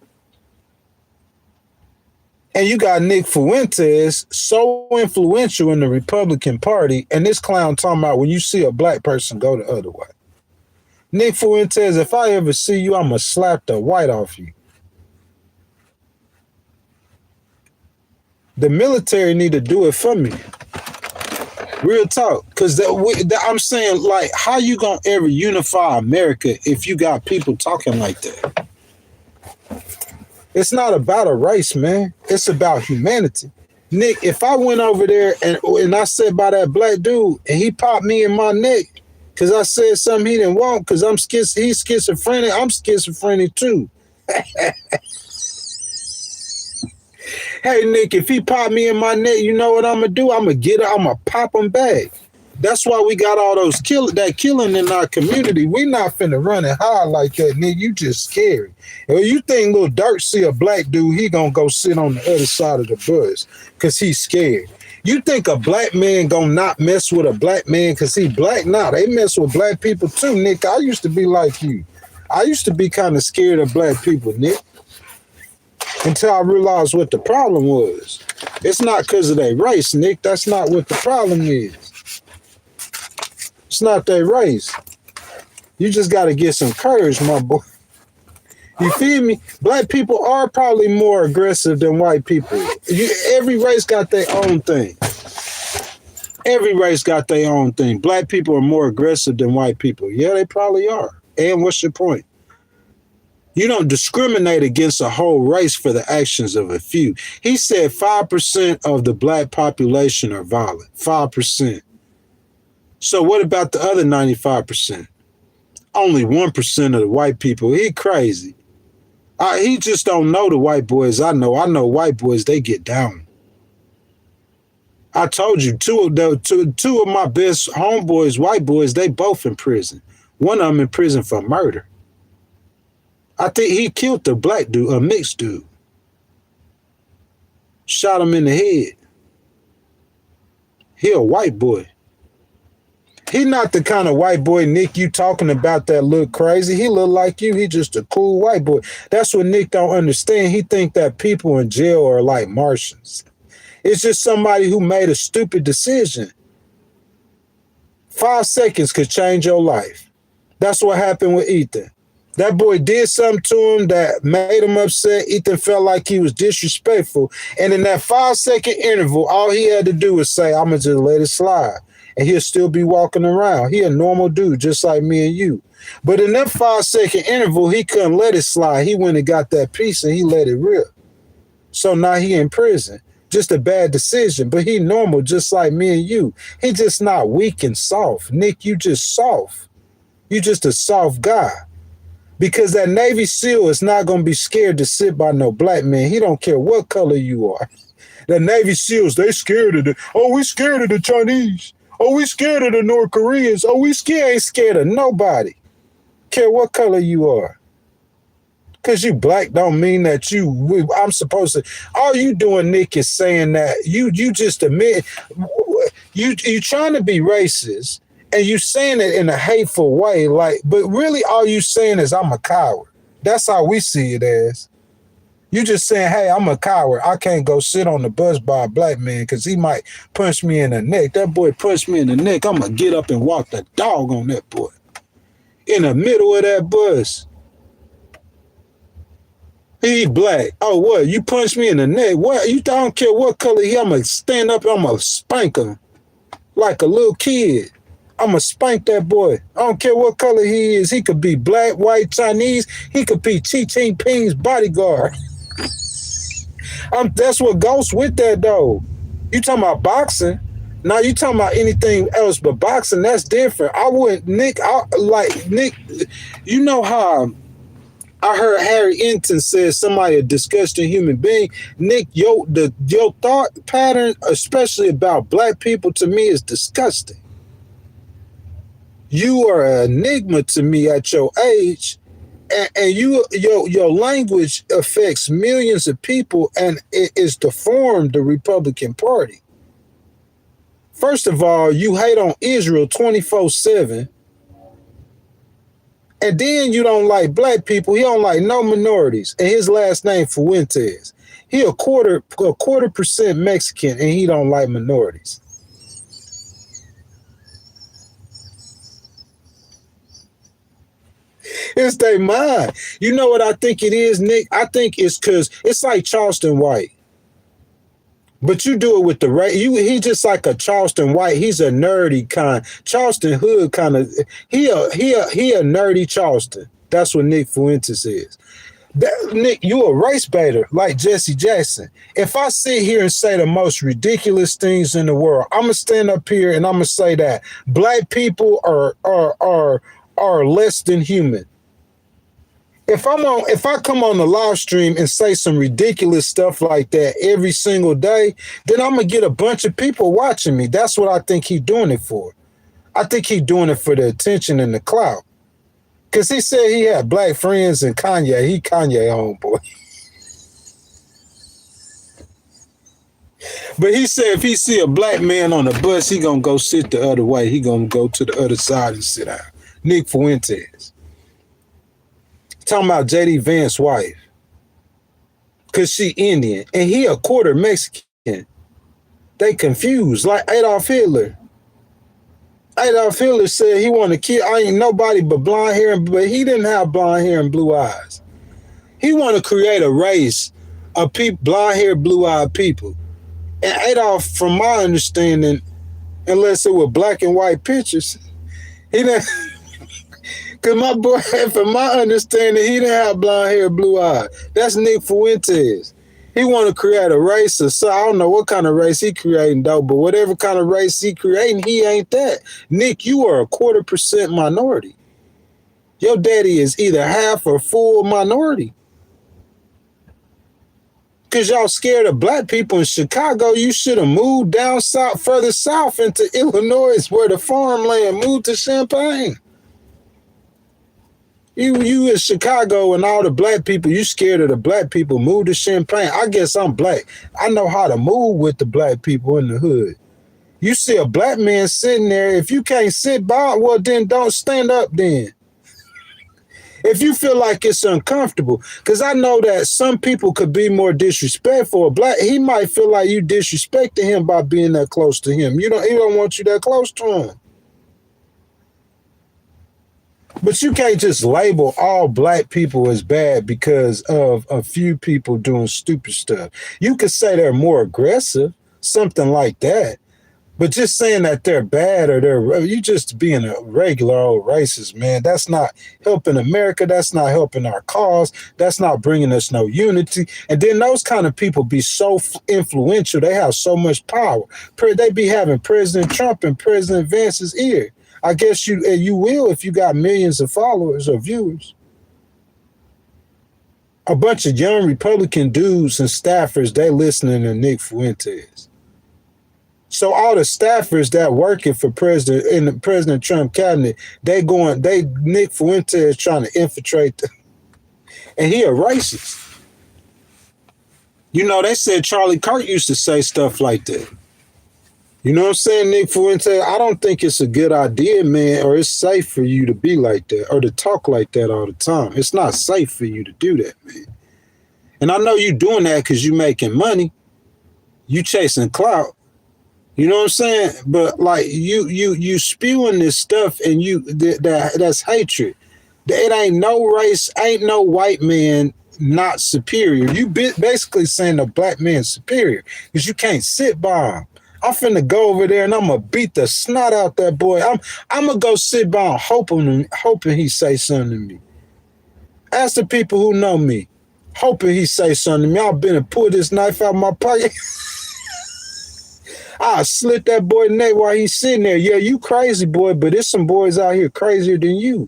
And you got Nick Fuentes, so influential in the Republican Party. And this clown talking about when you see a black person, go the other way. Nick Fuentes, if I ever see you, I'm going to slap the white off you. The military need to do it for me. Real talk. Because I'm saying, like, how you going to ever unify America if you got people talking like that? It's not about a race, man. It's about humanity. Nick, if I went over there and I sat by that black dude and he popped me in my neck, because I said something he didn't want, because he's schizophrenic. I'm schizophrenic too. Hey, Nick, if he pop me in my neck, you know what I'm going to do? I'm going to pop him back. That's why we got all those killing in our community. We not finna run and hide like that, Nick. You just scary. If you think Lil Durk see a black dude, he going to go sit on the other side of the bus because he's scared. You think a black man gonna not mess with a black man because he black? Nah, they mess with black people too, Nick. I used to be like you. I used to be kind of scared of black people, Nick. Until I realized what the problem was. It's not because of their race, Nick. That's not what the problem is. It's not their race. You just got to get some courage, my boy. You feel me? Black people are probably more aggressive than white people. Every race got their own thing. Every race got their own thing. Black people are more aggressive than white people. Yeah, they probably are. And what's your point? You don't discriminate against a whole race for the actions of a few. He said 5% of the black population are violent. 5%. So what about the other 95%? Only 1% of the white people. He crazy. He just don't know the white boys I know. I know white boys, they get down. I told you, two of my best homeboys, white boys, they both in prison. One of them in prison for murder. I think he killed the black dude, a mixed dude. Shot him in the head. He a white boy. He not the kind of white boy, Nick, you talking about that look crazy. He look like you. He just a cool white boy. That's what Nick don't understand. He think that people in jail are like Martians. It's just somebody who made a stupid decision. 5 seconds could change your life. That's what happened with Ethan. That boy did something to him that made him upset. Ethan felt like he was disrespectful. And in that 5-second interval, all he had to do was say, I'm going to just let it slide. And he'll still be walking around. He a normal dude, just like me and you. But in that 5-second interval, he couldn't let it slide. He went and got that piece and he let it rip. So now he in prison. Just a bad decision. But he normal, just like me and you. He just not weak and soft. Nick, you just soft. You just a soft guy. Because that Navy SEAL is not going to be scared to sit by no black man. He don't care what color you are. The Navy SEALs, they scared of we scared of the Chinese. Oh, we scared of the North Koreans. Oh, we ain't scared of nobody. Care what color you are. Because you black don't mean that I'm supposed to. All you doing, Nick, is saying that you just admit you trying to be racist and you saying it in a hateful way. But really all you saying is I'm a coward. That's how we see it as. You just saying, hey, I'm a coward. I can't go sit on the bus by a black man because he might punch me in the neck. That boy punched me in the neck. I'm going to get up and walk the dog on that boy. In the middle of that bus. He black. Oh, what? You punched me in the neck. What? You don't care what color he. I'm going to stand up and I'm going to spank him like a little kid. I'm going to spank that boy. I don't care what color he is. He could be black, white, Chinese. He could be Xi Jinping's bodyguard. That's what goes with that, though. You talking about boxing. Now you talking about anything else but boxing. That's different. I wouldn't, Nick, you know how I heard Harry Enton say somebody a disgusting human being. Nick, your thought pattern, especially about black people, to me is disgusting. You are an enigma to me at your age. And your language affects millions of people, and it is to form the Republican Party. First of all, you hate on Israel 24/7, and then you don't like black people. He don't like no minorities, and his last name Fuentes. He a quarter percent Mexican, and he don't like minorities. It's their mind. You know what I think it is, Nick? I think it's because it's like Charleston White. But you do it with the right. He just like a Charleston White. He's a nerdy kind. Charleston Hood kind of. He a nerdy Charleston. That's what Nick Fuentes is. Nick, you a race baiter like Jesse Jackson. If I sit here and say the most ridiculous things in the world, I'm gonna stand up here and I'm gonna say that black people are less than human. If I come on the live stream and say some ridiculous stuff like that every single day, then I'm gonna get a bunch of people watching me. That's what I think he's doing it for. I think he's doing it for the attention and the clout. Cause he said he had black friends and Kanye. He Kanye homeboy. But he said if he see a black man on the bus, he gonna go sit the other way. He gonna go to the other side and sit down. Nick Fuentes. Talking about J.D. Vance's wife. Because she Indian. And he a quarter Mexican. They confused like Adolf Hitler. Adolf Hitler said he wanted to kill. I ain't nobody but blonde hair, but he didn't have blonde hair and blue eyes. He wanted to create a race of people, blonde hair, blue eyed people. And Adolf, from my understanding, unless it were black and white pictures, he didn't. Cause my boy, from my understanding, he didn't have blonde hair, blue eyes. That's Nick Fuentes. He want to create a race, or so I don't know what kind of race he creating though, but whatever kind of race he creating, he ain't that. Nick, you are a 0.25% minority. Your daddy is either half or full minority. Cause y'all scared of black people in Chicago, you should have moved down south, further south into Illinois, where the farmland moved to Champaign. You in Chicago and all the black people, you scared of the black people, move to Champaign. I guess I'm black. I know how to move with the black people in the hood. You see a black man sitting there, if you can't sit by, well then don't stand up then. If you feel like it's uncomfortable, because I know that some people could be more disrespectful. He might feel like you disrespecting him by being that close to him. He don't want you that close to him. But you can't just label all black people as bad because of a few people doing stupid stuff. You could say they're more aggressive, something like that. But just saying that they're bad or you just being a regular old racist, man, that's not helping America. That's not helping our cause. That's not bringing us no unity. And then those kind of people be so influential. They have so much power. They be having President Trump and President Vance's ear. I guess you will if you got millions of followers or viewers. A bunch of young Republican dudes and staffers, they listening to Nick Fuentes. So all the staffers that working for in the President Trump cabinet, Nick Fuentes trying to infiltrate them. And he a racist. You know, they said Charlie Kirk used to say stuff like that. You know what I'm saying, Nick Fuentes? I don't think it's a good idea, man, or it's safe for you to be like that or to talk like that all the time. It's not safe for you to do that, man. And I know you doing that because you making money. You chasing clout. You know what I'm saying? But like you spewing this stuff and that's hatred. It ain't no race, ain't no white man not superior. You basically saying the black man's superior because you can't sit by him. I'm finna go over there and I'm gonna beat the snot out that boy. I'm gonna go sit by him hoping he say something to me. Ask the people who know me, hoping he say something to me. I've been to pull this knife out of my pocket. I slit that boy neck while he's sitting there. Yeah, you crazy boy, but there's some boys out here crazier than you.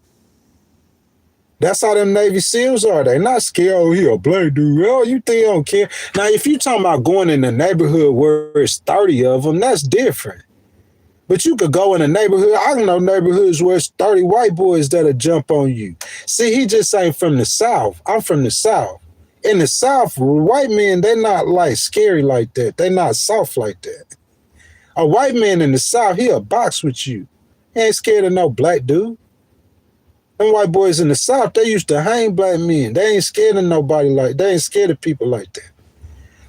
That's how them Navy SEALs are. They not scared. Oh, he a black dude. Oh, you think they don't care? Now, if you talking about going in the neighborhood where it's 30 of them, that's different. But you could go in a neighborhood. I know neighborhoods where it's 30 white boys that'll jump on you. See, he just ain't from the South. I'm from the South. In the South, white men, they're not like scary like that. They're not soft like that. A white man in the South, he'll box with you. He ain't scared of no black dude. Them white boys in the South, they used to hang black men. They ain't scared of nobody they ain't scared of people like that.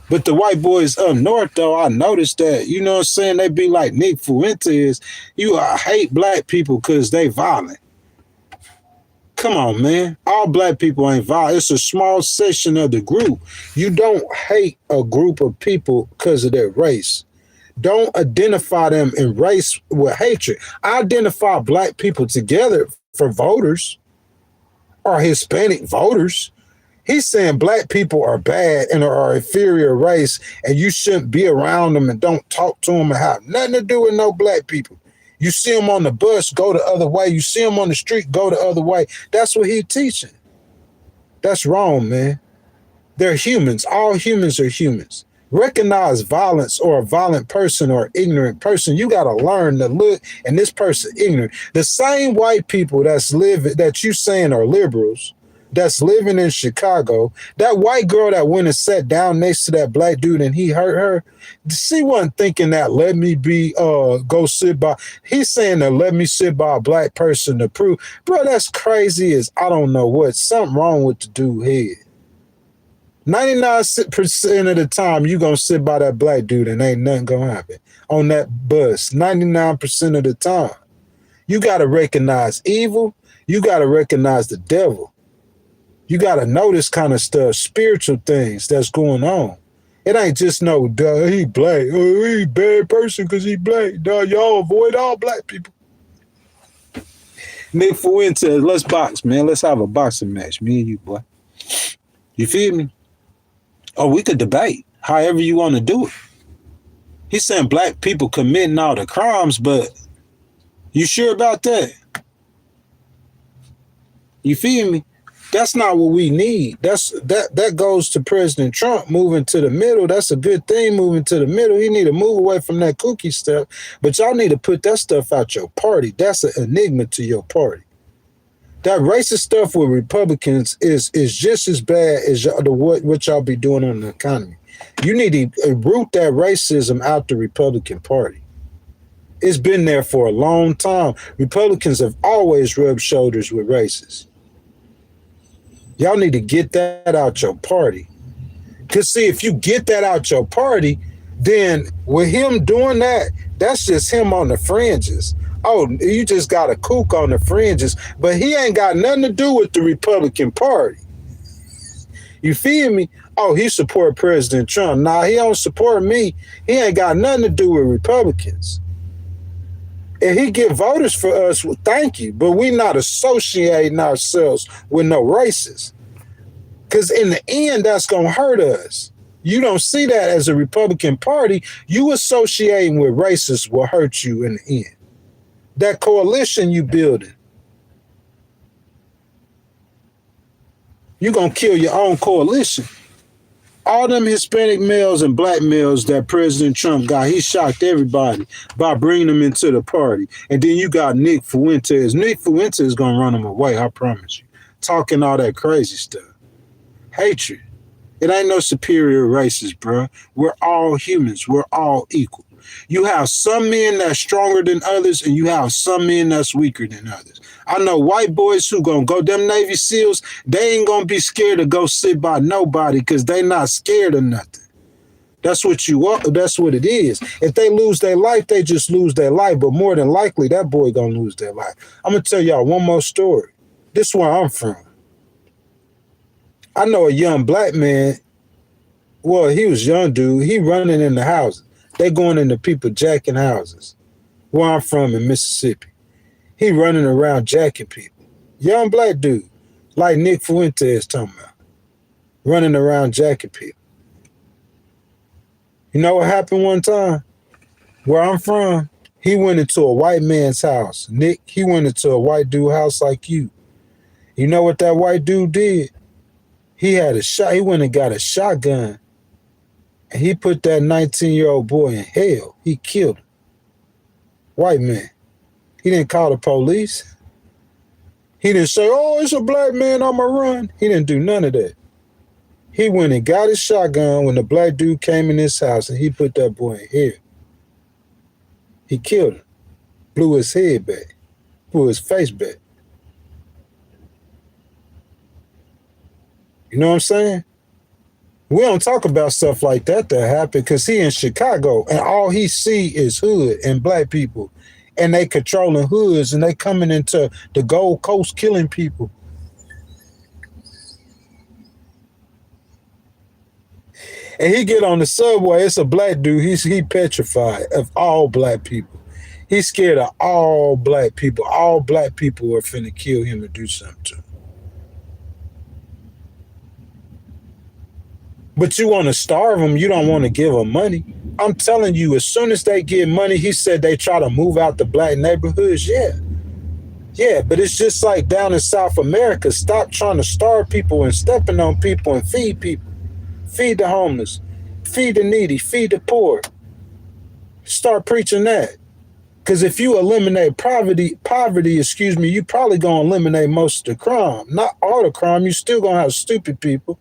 But the white boys up north, though, I noticed that, you know what I'm saying? They be like Nick Fuentes. I hate black people because they violent. Come on, man. All black people ain't violent. It's a small section of the group. You don't hate a group of people because of their race. Don't identify them in race with hatred. I identify black people together for voters or Hispanic voters. He's saying black people are bad and are inferior race and you shouldn't be around them and don't talk to them and have nothing to do with no black people. You see them on the bus, go the other way. You see them on the street, go the other way. That's what he's teaching. That's wrong, man. They're humans. All humans are humans. Recognize violence or a violent person or ignorant person. You got to learn to look, and this person ignorant. The same white people that you saying are liberals, that's living in Chicago, that white girl that went and sat down next to that black dude and he hurt her, she wasn't thinking that let me go sit by. He's saying that let me sit by a black person to prove. Bro, that's crazy as I don't know what. Something wrong with the dude head. 99% of the time, you going to sit by that black dude and ain't nothing going to happen on that bus. 99% of the time. You got to recognize evil. You got to recognize the devil. You got to know this kind of stuff, spiritual things that's going on. It ain't just no, duh, he black. Oh, he a bad person because he black. Duh, y'all avoid all black people. Nick Fuentes, let's box, man. Let's have a boxing match, me and you, boy. You feel me? Or we could debate, however you want to do it. He's saying black people committing all the crimes, but you sure about that? You feel me? That's not what we need. That goes to President Trump moving to the middle. That's a good thing, moving to the middle. He need to move away from that kooky stuff. But y'all need to put that stuff out your party. That's an enigma to your party. That racist stuff with Republicans is just as bad as what y'all be doing on the economy. You need to root that racism out the Republican Party. It's been there for a long time. Republicans have always rubbed shoulders with racists. Y'all need to get that out your party. Because, see, if you get that out your party, then with him doing that, that's just him on the fringes. Oh, you just got a kook on the fringes. But he ain't got nothing to do with the Republican Party. You feel me? Oh, he support President Trump. Nah, he don't support me. He ain't got nothing to do with Republicans. If he get voters for us, well, thank you. But we not associating ourselves with no racists. Because in the end, that's going to hurt us. You don't see that as a Republican Party. You associating with racists will hurt you in the end. That coalition you building, you're going to kill your own coalition. All them Hispanic males and black males that President Trump got, he shocked everybody by bringing them into the party. And then you got Nick Fuentes. Nick Fuentes is going to run them away, I promise you. Talking all that crazy stuff. Hatred. It ain't no superior races, bro. We're all humans. We're all equal. You have some men that's stronger than others, and you have some men that's weaker than others. I know white boys who gonna go, them Navy SEALs, they ain't gonna be scared to go sit by nobody because they not scared of nothing. That's what you are. That's what it is. If they lose their life, they just lose their life. But more than likely, that boy gonna lose their life. I'm gonna tell y'all one more story. This is where I'm from. I know a young black man. Well, he was young dude. He running in the houses. They going into people jacking houses. Where I'm from in Mississippi. He running around jacking people. Young black dude. Like Nick Fuentes talking about. Running around jacking people. You know what happened one time? Where I'm from, he went into a white man's house. Nick, he went into a white dude's house like you. You know what that white dude did? He had a shot. He went and got a shotgun. And he put that 19-year-old boy in hell. He killed him. White man. He didn't call the police. He didn't say, oh, it's a black man, I'ma run. He didn't do none of that. He went and got his shotgun when the black dude came in his house and he put that boy in hell. He killed him. Blew his head back. Blew his face back. You know what I'm saying? We don't talk about stuff like that happen because he in Chicago and all he see is hood and black people. And they controlling hoods and they coming into the Gold Coast killing people. And he get on the subway, it's a black dude, he petrified of all black people. He's scared of all black people. All black people are finna kill him and do something to him. But you want to starve them, you don't want to give them money. I'm telling you, as soon as they get money, he said they try to move out the black neighborhoods. Yeah, but it's just like down in South America. Stop trying to starve people and stepping on people and feed people. Feed the homeless, feed the needy, feed the poor. Start preaching that. Because if you eliminate poverty, you probably going to eliminate most of the crime. Not all the crime, you still going to have stupid people.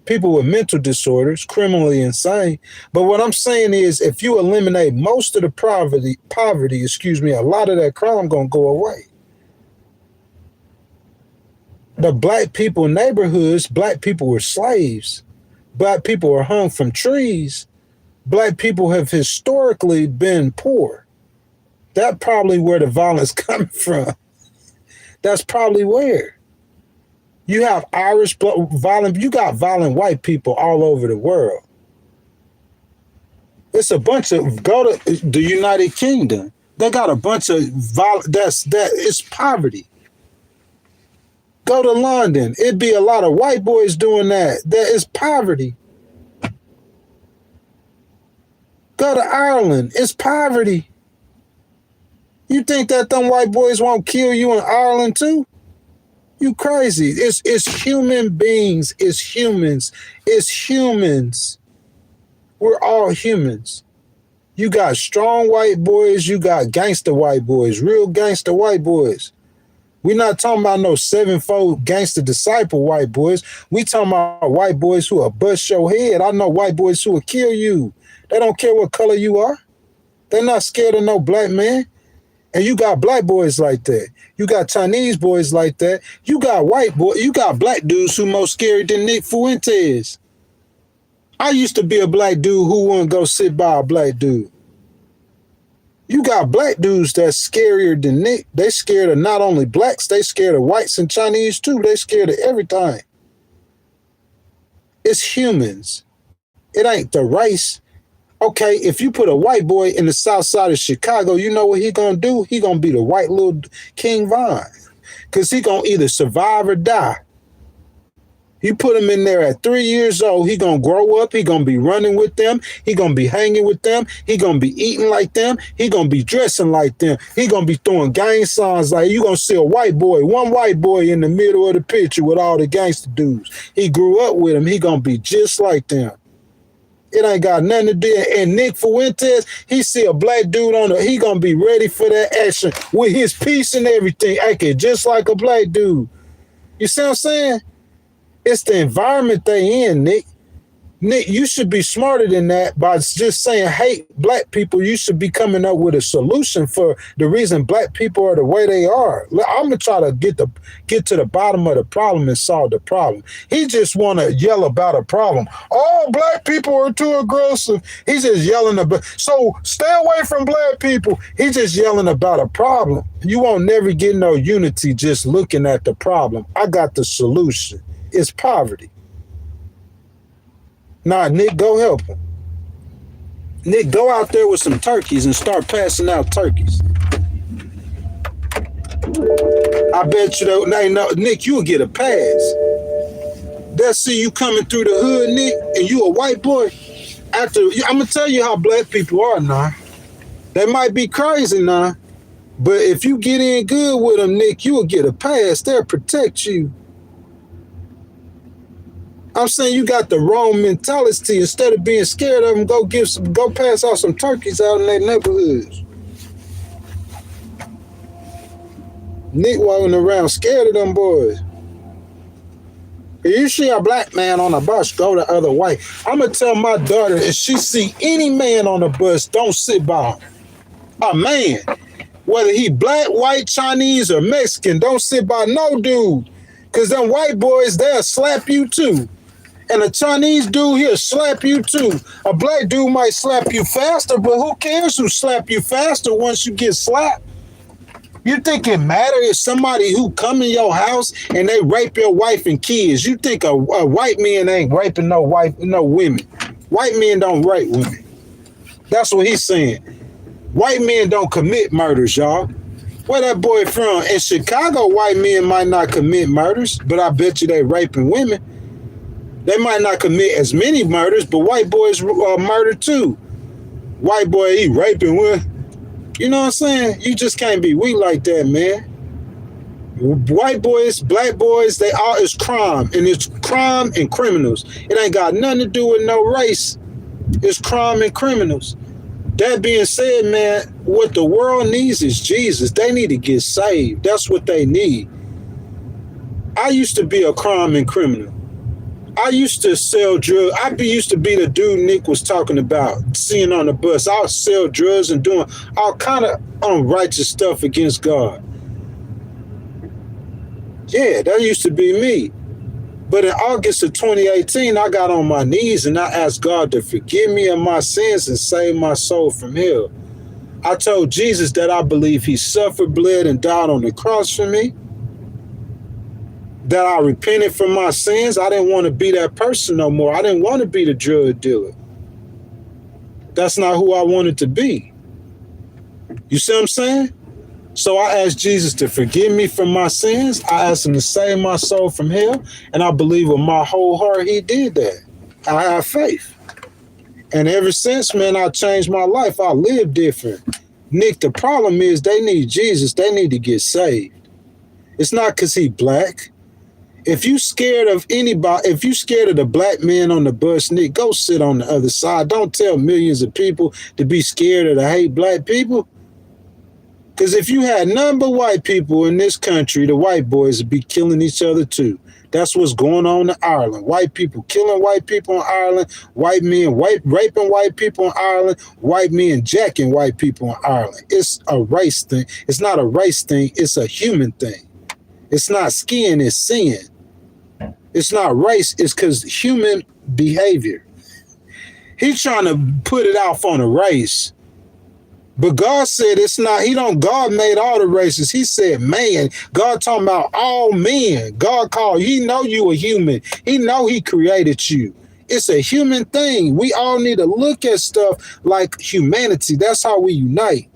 People with mental disorders, criminally insane. But what I'm saying is if you eliminate most of the poverty, a lot of that crime gonna go away. The black people neighborhoods, black people were slaves. Black people were hung from trees. Black people have historically been poor. That's probably where the violence coming from. That's probably where. You have Irish violent, you got violent white people all over the world. It's a bunch of, go to the United Kingdom. They got a bunch of it's poverty. Go to London. It'd be a lot of white boys doing that. That is poverty. Go to Ireland. It's poverty. You think that them white boys won't kill you in Ireland too? You crazy. It's human beings. It's humans. It's humans. We're all humans. You got strong white boys. You got gangster white boys. Real gangster white boys. We're not talking about no sevenfold gangster disciple white boys. We talking about white boys who will bust your head. I know white boys who will kill you. They don't care what color you are. They're not scared of no black man. And you got black boys like that. You got Chinese boys like that. You got white boys. You got black dudes who more scary than Nick Fuentes. I used to be a black dude who wouldn't go sit by a black dude. You got black dudes that's scarier than Nick. They scared of not only blacks, they scared of whites and Chinese too. They scared of everything. It's humans. It ain't the race. Okay, if you put a white boy in the south side of Chicago, you know what he gonna do? He gonna be the white little King Von. Because he gonna either survive or die. You put him in there at 3 years old, he gonna grow up, he gonna be running with them, he gonna be hanging with them, he gonna be eating like them, he gonna be dressing like them, he gonna be throwing gang signs like you gonna see a white boy, one white boy in the middle of the picture with all the gangster dudes. He grew up with them, he gonna be just like them. It ain't got nothing to do. And Nick Fuentes, he see a black dude he gonna be ready for that action with his piece and everything, acting just like a black dude. You see what I'm saying? It's the environment they in, Nick. Nick, you should be smarter than that by just saying hate black people. You should be coming up with a solution for the reason black people are the way they are. I'm gonna try to get to the bottom of the problem and solve the problem. He just want to yell about a problem. Oh, black people are too aggressive. He's just yelling about. So stay away from black people. He's just yelling about a problem. You won't never get no unity just looking at the problem. I got the solution. It's poverty. Nah, Nick, go help him. Nick, go out there with some turkeys and start passing out turkeys. I bet you though, Nick, you'll get a pass. They'll see you coming through the hood, Nick, and you a white boy. I'm gonna tell you how black people are now. They might be crazy now, but if you get in good with them, Nick, you'll get a pass. They'll protect you. I'm saying you got the wrong mentality. Instead of being scared of them, go pass out some turkeys out in their neighborhoods. Nick walking around scared of them boys. If you see a black man on a bus, go the other way. I'm going to tell my daughter, if she see any man on the bus, don't sit by him. A man, whether he black, white, Chinese, or Mexican, don't sit by no dude. Because them white boys, they'll slap you too. And a Chinese dude, he'll slap you too. A black dude might slap you faster, but who cares who slap you faster once you get slapped? You think it matter if somebody who come in your house and they rape your wife and kids? You think a white man ain't raping no women? White men don't rape women. That's what he's saying. White men don't commit murders, y'all. Where that boy from? In Chicago, white men might not commit murders, but I bet you they raping women. They might not commit as many murders, but white boys murder too. White boy, he raping women. You know what I'm saying? You just can't be weak like that, man. White boys, black boys, they all is crime. And it's crime and criminals. It ain't got nothing to do with no race. It's crime and criminals. That being said, man, what the world needs is Jesus. They need to get saved. That's what they need. I used to be a crime and criminal. I used to sell drugs. Used to be the dude Nick was talking about, seeing on the bus. I would sell drugs and doing all kind of unrighteous stuff against God. Yeah, that used to be me. But in August of 2018, I got on my knees and I asked God to forgive me of my sins and save my soul from hell. I told Jesus that I believe he suffered, bled, and died on the cross for me. That I repented from my sins. I didn't want to be that person no more. I didn't want to be the drug dealer. That's not who I wanted to be. You see what I'm saying? So I asked Jesus to forgive me from my sins. I asked him to save my soul from hell. And I believe with my whole heart he did that. I have faith. And ever since, man, I changed my life. I live different. Nick, the problem is they need Jesus. They need to get saved. It's not because he black. If you scared of anybody, if you scared of the black man on the bus, Nick, go sit on the other side. Don't tell millions of people to be scared or to hate black people. Because if you had none but white people in this country, the white boys would be killing each other too. That's what's going on in Ireland. White people killing white people in Ireland. White men raping white people in Ireland. White men jacking white people in Ireland. It's a race thing. It's not a race thing. It's a human thing. It's not skin, it's sin. It's not race. It's because human behavior. He's trying to put it off on a race. But God said it's not, God made all the races. He said, man, God talking about all men. God called, he know you a human. He know he created you. It's a human thing. We all need to look at stuff like humanity. That's how we unite.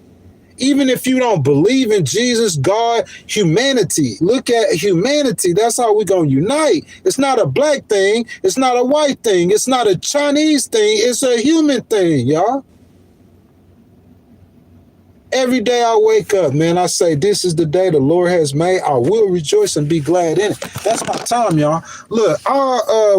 Even if you don't believe in Jesus, God, humanity, look at humanity. That's how we're going to unite. It's not a black thing. It's not a white thing. It's not a Chinese thing. It's a human thing, y'all. Every day I wake up, man, I say, this is the day the Lord has made. I will rejoice and be glad in it. That's my time, y'all. Look,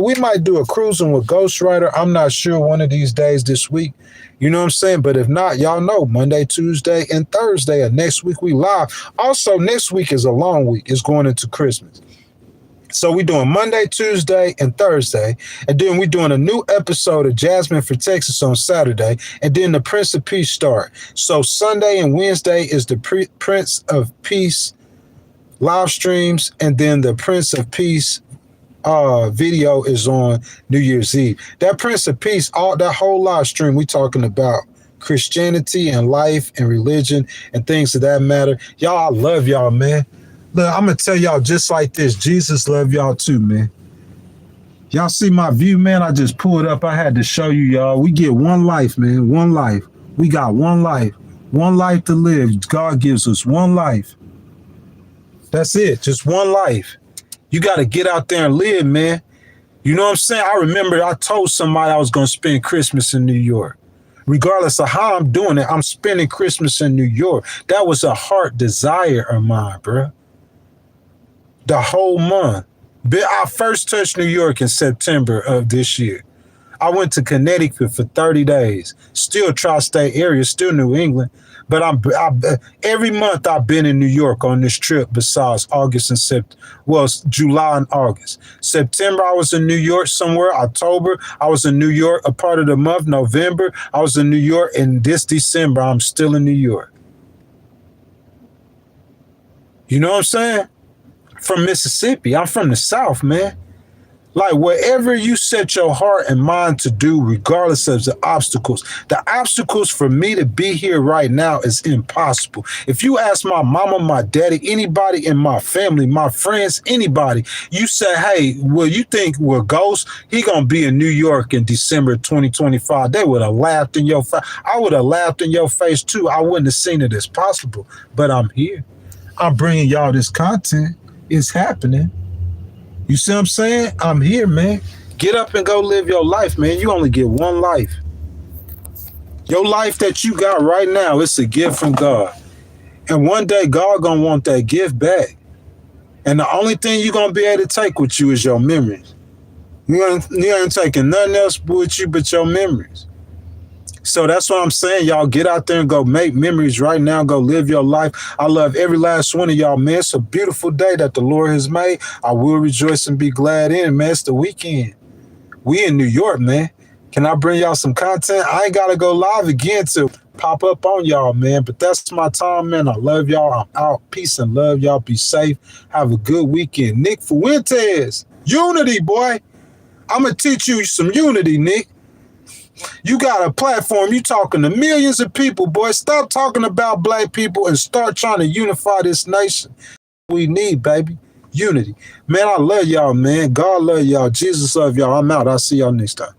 we might do a cruising with Ghostwriter. I'm not sure one of these days this week. You know what I'm saying? But if not, y'all know Monday, Tuesday, and Thursday of next week we live. Also, next week is a long week. It's going into Christmas. So we're doing Monday, Tuesday, and Thursday. And then we're doing a new episode of Jasmine for Texas on Saturday. And then the Prince of Peace start. So Sunday and Wednesday is the Prince of Peace live streams. And then the Prince of Peace video is on New Year's Eve. That Prince of Peace, that whole live stream, we talking about Christianity and life and religion and things of that matter. Y'all, I love y'all, man. Look, I'm going to tell y'all just like this. Jesus love y'all too, man. Y'all see my view, man? I just pulled up. I had to show you, y'all. We get one life, man. One life. We got one life. One life to live. God gives us one life. That's it. Just one life. You got to get out there and live, man. You know what I'm saying? I remember I told somebody I was going to spend Christmas in New York. Regardless of how I'm doing it, I'm spending Christmas in New York. That was a heart desire of mine, bro. The whole month. I first touched New York in September of this year. I went to Connecticut for 30 days. Still tri-state area, still New England. But every month I've been in New York on this trip besides August and July and August. September, I was in New York somewhere. October, I was in New York a part of the month. November, I was in New York. And this December, I'm still in New York. You know what I'm saying? From Mississippi. I'm from the South, man. Like whatever you set your heart and mind to do, regardless of the obstacles for me to be here right now is impossible. If you ask my mama, my daddy, anybody in my family, my friends, anybody, you say, hey, you think Ghost, he gonna be in New York in December 2025, they would have laughed in your face. I would have laughed in your face too. I wouldn't have seen it as possible, but I'm here. I'm bringing y'all this content. It's happening. You see what I'm saying? I'm here, man. Get up and go live your life, man. You only get one life. Your life that you got right now, it's a gift from God. And one day, God gonna want that gift back. And the only thing you're gonna be able to take with you is your memories. You ain't taking nothing else with you but your memories. So that's what I'm saying, y'all. Get out there and go make memories right now. Go live your life. I love every last one of y'all, man. It's a beautiful day that the Lord has made. I will rejoice and be glad in it, man. It's the weekend. We in New York, man. Can I bring y'all some content? I ain't got to go live again to pop up on y'all, man. But that's my time, man. I love y'all. I'm out. Peace and love. Y'all be safe. Have a good weekend. Nick Fuentes. Unity, boy. I'm going to teach you some unity, Nick. You got a platform. You talking to millions of people, boy. Stop talking about black people and start trying to unify this nation. We need, baby. Unity. Man, I love y'all, man. God love y'all. Jesus love y'all. I'm out. I'll see y'all next time.